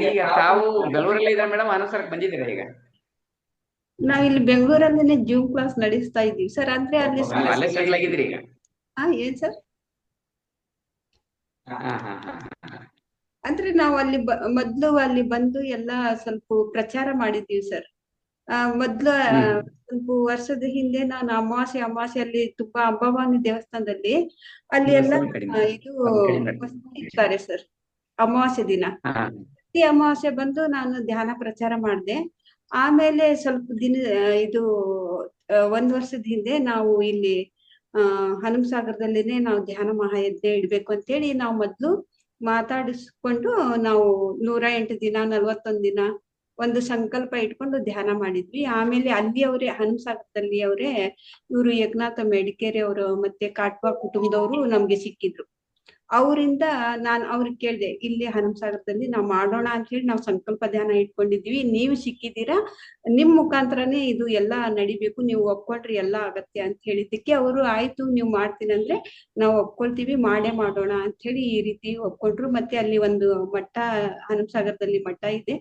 ಈಗ ತಾವು ಬೆಂಗಳೂರಲ್ಲಿ ಇದ್ರೆ ಮೇಡಮ್, ಅನುಸಾರಕ್ಕೆ ಬಂದಿದ್ದೀರಾ ಈಗ? ನಾವಿಲ್ಲಿ ಬೆಂಗಳೂರಲ್ಲೇನೆ ಜೂಮ್ ಕ್ಲಾಸ್ ನಡೆಸ್ತಾ ಇದ್ದೀವಿ ಸರ್. ಅಂದ್ರೆ ಅಲ್ಲಿ ಅಲ್ಲೇ ಸೆಟ್ಲ್ ಆಗಿದ್ರಿ ಈಗ? ಏನ್ ಸರ್, ಅಂದ್ರೆ ನಾವು ಅಲ್ಲಿ ಮೊದ್ಲು ಅಲ್ಲಿ ಬಂದು ಎಲ್ಲ ಸ್ವಲ್ಪ ಪ್ರಚಾರ ಮಾಡಿದ್ದೀವಿ ಸರ್. ಮೊದ್ಲು ಸ್ವಲ್ಪ ವರ್ಷದ ಹಿಂದೆ ನಾನು ಅಮಾವಾಸ್ಯೆಯಲ್ಲಿ ತುಂಬಾ ಅಂಬಾಭವಾನಿ ದೇವಸ್ಥಾನದಲ್ಲಿ ಅಲ್ಲಿ ಎಲ್ಲ ಇದು ಇರ್ತಾರೆ ಸರ್. ಅಮಾವಾಸ್ಯೆ ದಿನ ಪ್ರತಿ ಅಮಾವಾಸ್ಯೆ ಬಂದು ನಾನು ಧ್ಯಾನ ಪ್ರಚಾರ ಮಾಡಿದೆ. ಆಮೇಲೆ ಸ್ವಲ್ಪ ದಿನ ಇದು 1 ವರ್ಷದ ಹಿಂದೆ ನಾವು ಇಲ್ಲಿ ಹನುಮಸಾಗರದಲ್ಲಿನೇ ನಾವು ಧ್ಯಾನ ಮಹಾಯಜ್ಞ ಇಡ್ಬೇಕು ಅಂತ ಹೇಳಿ ನಾವು ಮೊದ್ಲು ಮಾತಾಡಿಸ್ಕೊಂಡು ನಾವು 108 ದಿನ 41 ದಿನ ಒಂದು ಸಂಕಲ್ಪ ಇಟ್ಕೊಂಡು ಧ್ಯಾನ ಮಾಡಿದ್ವಿ. ಆಮೇಲೆ ಅಲ್ಲಿ ಅವರೇ ಹನುಮಸಾಗರದಲ್ಲಿ ಅವರೇ ಇವರು ಯಜ್ಞಾಥ ಮೆಡಿಕೇರಿ ಅವರು ಮತ್ತೆ ಕಾಟ್ವಾ ಕುಟುಂಬದವರು ನಮ್ಗೆ ಸಿಕ್ಕಿದ್ರು. ಅವರಿಂದ ನಾನು ಅವ್ರಿಗೆ ಕೇಳಿದೆ, ಇಲ್ಲಿ ಹನುಮಸಾಗರದಲ್ಲಿ ನಾವು ಮಾಡೋಣ ಅಂತ ಹೇಳಿ ನಾವು ಸಂಕಲ್ಪ ಧ್ಯಾನ ಇಟ್ಕೊಂಡಿದ್ವಿ, ನೀವು ಸಿಕ್ಕಿದ್ದೀರಾ, ನಿಮ್ ಮುಖಾಂತರನೇ ಇದು ಎಲ್ಲ ನಡಿಬೇಕು, ನೀವು ಒಪ್ಕೊಂಡ್ರೆ ಎಲ್ಲ ಆಗತ್ತೆ ಅಂತ ಹೇಳಿದ್ದಕ್ಕೆ ಅವರು ಆಯ್ತು ನೀವು ಮಾಡ್ತೀನಿ ಅಂದ್ರೆ ನಾವು ಒಪ್ಕೊಳ್ತೀವಿ, ಮಾಡೇ ಮಾಡೋಣ ಅಂತ ಹೇಳಿ ಈ ರೀತಿ ಒಪ್ಕೊಂಡ್ರು. ಮತ್ತೆ ಅಲ್ಲಿ ಒಂದು ಮಠ, ಹನುಮಸಾಗರದಲ್ಲಿ ಮಠ ಇದೆ,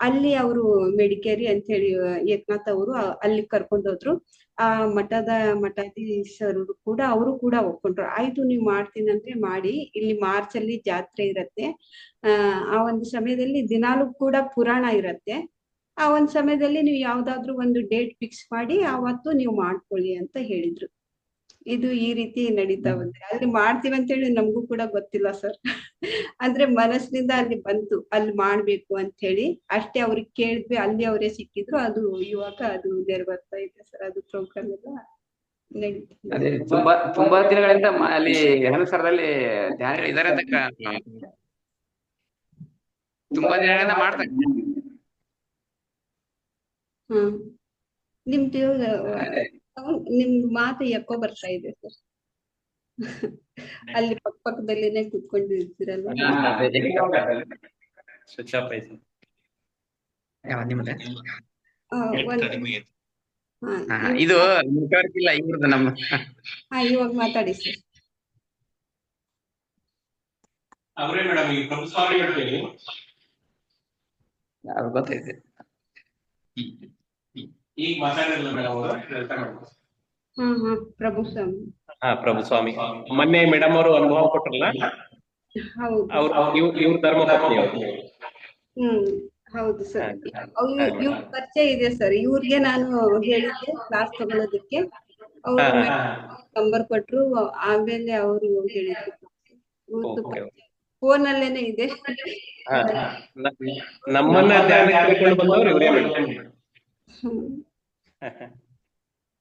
ಅಲ್ಲಿ ಅವರು ಮೆಡಿಕೇರಿ ಅಂತ ಹೇಳಿ ಏಕನಾಥ್ ಅವರು ಅಲ್ಲಿ ಕರ್ಕೊಂಡೋದ್ರು. ಆ ಮಠಾಧೀಶರು ಕೂಡ ಅವರು ಕೂಡ ಒಪ್ಕೊಂಡ್ರು. ಆಯ್ತು ನೀವು ಮಾಡ್ತೀನಂದ್ರೆ ಮಾಡಿ, ಇಲ್ಲಿ ಮಾರ್ಚ್ ಅಲ್ಲಿ ಜಾತ್ರೆ ಇರತ್ತೆ, ಆ ಒಂದು ಸಮಯದಲ್ಲಿ ದಿನಾಲೂ ಕೂಡ ಪುರಾಣ ಇರತ್ತೆ, ಆ ಒಂದ್ ಸಮಯದಲ್ಲಿ ನೀವು ಯಾವ್ದಾದ್ರು ಒಂದು ಡೇಟ್ ಫಿಕ್ಸ್ ಮಾಡಿ ಅವತ್ತು ನೀವು ಮಾಡ್ಕೊಳ್ಳಿ ಅಂತ ಹೇಳಿದ್ರು. ಇದು ಈ ರೀತಿ ನಡೀತಾ ಬಂದ್ರೆ ಅಲ್ಲಿ ಮಾಡ್ತೀವಿ ಅಂತ ಹೇಳಿ ನಮಗೂ ಕೂಡ ಗೊತ್ತಿಲ್ಲ ಸರ್. ಅಂದ್ರೆ ಮನಸ್ಸಿನಿಂದ ಅಲ್ಲಿ ಬಂತು, ಅಲ್ಲಿ ಮಾಡ್ಬೇಕು ಅಂತ ಹೇಳಿ ಅಷ್ಟೇ, ಅವ್ರಿಗೆ ಕೇಳಿದ್ವಿ, ಅಲ್ಲಿ ಅವರೇ ಸಿಕ್ಕಿದ್ರು. ಅದು ಇವಾಗ ಅದು ನೆರವೇರ್ತಾ ಇದೆ ಸರ್, ಅದು ಪ್ರೋಗ್ರಾಮ್ ಎಲ್ಲ ನಡೀತಿದೆ. ಅದೇ ತುಂಬಾ ದಿನಗಳಿಂದ ಅಲ್ಲಿ ಹನುಮಸಾಗರದಲ್ಲಿ ಧ್ಯಾನಿಗಳು ಇದಾರೆ ಅಂತ ತುಂಬಾ ದಿನಗಳಿಂದ ಮಾಡ್ತಾರೆ. ಹ್ಮ್ ನಿಮ್ದು ನಿಮ್ ಮಾತು ಎಕೋ ಬರ್ತಾ ಇದೆ ಸರ್. ಅಲ್ಲಿ ಪಕ್ಕದಲ್ಲಿನೇ ಕುತ್ಕೊಂಡಿರ್ತೀರಲ್ಲ. ಸ್ವಿಚ್ ಆಫ್ ಆಯ್ತು. ನಿಮ್ದೆ ಹಾ ಇದು ನೆಟ್ವರ್ಕ್ ಇಲ್ಲ ಇವ್ರದ್ದು ನಮ್ಮ. ಇವಾಗ ಮಾತಾಡಿ ಸರ್. ಅವರೇ ಮೇಡಮ್, ಈ ಪ್ರಭುಸ್ವಾಮಿ ಹೇಳಿ ಗೊತ್ತೈತೆ. ಈಗ ಮಾತಾಡಿರಲ್ಲ ಮೇಡಮ್ ಅವರು. ಹಾ ಪ್ರಭುಸ್ವಾಮಿ. ಪ್ರಭುಸ್ವಾಮಿ ಮೊನ್ನೆ ಮೇಡಮ್ ಅವರು ಅನುಭವ ಕೊಟ್ರಲ್ಲ, ಹೌದು ಇವ್ರ ಧರ್ಮಪತ್ನಿ ಅವರು. ಹೌದು ಸರ್. ಇವ್ರ ಪರಿಚಯ ಇದೆ ಸರ್, ಇವ್ರಿಗೆ ನಾನು ಹೇಳಿದ್ದೆ ಕ್ಲಾಸ್ ತಗೊಳೋದಕ್ಕೆ, ಅವ್ರು ನಂಬರ್ ಕೊಟ್ರು, ಆಮೇಲೆ ಅವರು ಹೇಳಿದ್ರು. ಫೋನ್ ಅಲ್ಲೇನೆ ಇದೆ. ನಮ್ಮನ್ನ ಧ್ಯಾನಕ್ಕೆ ಕರ್ಕೊಂಡು ಬಂದವರು ಇವರೇ madam.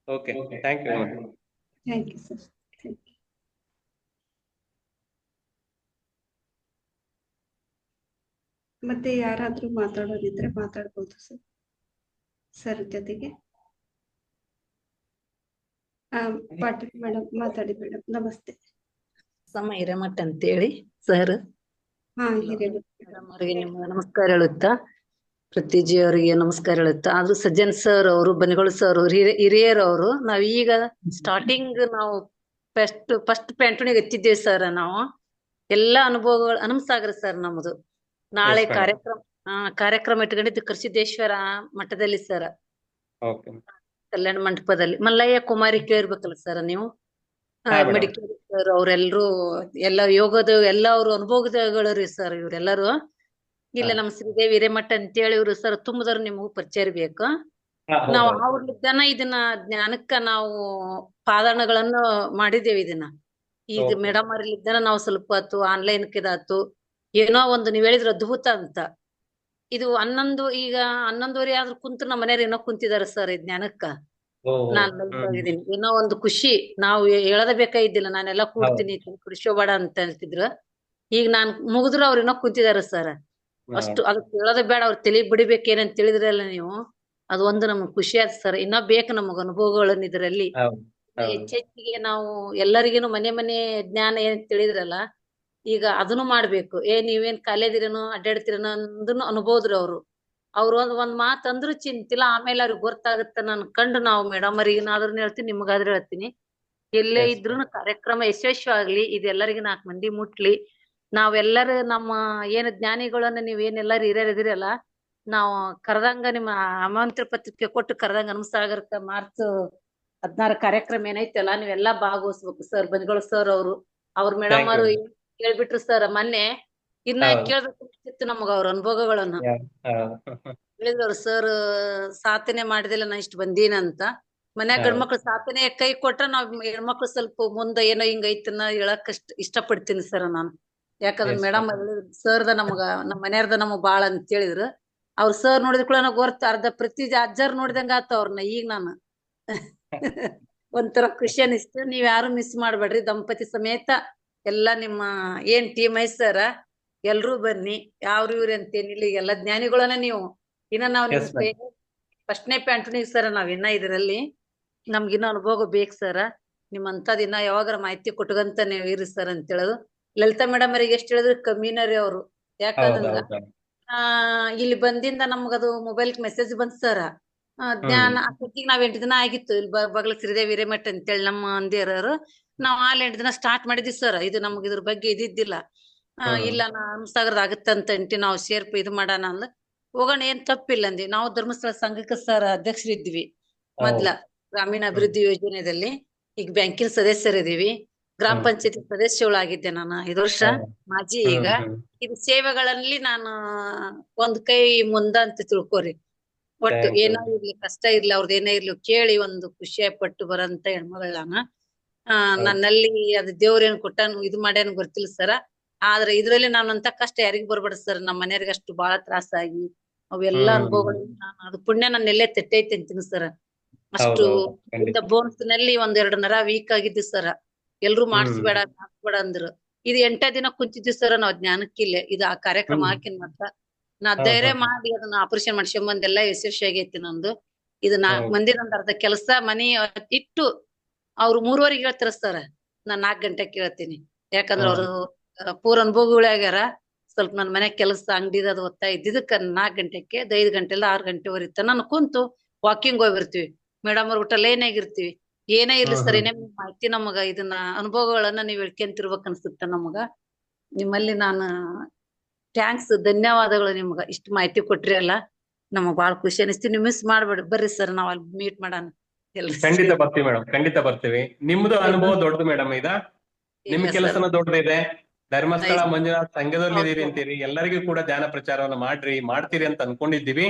Okay, thank you. Thank you sir. ಮತ್ತೆ ಯಾರಾದ್ರೂ ಮಾತಾಡೋದಿದ್ರೆ ಮಾತಾಡ್ಬೋದು ಸರ್ ಜೊತೆಗೆ. ಪಾಟೀಲ್ ಮೇಡಮ್ ಮಾತಾಡಿ ಮೇಡಮ್. ನಮಸ್ತೆ. ಸಮ ಹಿರೇಮಠ ಅಂತೇಳಿ ಸರ್. ಹಿರೇಮಠ ಅವರಿಗೆ ನಿಮ್ಮ ನಮಸ್ಕಾರ ಹೇಳುತ್ತಾ, ಪ್ರತಿಜಿ ಅವರಿಗೆ ನಮಸ್ಕಾರ ಹೇಳುತ್ತಾ. ಆದ್ರೂ ಸಜ್ಜನ್ ಸರ್ ಅವರು, ಬನಿಗಳು ಸರ್ ಅವರು, ಹಿರಿಯರವರು, ನಾವ್ ಈಗ ಸ್ಟಾರ್ಟಿಂಗ್ ನಾವು ಫಸ್ಟ್ ಪ್ಯಾಂಟುಣಿಗೆ ಎತ್ತಿದ್ದೇವೆ ಸರ್. ನಾವು ಎಲ್ಲಾ ಅನುಭವಗಳು ಹನುಮಸಾಗರ ಸರ್ ನಮ್ದು. ನಾಳೆ ಕಾರ್ಯಕ್ರಮ ಇಟ್ಕೊಂಡಿದ್ದು ಕರ್ಸಿದ್ದೇಶ್ವರ ಮಠದಲ್ಲಿ ಸರ್, ಕಲ್ಯಾಣ ಮಂಟಪದಲ್ಲಿ. ಮಲ್ಲಯ್ಯ ಕುಮಾರಿ ಕೇಳಿರ್ಬೇಕಲ್ಲ ಸರ್ ನೀವು, ಮೆಡಿಕಲ್ ಸರ್ ಅವ್ರೆಲ್ರು ಎಲ್ಲ ಯೋಗದ ಎಲ್ಲ ಅವ್ರು ಅನುಭವಗಳು ರೀ ಸರ್. ಇವ್ರೆಲ್ಲರೂ ಇಲ್ಲ ನಮ್ ಶ್ರೀದೇವಿ ಹಿರೇಮಠ ಅಂತೇಳಿ ಇವ್ರು ಸರ್ ತುಂಬದವ್ರು, ನಿಮಗೂ ಪರಿಚಯ ಇರ್ಬೇಕು. ನಾವು ಅವ್ರಲಿದ್ದಾನ ಇದನ್ನ ಜ್ಞಾನಕ್ಕ ನಾವು ಪಾದಾಣಗಳನ್ನು ಮಾಡಿದ್ದೇವೆ ಇದನ್ನ. ಈಗ ಮೇಡಮ್ ಅವ್ರಲಿದ್ದಾನ ನಾವು ಸ್ವಲ್ಪ ಹೊತ್ತು ಆನ್ಲೈನ್ ಇದಾತು, ಏನೋ ಒಂದು ನೀವ್ ಹೇಳಿದ್ರ ಅದ್ಭುತ ಅಂತ. ಇದು 11 ಈಗ 11:30 ಆದ್ರೂ ಕುಂತು ನಮ್ಮ ಮನೆಯವ್ರು ಏನೋ ಕುಂತಿದಾರೆ ಸರ್ ಈ ಜ್ಞಾನಕ್ಕ. ನಾನ್ ಹೋಗಿದ್ದೀನಿ, ಏನೋ ಒಂದು ಖುಷಿ. ನಾವು ಹೇಳದ ಬೇಕಾಗಿದ್ದಿಲ್ಲ, ನಾನೆಲ್ಲಾ ಕೂಡ್ತೀನಿ ಕುಡಿಸೋಬೇಡ ಅಂತ ಹೇಳ್ತಿದ್ರು. ಈಗ ನಾನ್ ಮುಗಿದ್ರು ಅವ್ರ ಏನೋ ಕುಂತಿದಾರೆ ಸರ್. ಅಷ್ಟು ಅದಕ್ಕೆ ಹೇಳೋದ ಬೇಡ, ಅವ್ರ ತಲೆ ಬಿಡಿಬೇಕೇನಂತ ತಿಳಿದ್ರಲ್ಲ ನೀವು, ಅದು ಒಂದು ನಮಗ್ ಖುಷಿ ಆಯ್ತು ಸರ್. ಇನ್ನ ಬೇಕು ನಮಗ್ ಅನುಭವಗಳನ್ನ ಇದ್ರಲ್ಲಿ. ಹೆಚ್ಚೆಚ್ಚಿಗೆ ನಾವು ಎಲ್ಲರಿಗೇನು ಮನೆ ಜ್ಞಾನ ಏನ್ ತಿಳಿದ್ರಲ್ಲ, ಈಗ ಅದನ್ನು ಮಾಡ್ಬೇಕು. ನೀವೇನ್ ಕಾಲೇದಿರೇನೋ ಅಡ್ಡಾಡ್ತಿರೇನೋ ಅಂದನು ಅನುಭವದ್ರು ಅವ್ರು ಒಂದ್ ಮಾತ್ ಅಂದ್ರು ಚಿಂತಿಲ್ಲ, ಆಮೇಲೆ ಅವ್ರಿಗೆ ಗೊತ್ತಾಗತ್ತ ನನ್ ಕಂಡು. ನಾವು ಮೇಡಮ್ ಅವ್ರಿಗೇನಾದ್ರೂ ಹೇಳ್ತೀನಿ, ನಿಮ್ಗಾದ್ರೂ ಹೇಳ್ತೀನಿ, ಎಲ್ಲೇ ಇದ್ರು ಕಾರ್ಯಕ್ರಮ ಯಶಸ್ವಿ ಇದೆಲ್ಲರಿಗೂ 4 ಮಂದಿ ಮುಟ್ಲಿ. ನಾವೆಲ್ಲರೂ ನಮ್ಮ ಏನ್ ಜ್ಞಾನಿಗಳನ್ನ ನೀವೇನೆಲ್ಲರೂ ಹಿರಿಯರಿದಿರಲ್ಲ, ನಾವು ಕರೆದಂಗ ನಿಮ್ಮ ಆಮಂತ್ರ ಪತ್ರಿಕೆ ಕೊಟ್ಟು ಕರೆದಂಗ ಹನುಮಸಾಗರಕ್ಕ ಮಾರ್ಚ್ 16 ಕಾರ್ಯಕ್ರಮ ಏನೈತಲ್ಲ, ನೀವೆಲ್ಲಾ ಭಾಗವಹಿಸ್ಬೇಕು ಸರ್. ಬನಿಗಳು ಸರ್ ಅವ್ರ ಮೇಡಮ್ ಅವರು ಹೇಳ್ಬಿಟ್ರು ಸರ್ ಮೊನ್ನೆ. ಇನ್ನ ಕೇಳ್ಬೇಕಿತ್ತು ನಮಗ ಅವ್ರ ಅನುಭವಗಳನ್ನ. ಹೇಳಿದ್ರು ಸರ್, ಸಾಧನೆ ಮಾಡಿದಿಲ್ಲ ನಾ ಇಷ್ಟು ಬಂದೀನಂತ. ಮನ್ಯಾಗ ಗಂಡ್ಮಕ್ಳು ಸಾಧನೆ ಕೈ ಕೊಟ್ರ ನಾವ್ ಹೆಣ್ಮಕ್ಳು ಸ್ವಲ್ಪ ಮುಂದೆ ಏನೋ ಹಿಂಗೈತನ್ನ ಹೇಳಕ್ ಇಷ್ಟ ಪಡ್ತೀನಿ ಸರ್ ನಾನು. ಯಾಕಂದ್ರೆ ಮೇಡಮ್ ಸರ್ದ ನಮಗ ನಮ್ಮ ಮನೆಯವ್ರದ ನಮಗ್ ಬಾಳ ಅಂತ ಹೇಳಿದ್ರು. ಅವ್ರ ಸರ್ ನೋಡಿದ ಕೂಡ ಗೊತ್ತ, ಅರ್ಧ ಪ್ರತಿ ಅಜ್ಜಾರ್ ನೋಡಿದಂಗ ಆತ ಅವ್ರನ್ನ. ಈಗ ನಾನು ಒಂಥರ ಖುಷಿ ಅನಿಸ್ತು. ನೀವ್ ಯಾರು ಮಿಸ್ ಮಾಡ್ಬೇಡ್ರಿ, ದಂಪತಿ ಸಮೇತ ಎಲ್ಲಾ ನಿಮ್ಮ ಏನ್ ಟೀಮ್ ಐತ್ ಸರ್, ಎಲ್ರೂ ಬನ್ನಿ. ಯಾವ್ರು ಇವ್ರಿ ಅಂತೇನಿಲ್ಲ, ಎಲ್ಲ ಜ್ಞಾನಿಗಳನ್ನ ನೀವು. ಇನ್ನ ನಾವ್ ಫಸ್ಟ್ನೇ ಪ್ಯಾಂಟುಣಿಗ್ ಸರ್ ನಾವ್ ಇನ್ನ ಇದರಲ್ಲಿ ನಮ್ಗಿನ್ನ ಅನುಭವ ಬೇಕು ಸರ್. ನಿಮ್ಮಂತದ್ ಇನ್ನ ಯಾವಾಗಾರ ಮಾಹಿತಿ ಕೊಟ್ಕಂತ ನೀವು ಇರಿ ಸರ್ ಅಂತ ಹೇಳೋದು. ಲಲಿತಾ ಮೇಡಮ್ ಅವರಿಗೆ ಎಷ್ಟ್ ಹೇಳಿದ್ರು ಕಮ್ಮಿನ ರೀ ಅವ್ರು. ಯಾಕಂದ್ರ ಹೌದೌದು. ಇಲ್ಲಿ ಬಂದಿಂದ ನಮ್ಗದು ಮೊಬೈಲ್ ಮೆಸೇಜ್ ಬಂತ್ ಸರ್. ಜ್ಞಾನ ಅಷ್ಟೊತ್ತಿಗೆ ನಾವ್ 8 ದಿನ ಆಗಿತ್ತು ಇಲ್ಲಿ ಬಗಲ ಶ್ರೀದೇವಿ ಹಿರೇಮಠ ಅಂತೇಳಿ ನಮ್ಮ ಮಂದಿಯರರು. ನಾವ್ 8 ದಿನ ಸ್ಟಾರ್ಟ್ ಮಾಡಿದ್ವಿ ಸರ್. ಇದು ನಮ್ಗೆ ಇದ್ರ ಬಗ್ಗೆ ಇದ್ದಿದ್ದಿಲ್ಲ. ಇಲ್ಲ ಹಂಸಸಾಗರದ ಆಗತ್ತಂತ ನಾವು ಸೇರ್ಪ ಇದು ಮಾಡೋಣ ಅಂದ ಹೋಗೋಣ, ಏನ್ ತಪ್ಪಿಲ್ಲ ಅಂದ್ವಿ. ನಾವು ಧರ್ಮಸ್ಥಳ ಸಂಘಕ್ಕೆ ಸರ್ ಅಧ್ಯಕ್ಷರಿದ್ವಿ ಮೊದ್ಲ, ಗ್ರಾಮೀಣ ಅಭಿವೃದ್ಧಿ ಯೋಜನೆಯಲ್ಲಿ. ಈಗ ಬ್ಯಾಂಕಿನ ಸದಸ್ಯರಿದೀವಿ. ಗ್ರಾಮ ಪಂಚಾಯತಿ ಸದಸ್ಯಳಾಗಿದ್ದೆ ನಾನು 5 ವರ್ಷ, ಮಾಜಿ. ಈಗ ಇದು ಸೇವೆಗಳಲ್ಲಿ ನಾನು ಒಂದ್ ಕೈ ಮುಂದ ಅಂತ ತಿಳ್ಕೊರಿ. ಒಟ್ಟು ಏನೋ ಇರ್ಲಿ, ಕಷ್ಟ ಇರ್ಲಿ, ಅವ್ರದ್ದು ಏನೇ ಇರ್ಲಿ ಕೇಳಿ ಒಂದು ಖುಷಿ ಪಟ್ಟು ಬರಂತ ಹೆಣ್ಮಗಳ ನಾನು. ನನ್ನಲ್ಲಿ ಅದು ದೇವ್ರೇನ್ ಕೊಟ್ಟಾನು ಇದು ಮಾಡ್ಯಾನ ಗೊತ್ತಿಲ್ಲ ಸರ. ಆದ್ರೆ ಇದ್ರಲ್ಲಿ ನಾನಂತ ಕಷ್ಟ ಯಾರಿಗ್ ಬರ್ಬೇಡ ಸರ್. ನಮ್ಮ ಮನೆಯವ್ರಿಗೆ ಅಷ್ಟು ಬಹಳ ತ್ರಾಸಾಗಿ ಅವೆಲ್ಲಾ ಅನುಭವಗಳು ನಾನು ಅದು ಪುಣ್ಯ ನನ್ನೆಲ್ಲೇ ತೆಟ್ಟೈತೆ ಅಂತೀನಿ ಸರ್. ಅಷ್ಟು ಬೋನ್ಸ್ ನಲ್ಲಿ 1-2 ನರ ವೀಕ್ ಆಗಿದ್ದು ಸರ್. ಎಲ್ರು ಮಾಡಿಸ್ಬೇಡ ಅಂದ್ರು. ಇದು 8 ದಿನ ಕುಂತಿದ್ವಿ ಸರ್ ನಾವು ಜ್ಞಾನಕ್ಕಿಲ್ಲ. ಇದು ಆ ಕಾರ್ಯಕ್ರಮ ಹಾಕಿನ ಮಾತ್ರ ನಾ ಧೈರ್ಯ ಮಾಡಿ ಅದನ್ನ ಆಪರೇಷನ್ ಮಾಡ್ಸ್ಕೊಂಬಂದೆಲ್ಲ ಯಶಸ್ವಿ ಆಗೈತಿ ನಂದು. ಇದು 4 ಮಂದಿ ನಂದು ಅರ್ಧ ಕೆಲಸ ಮನಿ ಇಟ್ಟು ಅವ್ರು 3:30 ಹೇಳ್ತಾರ ಸರ್. ನಾನ್ 4 ಗಂಟೆಗೆ ಕೇಳ್ತೀನಿ. ಯಾಕಂದ್ರ ಅವ್ರು ಪೂರ ಅನುಭವಗಳಾಗ್ಯಾರ. ಸ್ವಲ್ಪ ನನ್ ಮನೆ ಕೆಲಸ ಅಂಗಡಿದ ಅದು ಓದ್ತಾ ಇದ್ದಿದ್ದಕ್ಕ 4 ಗಂಟೆಗೆ 5 ಗಂಟೆಲ್ಲ 6 ಗಂಟೆವರೆಗೆ ನಾನು ಕುಂತು ವಾಕಿಂಗ್ ಹೋಗ್ಬಿರ್ತೀವಿ. ಮೇಡಮ್ ಅವ್ರ ಊಟ ಲೈನ್ ಆಗಿರ್ತೀವಿ. ಏನೇ ಇರ್ಲಿ ಸರ್, ಏನೇ ಮಾಹಿತಿ ನಮಗ ಇದನ್ನ ಅನುಭವಗಳನ್ನ ನೀವ್ ಹೇಳ್ಕೊಂತಿರ್ಬೇಕ್ ಅನ್ಸುತ್ತ ನಮಗ. ನಿಮ್ಮಲ್ಲಿ ನಾನು ಥ್ಯಾಂಕ್ಸ್, ಧನ್ಯವಾದಗಳು ನಿಮ್ಗ. ಇಷ್ಟು ಮಾಹಿತಿ ಕೊಟ್ರಿ ಅಲ್ಲ, ನಮಗ್ ಬಾಳ ಖುಷಿ ಅನಿಸ್ತೀವಿ. ನೀವು ಮಿಸ್ ಮಾಡ್ಬೇಡಿ, ಬರ್ರಿ ಸರ್, ನಾವ್ ಅಲ್ಲಿ ಮೀಟ್ ಮಾಡೋಣ. ಖಂಡಿತ ಬರ್ತೀವಿ ಮೇಡಮ್, ಖಂಡಿತ ಬರ್ತೀವಿ. ನಿಮ್ದು ಅನುಭವ ದೊಡ್ಡದು ಮೇಡಮ್. ನಿಮ್ ಕೆಲಸನ ದೊಡ್ಡದಿದೆ. ಧರ್ಮಸ್ಥಳ ಮಂಜುನಾಥ ಸಂಘದಲ್ಲಿ ಇದೀರಿ ಅಂತೀರಿ. ಎಲ್ಲರಿಗೂ ಕೂಡ ಧ್ಯಾನ ಪ್ರಚಾರವನ್ನ ಮಾಡ್ತೀರಿ ಅಂತ ಅನ್ಕೊಂಡಿದ್ದೀವಿ.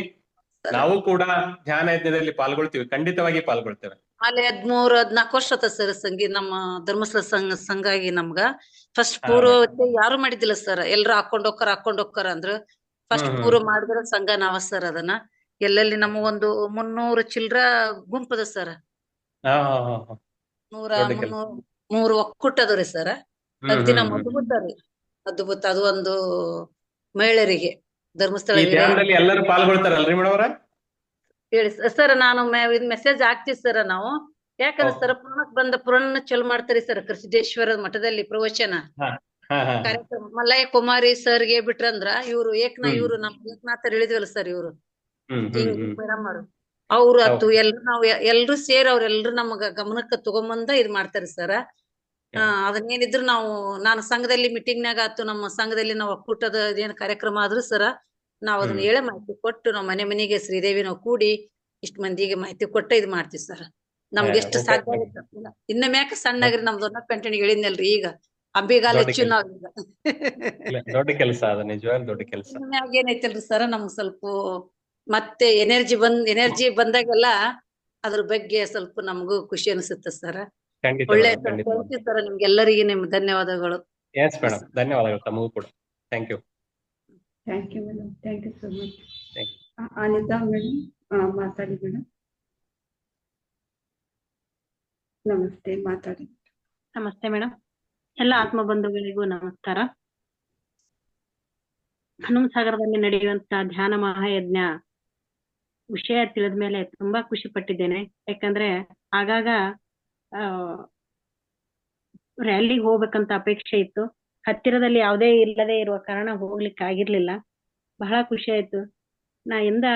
ನಾವು ಕೂಡ ಧ್ಯಾನ ಯಜ್ಞದಲ್ಲಿ ಪಾಲ್ಗೊಳ್ತೀವಿ, ಖಂಡಿತವಾಗಿ ಪಾಲ್ಗೊಳ್ತೇವೆ. ಅಲ್ಲಿ 13-14 ವರ್ಷ ಆತ ಸರ್ ನಮ್ಮ ಧರ್ಮಸ್ಥಳ ಸಂಘ ಆಗಿ. ನಮ್ಗ ಫಸ್ಟ್ ಪೂರ್ವ ಯಾರು ಮಾಡಿದ್ದಿಲ್ಲ ಸರ್. ಎಲ್ರು ಹಾಕೊಂಡ್ ಹೋಗ್ತಾರ ಅಂದ್ರ ಫಸ್ಟ್ ಪೂರ್ವ ಮಾಡಿದ್ರ ಸಂಘ ನಾವ ಸರ್. ಅದನ್ನ ಎಲ್ಲೆಲ್ಲಿ ನಮಗೊಂದು 300 ಚಿಲ್ರ ಗುಂಪದ ಸರ್. 300 ಒಕ್ಕೂಟ ಅದವ್ರಿ ಸರ್. ಅದ್ದಿನ ಅದ್ಭುತ. ಅದು ಒಂದು ಮಹಿಳೆಯರಿಗೆ ಧರ್ಮಸ್ಥಳ ಎಲ್ಲರೂ ಪಾಲ್ಗೊಳ್ತಾರಲ್ರಿ ಮೇಡಮ್ ಅವರ? ಹೇಳಿ ಸರ್. ನಾನು ಮೆಸೇಜ್ ಹಾಕ್ತಿವಿ ಸರ್ ನಾವು. ಯಾಕಂದ್ರೆ ಸರ್ ಪುರಾಣ ಚಲೋ ಮಾಡ್ತಾರಿ ಸರ್. ಕೃಷ್ಣೇಶ್ವರ ಮಠದಲ್ಲಿ ಪ್ರವಚನ ಕಾರ್ಯಕ್ರಮ ಮಲ್ಲಯ್ಯ ಕುಮಾರಿ ಸರ್ಗೆ ಬಿಟ್ರಂದ್ರ ಇವ್ರು ಇವ್ರು ನಮ್ ಏಕನಾಥರ್ ಹೇಳಿದ್ವಲ್ಲ ಸರ್, ಇವ್ರು ಮೇಡಮ್ ಅವ್ರು ಅತ್ತು ನಾವು ಎಲ್ರು ಸೇರಿ ಅವ್ರೆಲ್ರು ನಮಗ ಗಮನಕ್ಕೆ ತಗೊಂಬಂದ ಇದ್ ಮಾಡ್ತಾರಿ ಸರ್. ಅದನ್ನೇನಿದ್ರು ನಾನು ಸಂಘದಲ್ಲಿ ಮೀಟಿಂಗ್ನಾಗ ಆತು, ನಮ್ಮ ಸಂಘದಲ್ಲಿ ನಾವು ಒಕ್ಕೂಟದ ಏನ್ ಕಾರ್ಯಕ್ರಮ ಆದ್ರು ಸರ, ನಾವ್ ಅದನ್ನ ಹೇಳೇ ಮಾಹಿತಿ ಕೊಟ್ಟು ನಾವ್ ಮನೆಗೆ ಶ್ರೀದೇವಿ ನಾವು ಕೂಡಿ ಇಷ್ಟ ಮಂದಿಗೆ ಮಾಹಿತಿ ಕೊಟ್ಟ ಇದ್ ಮಾಡ್ತೀವಿ ಸರ್. ನಮ್ಗೆ ಎಷ್ಟು ಸಾಧ್ಯ ಆಗುತ್ತೆ. ಇನ್ನ ಮ್ಯಾಕ ಸಣ್ಣಗ್ರಿ ನಮ್ದು 1 ಪೆಂಟಣಿಗೆ ಹೇಳಿದ್ನಲ್ರಿ, ಈಗ ಅಂಬಿಗಾಲ್ ಹೆಚ್ಚು ನಾವೀಗ ದೊಡ್ಡ ಕೆಲಸ. ಅದು ನಿಜವಾಗ್ಲೂ ದೊಡ್ಡ ಕೆಲಸ. ಏನೈತಲ್ರಿ ಸರ್, ನಮ್ಗ್ ಸ್ವಲ್ಪ ಮತ್ತೆ ಎನರ್ಜಿ ಬಂದಾಗೆಲ್ಲ ಅದ್ರ ಬಗ್ಗೆ ಸ್ವಲ್ಪ ನಮಗೂ ಖುಷಿ ಅನಿಸುತ್ತೆ ಸರ್. ಒಳ್ಳೆ ಸರ್. ನಿಮ್ಗೆಲ್ಲರಿಗೆ ನಿಮ್ ಧನ್ಯವಾದಗಳು. ಎಸ್ ಮೇಡಮ್, ಧನ್ಯವಾದಗಳು ತಮಗೂ ಕೂಡ. Thank you. Thank you madam, thank you so much. Anita madam ಮಾತಾಡಿ ಮೇಡಮ್. ನಮಸ್ತೆ, ಮಾತಾಡಿ. ನಮಸ್ತೆ ಮೇಡಮ್. ಎಲ್ಲ ಆತ್ಮ ಬಂಧುಗಳಿಗೂ ನಮಸ್ಕಾರ. ಹನುಮಸಾಗರದಲ್ಲಿ ನಡೆಯುವಂತ ಧ್ಯಾನ ಮಹಾಯಜ್ಞ ವಿಷಯ ತಿಳಿದ ಮೇಲೆ ತುಂಬಾ ಖುಷಿ ಪಟ್ಟಿದ್ದೇನೆ. ಯಾಕಂದ್ರೆ ಆಗಾಗ ರ್ಯಾಲಿಗೆ ಹೋಗ್ಬೇಕಂತ ಅಪೇಕ್ಷೆ ಇತ್ತು. ಹತ್ತಿರದಲ್ಲಿ ಯಾವುದೇ ಇಲ್ಲದೆ ಇರುವ ಕಾರಣ ಹೋಗ್ಲಿಕ್ಕೆ ಆಗಿರ್ಲಿಲ್ಲ. ಬಹಳ ಖುಷಿ ಆಯ್ತು. ನಾ ಎಂದ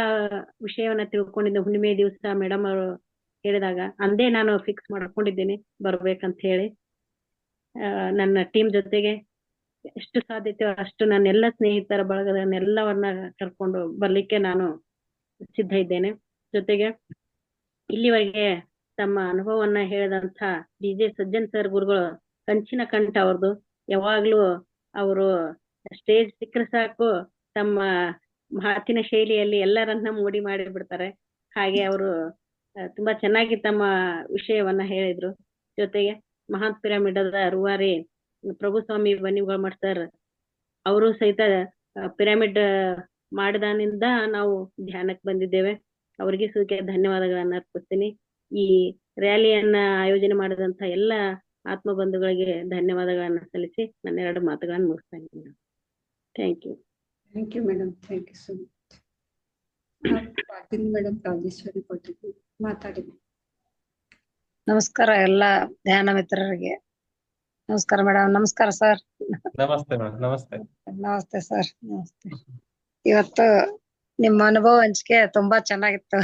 ವಿಷಯವನ್ನ ತಿಳ್ಕೊಂಡಿದ್ದೆ ಹುಣ್ಣಿಮೆ ದಿವಸ ಮೇಡಮ್ ಅವರು ಹೇಳಿದಾಗ ಅಂದೇ ನಾನು ಫಿಕ್ಸ್ ಮಾಡ್ಕೊಂಡಿದ್ದೇನೆ ಬರ್ಬೇಕಂತ ಹೇಳಿ. ನನ್ನ ಟೀಮ್ ಜೊತೆಗೆ ಎಷ್ಟು ಸಾಧ್ಯತೆ ಅಷ್ಟು ನನ್ನೆಲ್ಲ ಸ್ನೇಹಿತರ ಬಳಗದನ್ನೆಲ್ಲವನ್ನ ಕರ್ಕೊಂಡು ಬರ್ಲಿಕ್ಕೆ ನಾನು ಸಿದ್ಧ ಇದ್ದೇನೆ. ಜೊತೆಗೆ ಇಲ್ಲಿವರೆಗೆ ತಮ್ಮ ಅನುಭವವನ್ನ ಹೇಳಿದಂತ DJ ಸಜ್ಜನ್ ಸರ್ ಗುರುಗಳು ಕಂಚಿನ ಕಂಠ ಅವ್ರದ್ದು. ಯಾವಾಗ್ಲೂ ಅವರು ಸ್ಟೇಜ್ ಸಿಕ್ಕರೆ ಸಾಕು ತಮ್ಮ ಮಾತಿನ ಶೈಲಿಯಲ್ಲಿ ಎಲ್ಲರನ್ನ ಮೋಡಿ ಮಾಡಿ ಬಿಡ್ತಾರೆ. ಹಾಗೆ ಅವರು ತುಂಬಾ ಚೆನ್ನಾಗಿ ತಮ್ಮ ವಿಷಯವನ್ನ ಹೇಳಿದ್ರು. ಜೊತೆಗೆ ಮಹಾತ್ ಪಿರಮಿಡದ ರೂವಾರಿ ಪ್ರಭುಸ್ವಾಮಿ ಬನ್ನಿಮಠ ಸರ್ ಅವರು ಸಹಿತ ಪಿರಮಿಡ್ ಮಾಡಿದಾನಿಂದ ನಾವು ಧ್ಯಾನಕ್ಕೆ ಬಂದಿದ್ದೇವೆ. ಅವರಿಗೆ ಸುಖ ಧನ್ಯವಾದಗಳನ್ನ ಅರ್ಪಿಸ್ತೀನಿ. ಈ ರ್ಯಾಲಿಯನ್ನ ಆಯೋಜನೆ ಮಾಡಿದಂತ ಎಲ್ಲ ಆತ್ಮ ಬಂಧುಗಳಿಗೆ ಧನ್ಯವಾದಗಳನ್ನ ಸಲ್ಲಿಸಿ ನನ್ನ 2 ಮಾತುಗಳನ್ನು ಮುಗಿಸ್ತಾ ಇದ್ದೀನಿ. Thank you. Thank you madam, thank you so much. Patil madam, Rajeshwari Patil ಮಾತಾಡಿ. ನಮಸ್ಕಾರ ಎಲ್ಲ ಧ್ಯಾನ ಮಿತ್ರರಿಗೆ. ನಮಸ್ಕಾರ ಮೇಡಮ್. ನಮಸ್ಕಾರ ಸರ್. ನಮಸ್ತೆ ಮೇಡಮ್. ನಮಸ್ತೆ. ನಮಸ್ತೆ ಸರ್. ನಮಸ್ತೆ. ಇವತ್ತು ನಿಮ್ಮ ಅನುಭವ ಹಂಚಿಕೆ ತುಂಬಾ ಚೆನ್ನಾಗಿತ್ತು.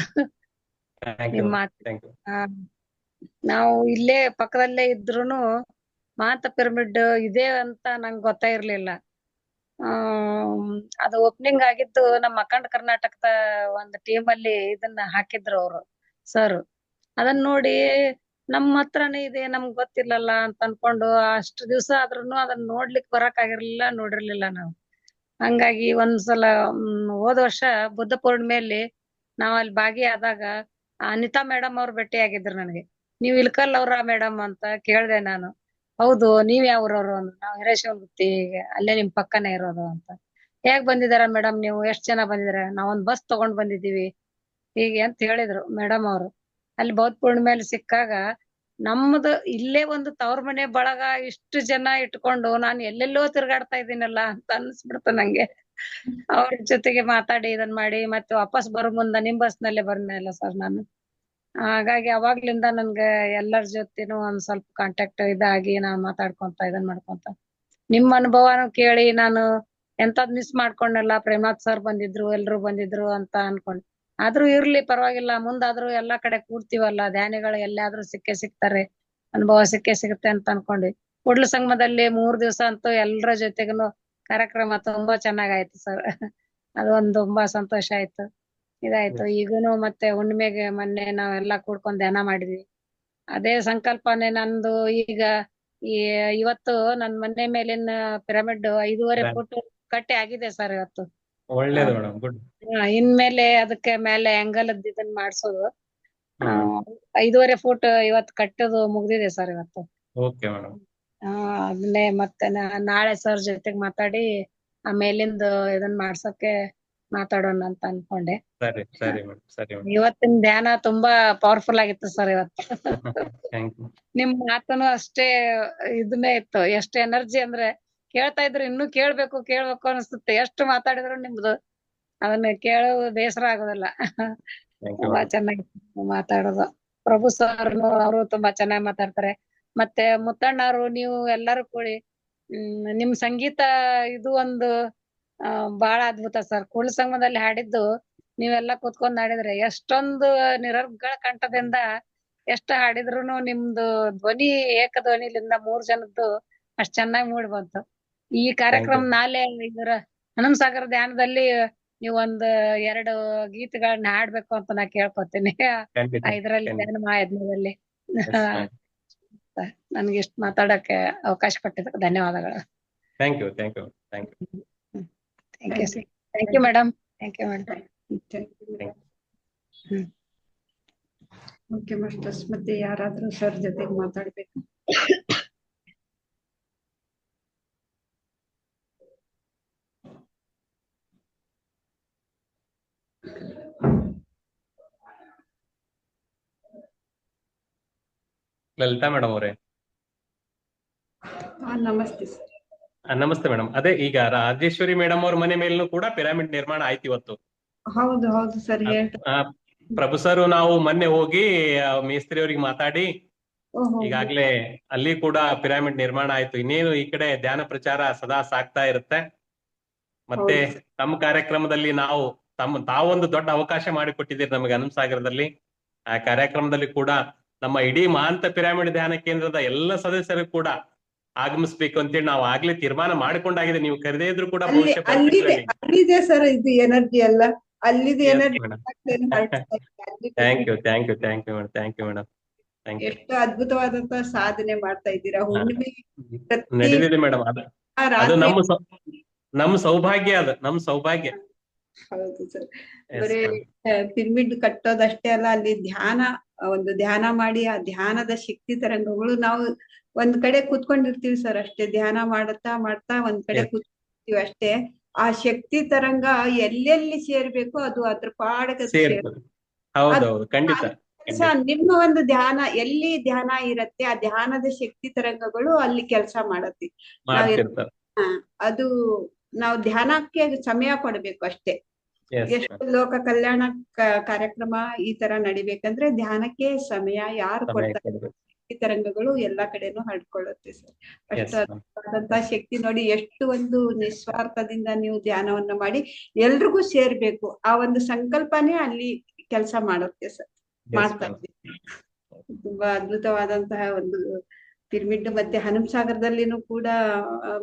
ಥ್ಯಾಂಕ್ ಯು ನಿಮ್ಮ ಥ್ಯಾಂಕ್ ಯು. ಆ, ನಾವು ಇಲ್ಲೇ ಪಕ್ಕದಲ್ಲೇ ಇದ್ರೂನು ಮಾತ ಪಿರಮಿಡ್ ಇದೆ ಅಂತ ನಂಗೆ ಗೊತ್ತೇ ಇರ್ಲಿಲ್ಲ. ಅದು ಓಪನಿಂಗ್ ಆಗಿದ್ದು ನಮ್ಮ ಅಖಂಡ ಕರ್ನಾಟಕದ ಒಂದು ಟೀಮ್ ಅಲ್ಲಿ ಇದನ್ನ ಹಾಕಿದ್ರು ಅವರು ಸರ್. ಅದನ್ನ ನೋಡಿ ನಮ್ಮ ಹತ್ರನೇ ಇದೆ, ನಮ್ಗ್ ಗೊತ್ತಿಲ್ಲಲ್ಲ ಅಂತ ಅನ್ಕೊಂಡು ಅಷ್ಟು ದಿವಸ ಆದ್ರೂನು ಅದನ್ನ ನೋಡ್ಲಿಕ್ ಬರಕ್ ಆಗಿರ್ಲಿಲ್ಲ, ನೋಡಿರ್ಲಿಲ್ಲ ನಾವು. ಹಂಗಾಗಿ ಒಂದ್ಸಲ ಹೋದ ವರ್ಷ ಬುದ್ಧ ಪೂರ್ಣಿಮೆಯಲ್ಲಿ ನಾವ್ ಅಲ್ಲಿ ಭಾಗಿಯಾದಾಗ ಅನಿತಾ ಮೇಡಮ್ ಅವ್ರು ಭೇಟಿ ಆಗಿದ್ರು ನನಗೆ. ನೀವ್ ಇಲ್ಕಲ್ ಅವ್ರ ಮೇಡಮ್ ಅಂತ ಕೇಳ್ದೆ ನಾನು. ಹೌದು, ನೀವ್ ಯಾವ ಊರವ್ರು ಅಂದ್ರು. ನಾವ್ ಹಿರೇಶಿವನಗುತ್ತಿ, ಅಲ್ಲೇ ನಿಮ್ ಪಕ್ಕನೇ ಇರೋದು ಅಂತ. ಹೇಗ್ ಬಂದಿದಾರ ಮೇಡಮ್ ನೀವು, ಎಷ್ಟ್ ಜನ ಬಂದಿದಾರ? ನಾವೊಂದ್ ಬಸ್ ತಗೊಂಡ್ ಬಂದಿದೀವಿ ಹೀಗೆ ಅಂತ ಹೇಳಿದ್ರು ಮೇಡಮ್ ಅವ್ರು. ಅಲ್ಲಿ ಬೌದ್ಧ ಪೂರ್ಣಿಮೆಯಲ್ಲಿ ಸಿಕ್ಕಾಗ ನಮ್ದು ಇಲ್ಲೇ ಒಂದು ತವ್ರ ಮನೆ ಬಳಗ ಇಷ್ಟು ಜನ ಇಟ್ಕೊಂಡು ನಾನು ಎಲ್ಲೆಲ್ಲೋ ತಿರ್ಗಾಡ್ತಾ ಇದ್ದೀನಲ್ಲ ಅಂತ ಅನ್ಸ್ಬಿಡ್ತು ನಂಗೆ. ಅವ್ರ ಜೊತೆಗೆ ಮಾತಾಡಿ ಇದನ್ ಮಾಡಿ ಮತ್ತೆ ವಾಪಸ್ ಬರೋ ಮುಂದ ನಿಮ್ ಬಸ್ ನಲ್ಲೇ ಬರ್ನಲ್ಲ ಸರ್ ನಾನು. ಹಾಗಾಗಿ ಅವಾಗ್ಲಿಂದ ನನ್ಗೆ ಎಲ್ಲರ ಜೊತೆನೂ ಒಂದ್ ಸ್ವಲ್ಪ ಕಾಂಟ್ಯಾಕ್ಟ್ ಇದಾಗಿ ನಾನ್ ಮಾತಾಡ್ಕೊಂತ ಇದನ್ ಮಾಡ್ಕೊಂತ ನಿಮ್ ಅನುಭವನು ಕೇಳಿ ನಾನು ಎಂತದ್ ಮಿಸ್ ಮಾಡ್ಕೊಂಡಲ್ಲ. ಪ್ರೇಮಾತ್ ಸರ್ ಬಂದಿದ್ರು, ಎಲ್ರು ಬಂದಿದ್ರು ಅಂತ ಅನ್ಕೊಂಡ್. ಆದ್ರೂ ಇರ್ಲಿ ಪರವಾಗಿಲ್ಲ, ಮುಂದಾದ್ರೂ ಎಲ್ಲಾ ಕಡೆ ಕೂಡ್ತೀವಲ್ಲ, ಧ್ಯಾನಿಗಳು ಎಲ್ಲಾದ್ರೂ ಸಿಗ್ತಾರೆ, ಅನುಭವ ಸಿಗುತ್ತೆ ಅಂತ ಅನ್ಕೊಂಡ್ವಿ. ಕೂಡ್ಲ ಸಂಗಮದಲ್ಲಿ 3 ದಿವಸ ಅಂತೂ ಎಲ್ಲರ ಜೊತೆಗೂ ಕಾರ್ಯಕ್ರಮ ತುಂಬಾ ಚೆನ್ನಾಗಾಯ್ತು ಸರ್. ಅದು ಒಂದ್ ತುಂಬಾ ಸಂತೋಷ ಆಯ್ತು. ಇದಾಯ್ತು. ಈಗೂನು ಮತ್ತೆ ಹುಣ್ಣಿಮೆಗೆ ಮೊನ್ನೆ ನಾವೆಲ್ಲಾ ಕೂಡ್ಕೊಂಡ್ ಧ್ಯಾನ ಮಾಡಿದ್ವಿ. ಅದೇ ಸಂಕಲ್ಪನೆ ನಂದು. ಈಗ ಇವತ್ತು ನನ್ ಮನೆ ಮೇಲಿನ ಪಿರಮಿಡ್ 5.5 ಫುಟ್ ಕಟ್ಟೆ ಆಗಿದೆ ಸರ್ ಇವತ್ತು. ಒಳ್ಳೇದು ಮೇಡಮ್. ಗುಡ್. ಇನ್ಮೇಲೆ ಅದಕ್ಕೆ ಮೇಲೆ ಅಂಗಲದ್ದು ಇದನ್ನ ಮಾಡ್ಸೋದು. 5.5 ಫುಟ್ ಇವತ್ತು ಕಟ್ಟೋದು ಮುಗ್ದಿದೆ ಸರ್ ಇವತ್ತು. Okay madam. ಅದನ್ನೇ ಮತ್ತೆ ನಾಳೆ ಸರ್ ಜೊತೆಗ್ ಮಾತಾಡಿ ಆ ಮೇಲಿಂದ ಇದನ್ನ ಮಾಡ್ಸೋಕೆ ಮಾತಾಡೋಣ ಅಂತ ಅನ್ಕೊಂಡೆ. ಸರಿ ಸರಿ ಮೇಡಮ್. ಸರಿ ಮೇಡಮ್. ಇವತ್ತಿನ ಧ್ಯಾನ ತುಂಬಾ ಪವರ್ಫುಲ್ ಆಗಿತ್ತು ಸರ್ ಇವತ್ತು. Thank you. ನಿಮ್ ಮಾತನು ಅಷ್ಟೇ ಇದನ್ನೇ ಇತ್ತು. ಎಷ್ಟು ಎನರ್ಜಿ ಅಂದ್ರೆ ಕೇಳ್ತಾ ಇದ್ರು ಇನ್ನೂ ಕೇಳ್ಬೇಕು ಅನಿಸುತ್ತೆ. ಎಷ್ಟು ಮಾತಾಡಿದ್ರು ನಿಮ್ದು ಅದನ್ನ ಕೇಳೋ ಬೇಸರ ಆಗೋದಿಲ್ಲ. ತುಂಬಾ ಚೆನ್ನಾಗಿತ್ತು ಮಾತಾಡೋದು. ಪ್ರಭು ಸರ್ ಅವರು ತುಂಬಾ ಚೆನ್ನಾಗಿ ಮಾತಾಡ್ತಾರೆ. ಮತ್ತೆ ಮುತ್ತಣ್ಣವ್ರು, ನೀವು ಎಲ್ಲರೂ ಕೂಡಿ ನಿಮ್ ಸಂಗೀತ ಇದು ಒಂದು ಬಹಳ ಅದ್ಭುತ ಸರ್. ಕೂಡ್ಲ ಸಂಗಮದಲ್ಲಿ ಹಾಡಿದ್ದು ನೀವೆಲ್ಲ ಕೂತ್ಕೊಂಡ್ ಹಾಡಿದ್ರೆ ಎಷ್ಟೊಂದು ನಿರರ್ಗಳ ಕಂಠದಿಂದ ಎಷ್ಟು ಹಾಡಿದ್ರುನು ನಿಮ್ದು ಧ್ವನಿ ಏಕಧ್ವನಿಲಿಂದ 3 ಜನದ್ದು ಅಷ್ಟ್ ಚೆನ್ನಾಗಿ ಮೂಡ್ ಬಂತು. ಈ ಕಾರ್ಯಕ್ರಮ ನಾಳೆ ಇದರ ಹನುಮಸಾಗರ ಧ್ಯಾನದಲ್ಲಿ ನೀವ್ ಒಂದ್ 2 ಗೀತೆಗಳನ್ನ ಹಾಡ್ಬೇಕು ಅಂತ ನಾ ಕೇಳ್ಕೊತೀನಿ. ಇದ್ರಲ್ಲಿ ಧ್ಯಾನ ಯಜ್ಞದಲ್ಲಿ ನನ್ಗೆ ಇಷ್ಟ ಮಾತಾಡಕ್ಕೆ ಅವಕಾಶ ಕೊಟ್ಟಿದ್ದಕ್ಕೆ ಧನ್ಯವಾದಗಳು. Thank you thank you thank you thank you sir. Thank you madam. Thank you madam. Okay masters, ಮತ್ತೆ ಯಾರಾದ್ರೂ ಸರ್ ಜೊತೆಗೆ ಮಾತಾಡ್ಬೇಕು? ಲಲಿತಾ ಮೇಡಮ್ ಅವರೇ. ನಮಸ್ತೆ ಸರ್. ನಮಸ್ತೆ ಮೇಡಮ್. ಅದೇ ಈಗ ರಾಜೇಶ್ವರಿ ಮೇಡಮ್ ಅವ್ರ ಮನೆ ಮೇಲೂ ಕೂಡ ಪಿರಾಮಿಡ್ ನಿರ್ಮಾಣ ಆಯ್ತು ಇವತ್ತು. ಹೌದು ಹೌದು ಸರ್. ಪ್ರಭು ಸರ್ ನಾವು ಮೊನ್ನೆ ಹೋಗಿ ಮೇಸ್ತ್ರಿ ಅವ್ರಿಗೆ ಮಾತಾಡಿ ಈಗಾಗ್ಲೇ ಅಲ್ಲಿ ಕೂಡ ಪಿರಾಮಿಡ್ ನಿರ್ಮಾಣ ಆಯ್ತು. ಇನ್ನೇನು ಈ ಕಡೆ ಧ್ಯಾನ ಪ್ರಚಾರ ಸದಾ ಸಾಗ್ತಾ ಇರುತ್ತೆ. ಮತ್ತೆ ತಮ್ಮ ಕಾರ್ಯಕ್ರಮದಲ್ಲಿ ತಾವೊಂದು ದೊಡ್ಡ ಅವಕಾಶ ಮಾಡಿಕೊಟ್ಟಿದ್ದೀರಿ ನಮಗೆ ಹನುಮಸಾಗರದಲ್ಲಿ. ಆ ಕಾರ್ಯಕ್ರಮದಲ್ಲಿ ಕೂಡ ನಮ್ಮ ಇಡೀ ಮಹಾಂತ ಪಿರಾಮಿಡ್ ಧ್ಯಾನ ಕೇಂದ್ರದ ಎಲ್ಲ ಸದಸ್ಯರು ಕೂಡ ಆಗಮಿಸ್ಬೇಕು ಅಂತೇಳಿ ನಾವು ಆಗ್ಲೇ ತೀರ್ಮಾನ ಮಾಡಿಕೊಂಡಾಗಿದೆ. ನೀವು ಕರೆದೇ ಇದ್ರು ಕೂಡ ಅಲ್ಲಿದೆ ಸರ್ ಇದು ಎನರ್ಜಿ ಎಲ್ಲ ಅಲ್ಲಿದೆ energy. Thank you thank you thank you madam. Thank you madam. ಎಷ್ಟು ಅದ್ಭುತವಾದಂತ ಸಾಧನೆ ಮಾಡ್ತಾ ಇದ್ದೀರಾ. ಹುಣ್ಣಿಮೆ ನಡೆದಿದೆ ಮೇಡಮ್. ಅದು ನಮ್ಮ ಸೌಭಾಗ್ಯ. ನಮ್ಮ ಸೌಭಾಗ್ಯ. ಹೌದು ಸರ್. ಬರೀ ಪಿರಮಿಡ್ ಕಟ್ಟೋದಷ್ಟೇ ಅಲ್ಲ, ಅಲ್ಲಿ ಧ್ಯಾನ ಮಾಡಿ ಆ ಧ್ಯಾನದ ಶಕ್ತಿ ತರಂಗಗಳು ನಾವು ಒಂದ್ ಕಡೆ ಕೂತ್ಕೊಂಡಿರ್ತೀವಿ ಸರ್ ಅಷ್ಟೇ. ಧ್ಯಾನ ಮಾಡ್ತಾ ಒಂದ್ ಕಡೆ ಕೂತ್ಕೊಂಡಿರ್ತೀವಿ ಅಷ್ಟೇ. ಆ ಶಕ್ತಿ ತರಂಗ ಎಲ್ಲೆಲ್ಲಿ ಸೇರ್ಬೇಕು ಅದು ಅದ್ರ ಪಾಡಕ ನಿಮ್ಮ ಒಂದು ಧ್ಯಾನ ಎಲ್ಲಿ ಧ್ಯಾನ ಇರತ್ತೆ ಆ ಧ್ಯಾನದ ಶಕ್ತಿ ತರಂಗಗಳು ಅಲ್ಲಿ ಕೆಲಸ ಮಾಡತ್ತೆ. ಅದು ನಾವು ಧ್ಯಾನಕ್ಕೆ ಸಮಯ ಕೊಡ್ಬೇಕು ಅಷ್ಟೇ. ಎಷ್ಟು ಲೋಕ ಕಲ್ಯಾಣ ಕಾರ್ಯಕ್ರಮ ಈ ತರ ನಡಿಬೇಕಂದ್ರೆ ಧ್ಯಾನಕ್ಕೆ ಸಮಯ ಯಾರು ಕೊಡ್ತಾರೆ, ತರಂಗಗಳು ಎಲ್ಲಾ ಕಡೆನೂ ಹರಡ್ಕೊಳ್ಳುತ್ತೆ ಸರ್. Yes, ಅಷ್ಟು ma'am. ಅದ್ಭುತವಾದಂತಹ ಶಕ್ತಿ ನೋಡಿ, ಎಷ್ಟು ಒಂದು ನಿಸ್ವಾರ್ಥದಿಂದ ನೀವು ಧ್ಯಾನವನ್ನ ಮಾಡಿ ಎಲ್ರಿಗೂ ಸೇರ್ಬೇಕು, ಆ ಒಂದು ಸಂಕಲ್ಪನೇ ಅಲ್ಲಿ ಕೆಲಸ ಮಾಡುತ್ತೆ ಸರ್. Yes, ಮಾಡ್ತಾ ma'am. ಇದ್ದೀವಿ. ತುಂಬಾ ಅದ್ಭುತವಾದಂತಹ ಒಂದು ಪಿರಮಿಡ್. ಮತ್ತೆ ಹನುಮಸಾಗರದಲ್ಲಿನೂ ಕೂಡ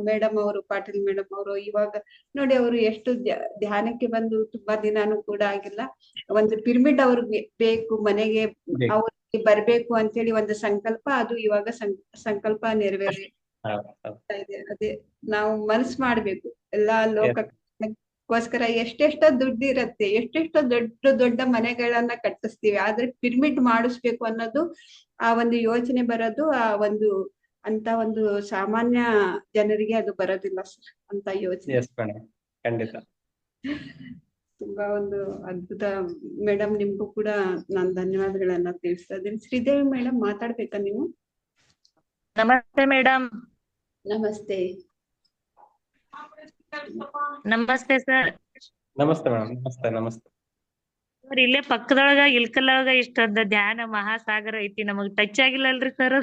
ಮೇಡಮ್ ಅವರು, ಪಾಟೀಲ್ ಮೇಡಮ್ ಅವರು ಇವಾಗ ನೋಡಿ, ಅವರು ಎಷ್ಟು ಧ್ಯಾನಕ್ಕೆ ಬಂದು ತುಂಬಾ ದಿನಾನು ಕೂಡ ಆಗಿಲ್ಲ. ಒಂದು ಪಿರಮಿಡ್ ಅವ್ರಿಗೆ ಬೇಕು ಮನೆಗೆ, ಬೇಕು. ಅವ್ರಿಗೆ ಬರ್ಬೇಕು ಅಂತೇಳಿ ಒಂದು ಸಂಕಲ್ಪ, ಅದು ಇವಾಗ ಸಂಕಲ್ಪ ನೆರವೇರ್ತಾ ಹೌದು. ಇದೆ. ಅದೇ ನಾವು ಮನಸ್ಸು ಮಾಡ್ಬೇಕು ಎಲ್ಲಾ ಲೋಕಕ್ಕೋಸ್ಕರ. ಎಷ್ಟೆಷ್ಟೋ ದುಡ್ಡು ಇರತ್ತೆ, ಎಷ್ಟೆಷ್ಟೋ ದೊಡ್ಡ ದೊಡ್ಡ ಮನೆಗಳನ್ನ ಕಟ್ಟಿಸ್ತೀವಿ, ಆದ್ರೆ ಪಿರಮಿಡ್ ಮಾಡಿಸ್ಬೇಕು ಅನ್ನೋದು ಆ ಒಂದು ಯೋಚನೆ ಬರೋದು, ಆ ಒಂದು ಅಂತ ಒಂದು ಸಾಮಾನ್ಯ ಜನರಿಗೆ ಅದು ಬರೋದಿಲ್ಲ ಸರ್, ಅಂತ ಯೋಚನೆ. Yes, madam. ಖಂಡಿತ. ತುಂಬಾ ಒಂದು ಅದ್ಭುತ ಮೇಡಮ್. ನಿಮ್ಗೂ ಕೂಡ ನಾನು ಧನ್ಯವಾದಗಳನ್ನ ತಿಳಿಸ್ತಾ ಇದ್ದೀನಿ. ಶ್ರೀದೇವಿ ಮೇಡಮ್ ಮಾತಾಡ್ಬೇಕಾ ನೀವು? ನಮಸ್ತೆ ಮೇಡಮ್. ನಮಸ್ತೆ. ನಮಸ್ತೆ ಸರ್. ನಮಸ್ತೆ ಮೇಡಮ್. ನಮಸ್ತೆ ನಮಸ್ತೆ. ಸರ್ ಇಲ್ಲೇ ಪಕ್ಕದೊಳಗ ಇಲ್ಕಲ್ಲೊಳಗ ಇಷ್ಟೊಂದು ಧ್ಯಾನ ಮಹಾಸಾಗರ ಐತಿ, ನಮಗ್ ಟಚ್ ಆಗಿಲ್ಲಲ್ರಿ ಸರ್?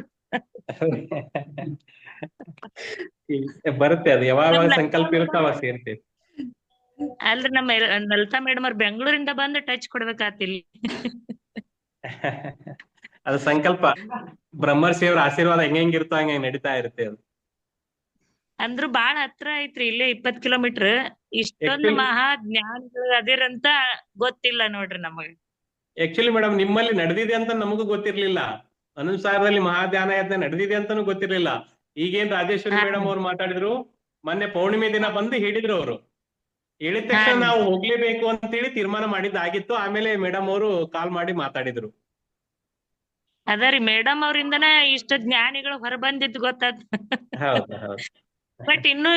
ಬರುತ್ತೆ, ಅದು ಯಾವಾಗ ಸಂಕಲ್ಪ ಇರುತ್ತೆ ಅವಾಗ ಸೇರ್ತೇವೆ. ಅಲ್ರಿ ನಮ್ಮ ಲಲಿತಾ ಮೇಡಮ್ ಅವ್ರ ಬೆಂಗಳೂರಿಂದ ಬಂದು ಟಚ್ ಕೊಡ್ಬೇಕಾತಿಲ್ಲ. ಅದು ಸಂಕಲ್ಪ, ಬ್ರಹ್ಮರ್ಷಿ ಅವ್ರ ಆಶೀರ್ವಾದ ಹೆಂಗಿರ್ತೋ ಹಂಗ ನಡೀತಾ ಇರುತ್ತೆ ಅದು. ಅಂದ್ರು ಬಾಳ ಹತ್ರ ಐತ್ರಿ, ಇಲ್ಲೇ 20 ಕಿಲೋಮೀಟರ್. ಇಷ್ಟೊಂದು ಮಹಾ ಜ್ಞಾನಿಗಳು ಅದಿರಂತ ಗೊತ್ತಿಲ್ಲ ನೋಡ್ರಿ ನಮಗ. ಆಕ್ಚುಲಿ ಮೇಡಮ್, ನಿಮ್ಮಲ್ಲಿ ನಡೆದಿದೆ ಅಂತ ನಮಗೂ ಗೊತ್ತಿರ್ಲಿಲ್ಲ. ಹನುಮಸಾಗರದಲ್ಲಿ ಮಹಾಧ್ಯಾನ ಯಜ್ಞ ನಡೆದಿದೆ ಅಂತಾನು ಗೊತ್ತಿರ್ಲಿಲ್ಲ. ಈಗೇನ್ ರಾಜೇಶ್ವರಿ ಮೇಡಮ್ ಅವ್ರು ಮಾತಾಡಿದ್ರು, ಮೊನ್ನೆ ಪೌರ್ಣಿಮೆ ದಿನ ಬಂದು ಹೇಳಿದ್ರು. ಅವರು ಹೇಳಿದ ತಕ್ಷಣ ನಾವು ಹೋಗ್ಲೇಬೇಕು ಅಂತೇಳಿ ತೀರ್ಮಾನ ಮಾಡಿದ್ದಾಗಿತ್ತು. ಆಮೇಲೆ ಮೇಡಮ್ ಅವರು ಕಾಲ್ ಮಾಡಿ ಮಾತಾಡಿದ್ರು. ಅದರಿ ಮೇಡಮ್ ಅವ್ರಿಂದನ ಇಷ್ಟ ಜ್ಞಾನಿಗಳು ಹೊರ ಬಂದಿದ್ದು ಗೊತ್ತಾದ್. ಹೌದು ಹೌದು. ಬಟ್ ಇನ್ನು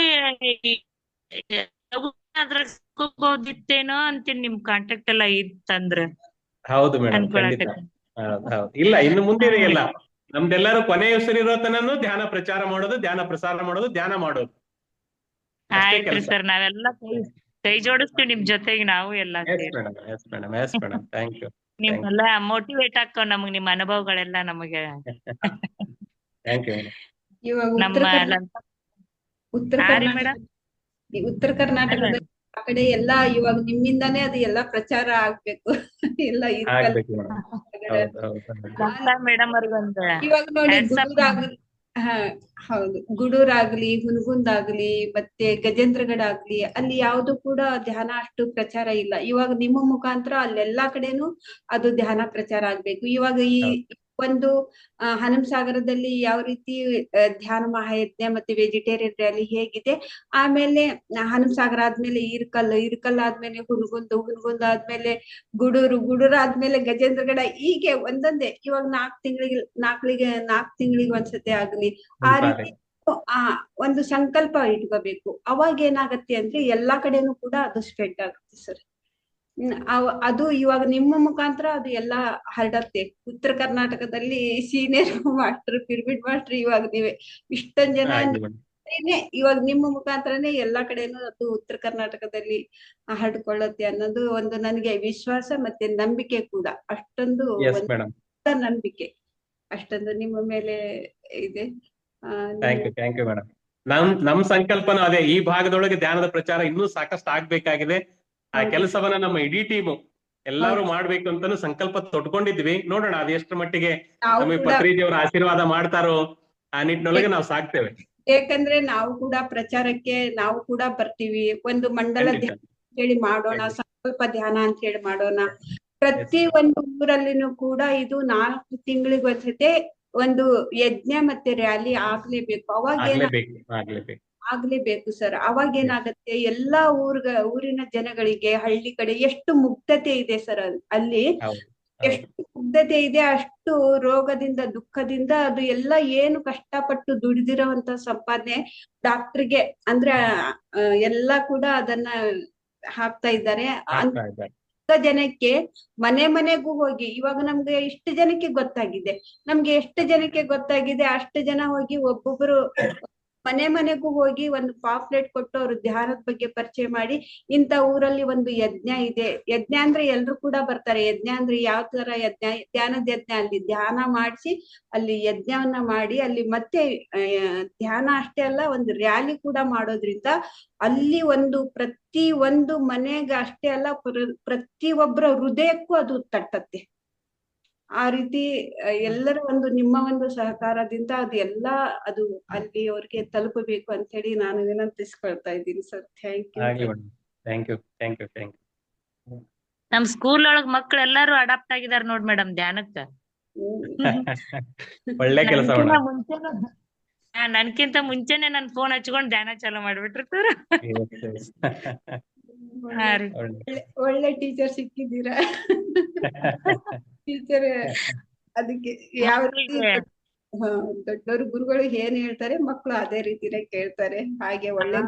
ಅದ್ರ ಸಿಕ್ಕೋದಿತ್ತೇನೋ ಅಂತೀನಿ, ನಿಮ್ ಕಾಂಟ್ಯಾಕ್ಟ್ ಎಲ್ಲ ಇತ್ತಂದ್ರ. ಹೌದು ಮೇಡಮ್, ಖಂಡಿತ. ಹೌದು ಹೌದು. ಇಲ್ಲ, ಇನ್ನು ಮುಂದೆ ಇಲ್ಲ. ನಮ್ದೆಲ್ಲರೂ ಕೊನೆ ಹೆಸರಿರೋ ತನನು ಧ್ಯಾನ ಪ್ರಚಾರ ಮಾಡೋದು, ಧ್ಯಾನ ಪ್ರಸಾರ ಮಾಡೋದು, ಧ್ಯಾನ ಮಾಡೋದು. ಆಯ್ತ್ರಿ ಸರ್, ನಾವೆಲ್ಲ ಕೈ ಜೋಡಿಸ್ತೀವಿ ನಿಮ್ ಜೊತೆಗೆ ನಾವು ಎಲ್ಲ ಸೇರಿ. Thank you. ನಿಮ್ಗೆಲ್ಲ ಮೋಟಿವೇಟ್ ಆಕ್ಕವ್ ನಮಗ್, ನಿಮ್ ಅನುಭವಗಳೆಲ್ಲ ನಮಗೆ. Thank you. ಇವಾಗ ನಮ್ಮ ಉತ್ತರ ಕರ್ನಾಟಕದಲ್ಲಿ ಆ ಕಡೆ ಎಲ್ಲಾ ಇವಾಗ ನಿಮ್ಮಿಂದಾನೇ ಅದು ಎಲ್ಲಾ ಪ್ರಚಾರ ಆಗ್ಬೇಕು. ಎಲ್ಲ ಮೇಡಮ್ ಅವ್ರಿಗೊಂದು ಇವಾಗ ನೋಡಿ, ಗುಡೂರಾಗ್ಲಿ, ಹೌದು, ಗುಡೂರಾಗ್ಲಿ, ಹುನಗುಂದಾಗ್ಲಿ, ಮತ್ತೆ ಗಜೇಂದ್ರಗಡ ಆಗ್ಲಿ, ಅಲ್ಲಿ ಯಾವ್ದು ಕೂಡ ಧ್ಯಾನ ಅಷ್ಟು ಪ್ರಚಾರ ಇಲ್ಲ. ಇವಾಗ ನಿಮ್ಮ ಮುಖಾಂತರ ಅಲ್ಲೆಲ್ಲಾ ಕಡೆನೂ ಅದು ಧ್ಯಾನ ಪ್ರಚಾರ ಆಗ್ಬೇಕು. ಇವಾಗ ಈ ಒಂದು ಹನುಮಸಾಗರದಲ್ಲಿ ಯಾವ ರೀತಿ ಧ್ಯಾನ ಮಹಾಯಜ್ಞ ಮತ್ತೆ ವೆಜಿಟೇರಿಯನ್ ರ್ಯಾಲಿ ಹೇಗಿದೆ, ಆಮೇಲೆ ಹನುಮಸಾಗರ ಆದ್ಮೇಲೆ ಇರ್ಕಲ್ ಆದ್ಮೇಲೆ ಹುನಗುಂದ ಆದ್ಮೇಲೆ ಗುಡೂರು ಆದ್ಮೇಲೆ ಗಜೇಂದ್ರಗಡ, ಹೀಗೆ ಒಂದೊಂದೇ. ಇವಾಗ 4 ತಿಂಗಳಿಗೆ ಒಂದ್ಸತಿ ಆಗ್ಲಿ, ಆ ರೀತಿ ಒಂದು ಸಂಕಲ್ಪ ಇಟ್ಕೋಬೇಕು. ಅವಾಗ ಏನಾಗತ್ತೆ ಅಂದ್ರೆ ಎಲ್ಲಾ ಕಡೆನೂ ಕೂಡ ಅದು ಸ್ಪ್ರೆಡ್ ಆಗುತ್ತೆ ಸರ್. ಅದು ಇವಾಗ ನಿಮ್ಮ ಮುಖಾಂತರ ಅದು ಎಲ್ಲಾ ಹರಡತ್ತೆ. ಉತ್ತರ ಕರ್ನಾಟಕದಲ್ಲಿ ಸೀನಿಯರ್ ಮಾಸ್ಟರ್, ಪಿರಮಿಡ್ ಮಾಸ್ಟರ್ ಇವಾಗ ನೀವೇ. ಇಷ್ಟೊಂದ್ ಜನ ಇವಾಗ ನಿಮ್ಮ ಮುಖಾಂತರನೇ ಎಲ್ಲಾ ಕಡೆನೂ ಅದು ಉತ್ತರ ಕರ್ನಾಟಕದಲ್ಲಿ ಹರಡ್ಕೊಳ್ಳುತ್ತೆ ಅನ್ನೋದು ಒಂದು ನನಗೆ ವಿಶ್ವಾಸ ಮತ್ತೆ ನಂಬಿಕೆ ಕೂಡ. ಅಷ್ಟೊಂದು ನಂಬಿಕೆ ಅಷ್ಟೊಂದು ನಿಮ್ಮ ಮೇಲೆ ಇದೆ. Thank you madam. ನಮ್ ಸಂಕಲ್ಪನೂ ಅದೇ, ಈ ಭಾಗದೊಳಗೆ ಧ್ಯಾನದ ಪ್ರಚಾರ ಇನ್ನೂ ಸಾಕಷ್ಟು ಆಗ್ಬೇಕಾಗಿದೆ. ಆ ಕೆಲಸವನ್ನ ನಮ್ಮ ಇಡೀ ಟೀಮು ಎಲ್ಲಾರು ಮಾಡ್ಬೇಕು ಅಂತಾನು ಸಂಕಲ್ಪ ತೊಟ್ಕೊಂಡಿದ್ವಿ. ನೋಡೋಣ ಅದು ಎಷ್ಟರ ಮಟ್ಟಿಗೆ ನಮಗೆ ಪತ್ರಿಜಿಯವರ ಆಶೀರ್ವಾದ ಮಾಡ್ತಾರೋ ಆ ನಿಟ್ಟಿನೊಳಗೆ ನಾವು ಸಾಕ್ತೇವೆ. ಯಾಕಂದ್ರೆ ನಾವು ಕೂಡ ಪ್ರಚಾರಕ್ಕೆ ನಾವು ಕೂಡ ಬರ್ತೀವಿ. ಒಂದು ಮಂಡಲ ಧ್ಯಾನ ಹೇಳಿ ಮಾಡೋಣ, ಸಂಕಲ್ಪ ಧ್ಯಾನ ಅಂತ ಹೇಳಿ ಮಾಡೋಣ. ಪ್ರತಿ ಒಂದು ಊರಲ್ಲಿನೂ ಕೂಡ ಇದು 4 ತಿಂಗಳಿಗೊಂದ್ಸತಿ ಒಂದು ಯಜ್ಞ ಮತ್ತೆ ರ್ಯಾಲಿ ಆಗ್ಲೇಬೇಕು. ಆಗ್ಲೇಬೇಕು ಸರ್. ಅವಾಗ ಏನಾಗತ್ತೆ, ಎಲ್ಲಾ ಊರಿನ ಜನಗಳಿಗೆ, ಹಳ್ಳಿ ಕಡೆ ಎಷ್ಟು ಮುಗ್ಧತೆ ಇದೆ ಸರ್ ಅಲ್ಲಿ. ಎಷ್ಟು ಮುಗ್ಧತೆ ಇದೆ, ಅಷ್ಟು ರೋಗದಿಂದ ದುಃಖದಿಂದ ಅದು ಎಲ್ಲ ಏನು ಕಷ್ಟಪಟ್ಟು ದುಡಿದಿರೋಂತ ಸಂಪಾದನೆ ಡಾಕ್ಟರ್ಗೆ ಅಂದ್ರೆ ಎಲ್ಲಾ ಕೂಡ ಅದನ್ನ ಹಾಕ್ತಾ ಇದ್ದಾರೆ. ಜನಕ್ಕೆ ಮನೆಗೂ ಹೋಗಿ, ಇವಾಗ ನಮ್ಗೆ ಇಷ್ಟು ಜನಕ್ಕೆ ಗೊತ್ತಾಗಿದೆ, ಅಷ್ಟು ಜನ ಹೋಗಿ ಒಬ್ಬೊಬ್ರು ಮನೆ ಮನೆಗೂ ಹೋಗಿ ಒಂದು ಪಾಂಪ್ಲೆಟ್ ಕೊಟ್ಟು ಅವ್ರು ಧ್ಯಾನದ ಬಗ್ಗೆ ಪರಿಚಯ ಮಾಡಿ, ಇಂಥ ಊರಲ್ಲಿ ಒಂದು ಯಜ್ಞ ಇದೆ. ಯಜ್ಞ ಅಂದ್ರೆ ಎಲ್ರು ಕೂಡ ಬರ್ತಾರೆ. ಯಜ್ಞ ಅಂದ್ರೆ ಯಾವ ತರ ಯಜ್ಞ? ಧ್ಯಾನದ ಯಜ್ಞ. ಅಲ್ಲಿ ಧ್ಯಾನ ಮಾಡಿಸಿ ಅಲ್ಲಿ ಯಜ್ಞವನ್ನ ಮಾಡಿ ಅಲ್ಲಿ ಮತ್ತೆ ಧ್ಯಾನ ಅಷ್ಟೇ ಅಲ್ಲ, ಒಂದು ರ್ಯಾಲಿ ಕೂಡ ಮಾಡೋದ್ರಿಂದ ಅಲ್ಲಿ ಪ್ರತಿ ಒಂದು ಮನೆಗೆ ಅಷ್ಟೇ ಅಲ್ಲ, ಪ್ರತಿ ಒಬ್ಬರ ಹೃದಯಕ್ಕೂ ಅದು ತಟ್ಟತ್ತೆ. ಆ ರೀತಿ ಎಲ್ಲರ ನಿಮ್ಮ ಒಂದು ಸಹಕಾರದಿಂದ ಅದು ಅಲ್ಲಿ ಅವ್ರಿಗೆ ತಲುಪಬೇಕು ಅಂತ ಹೇಳಿ ನಾನು ವಿನಂತಿಸ್ಕೊಳ್ತಾ ಇದ್ದೀನಿ ಸರ್. Thank you. ನಮ್ ಸ್ಕೂಲ್ ಒಳಗ್ ಮಕ್ಳು ಎಲ್ಲಾರು ಅಡಾಪ್ಟ್ ಆಗಿದಾರ ನೋಡ್ ಮೇಡಮ್ ಧ್ಯಾನಕ್ಕ. ಒಳ್ಳೆ ಕೆಲಸ ನನ್ಕಿಂತ ಮುಂಚೆನೆ ನನ್ ಫೋನ್ ಹಚ್ಕೊಂಡ್ ಧ್ಯಾನ ಚಾಲೂ ಮಾಡ್ಬಿಟ್ಟಿರ್ತಾರ. ಒಳ್ಳೆ ಟೀಚರ್ ಸಿಕ್ಕಿದ್ದೀರಾ. ಟೀಚರ್ ಅದಕ್ಕೆ ಯಾವ ರೀತಿ ದೊಡ್ಡವರು ಗುರುಗಳು ಏನ್ ಹೇಳ್ತಾರೆ ಮಕ್ಕಳು ಅದೇ ರೀತಿನೇ ಕೇಳ್ತಾರೆ. ಹಾಗೆ ಒಳ್ಳೆ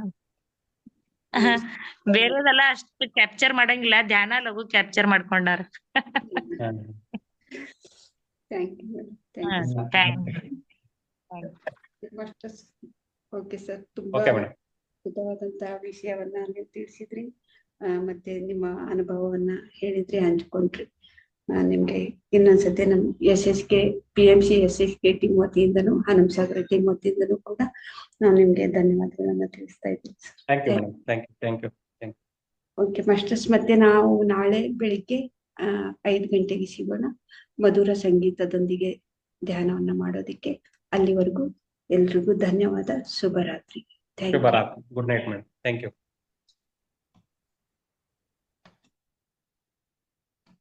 ಬೇರೆದೆಲ್ಲ ಅಷ್ಟು ಕ್ಯಾಪ್ಚರ್ ಮಾಡಂಗಿಲ್ಲ, ಧ್ಯಾನ ಲಘು ಕ್ಯಾಪ್ಚರ್ ಮಾಡ್ಕೊಂಡಾರ. Thank you okay sir. ತುಂಬಾ ಅದ್ಭುತವಾದಂತಹ ವಿಷಯವನ್ನ ನೀವು ತಿಳಿಸಿದ್ರಿ, ಮತ್ತೆ ನಿಮ್ಮ ಅನುಭವವನ್ನ ಹೇಳಿದ್ರಿ, ಹಂಚ್ಕೊಂಡ್ರಿ. ನಿಮ್ಗೆ ಇನ್ನೊಂದ್ಸತಿ ನಮ್ SSK PMC SSK ಟೀಮ್ ವತಿಯಿಂದನೂ ಹನುಮಸಾಗರ ಟೀಮ್ ವತಿಯಿಂದನೂ ಕೂಡ ನಾನು ನಿಮ್ಗೆ ಧನ್ಯವಾದಗಳನ್ನ ತಿಳಿಸ್ತಾ ಇದ್ದೀನಿ. ಓಕೆ ಮಾಸ್ಟರ್ಸ್, ಮತ್ತೆ ನಾವು ನಾಳೆ ಬೆಳಿಗ್ಗೆ 5 ಗಂಟೆಗೆ ಸಿಗೋಣ ಮಧುರ ಸಂಗೀತದೊಂದಿಗೆ ಧ್ಯಾನವನ್ನ ಮಾಡೋದಿಕ್ಕೆ. ಅಲ್ಲಿವರೆಗೂ ಎಲ್ರಿಗೂ ಧನ್ಯವಾದ. ಶುಭರಾತ್ರಿ. ಶುಭರಾತ್ರಿ. Good night madam. Thank you.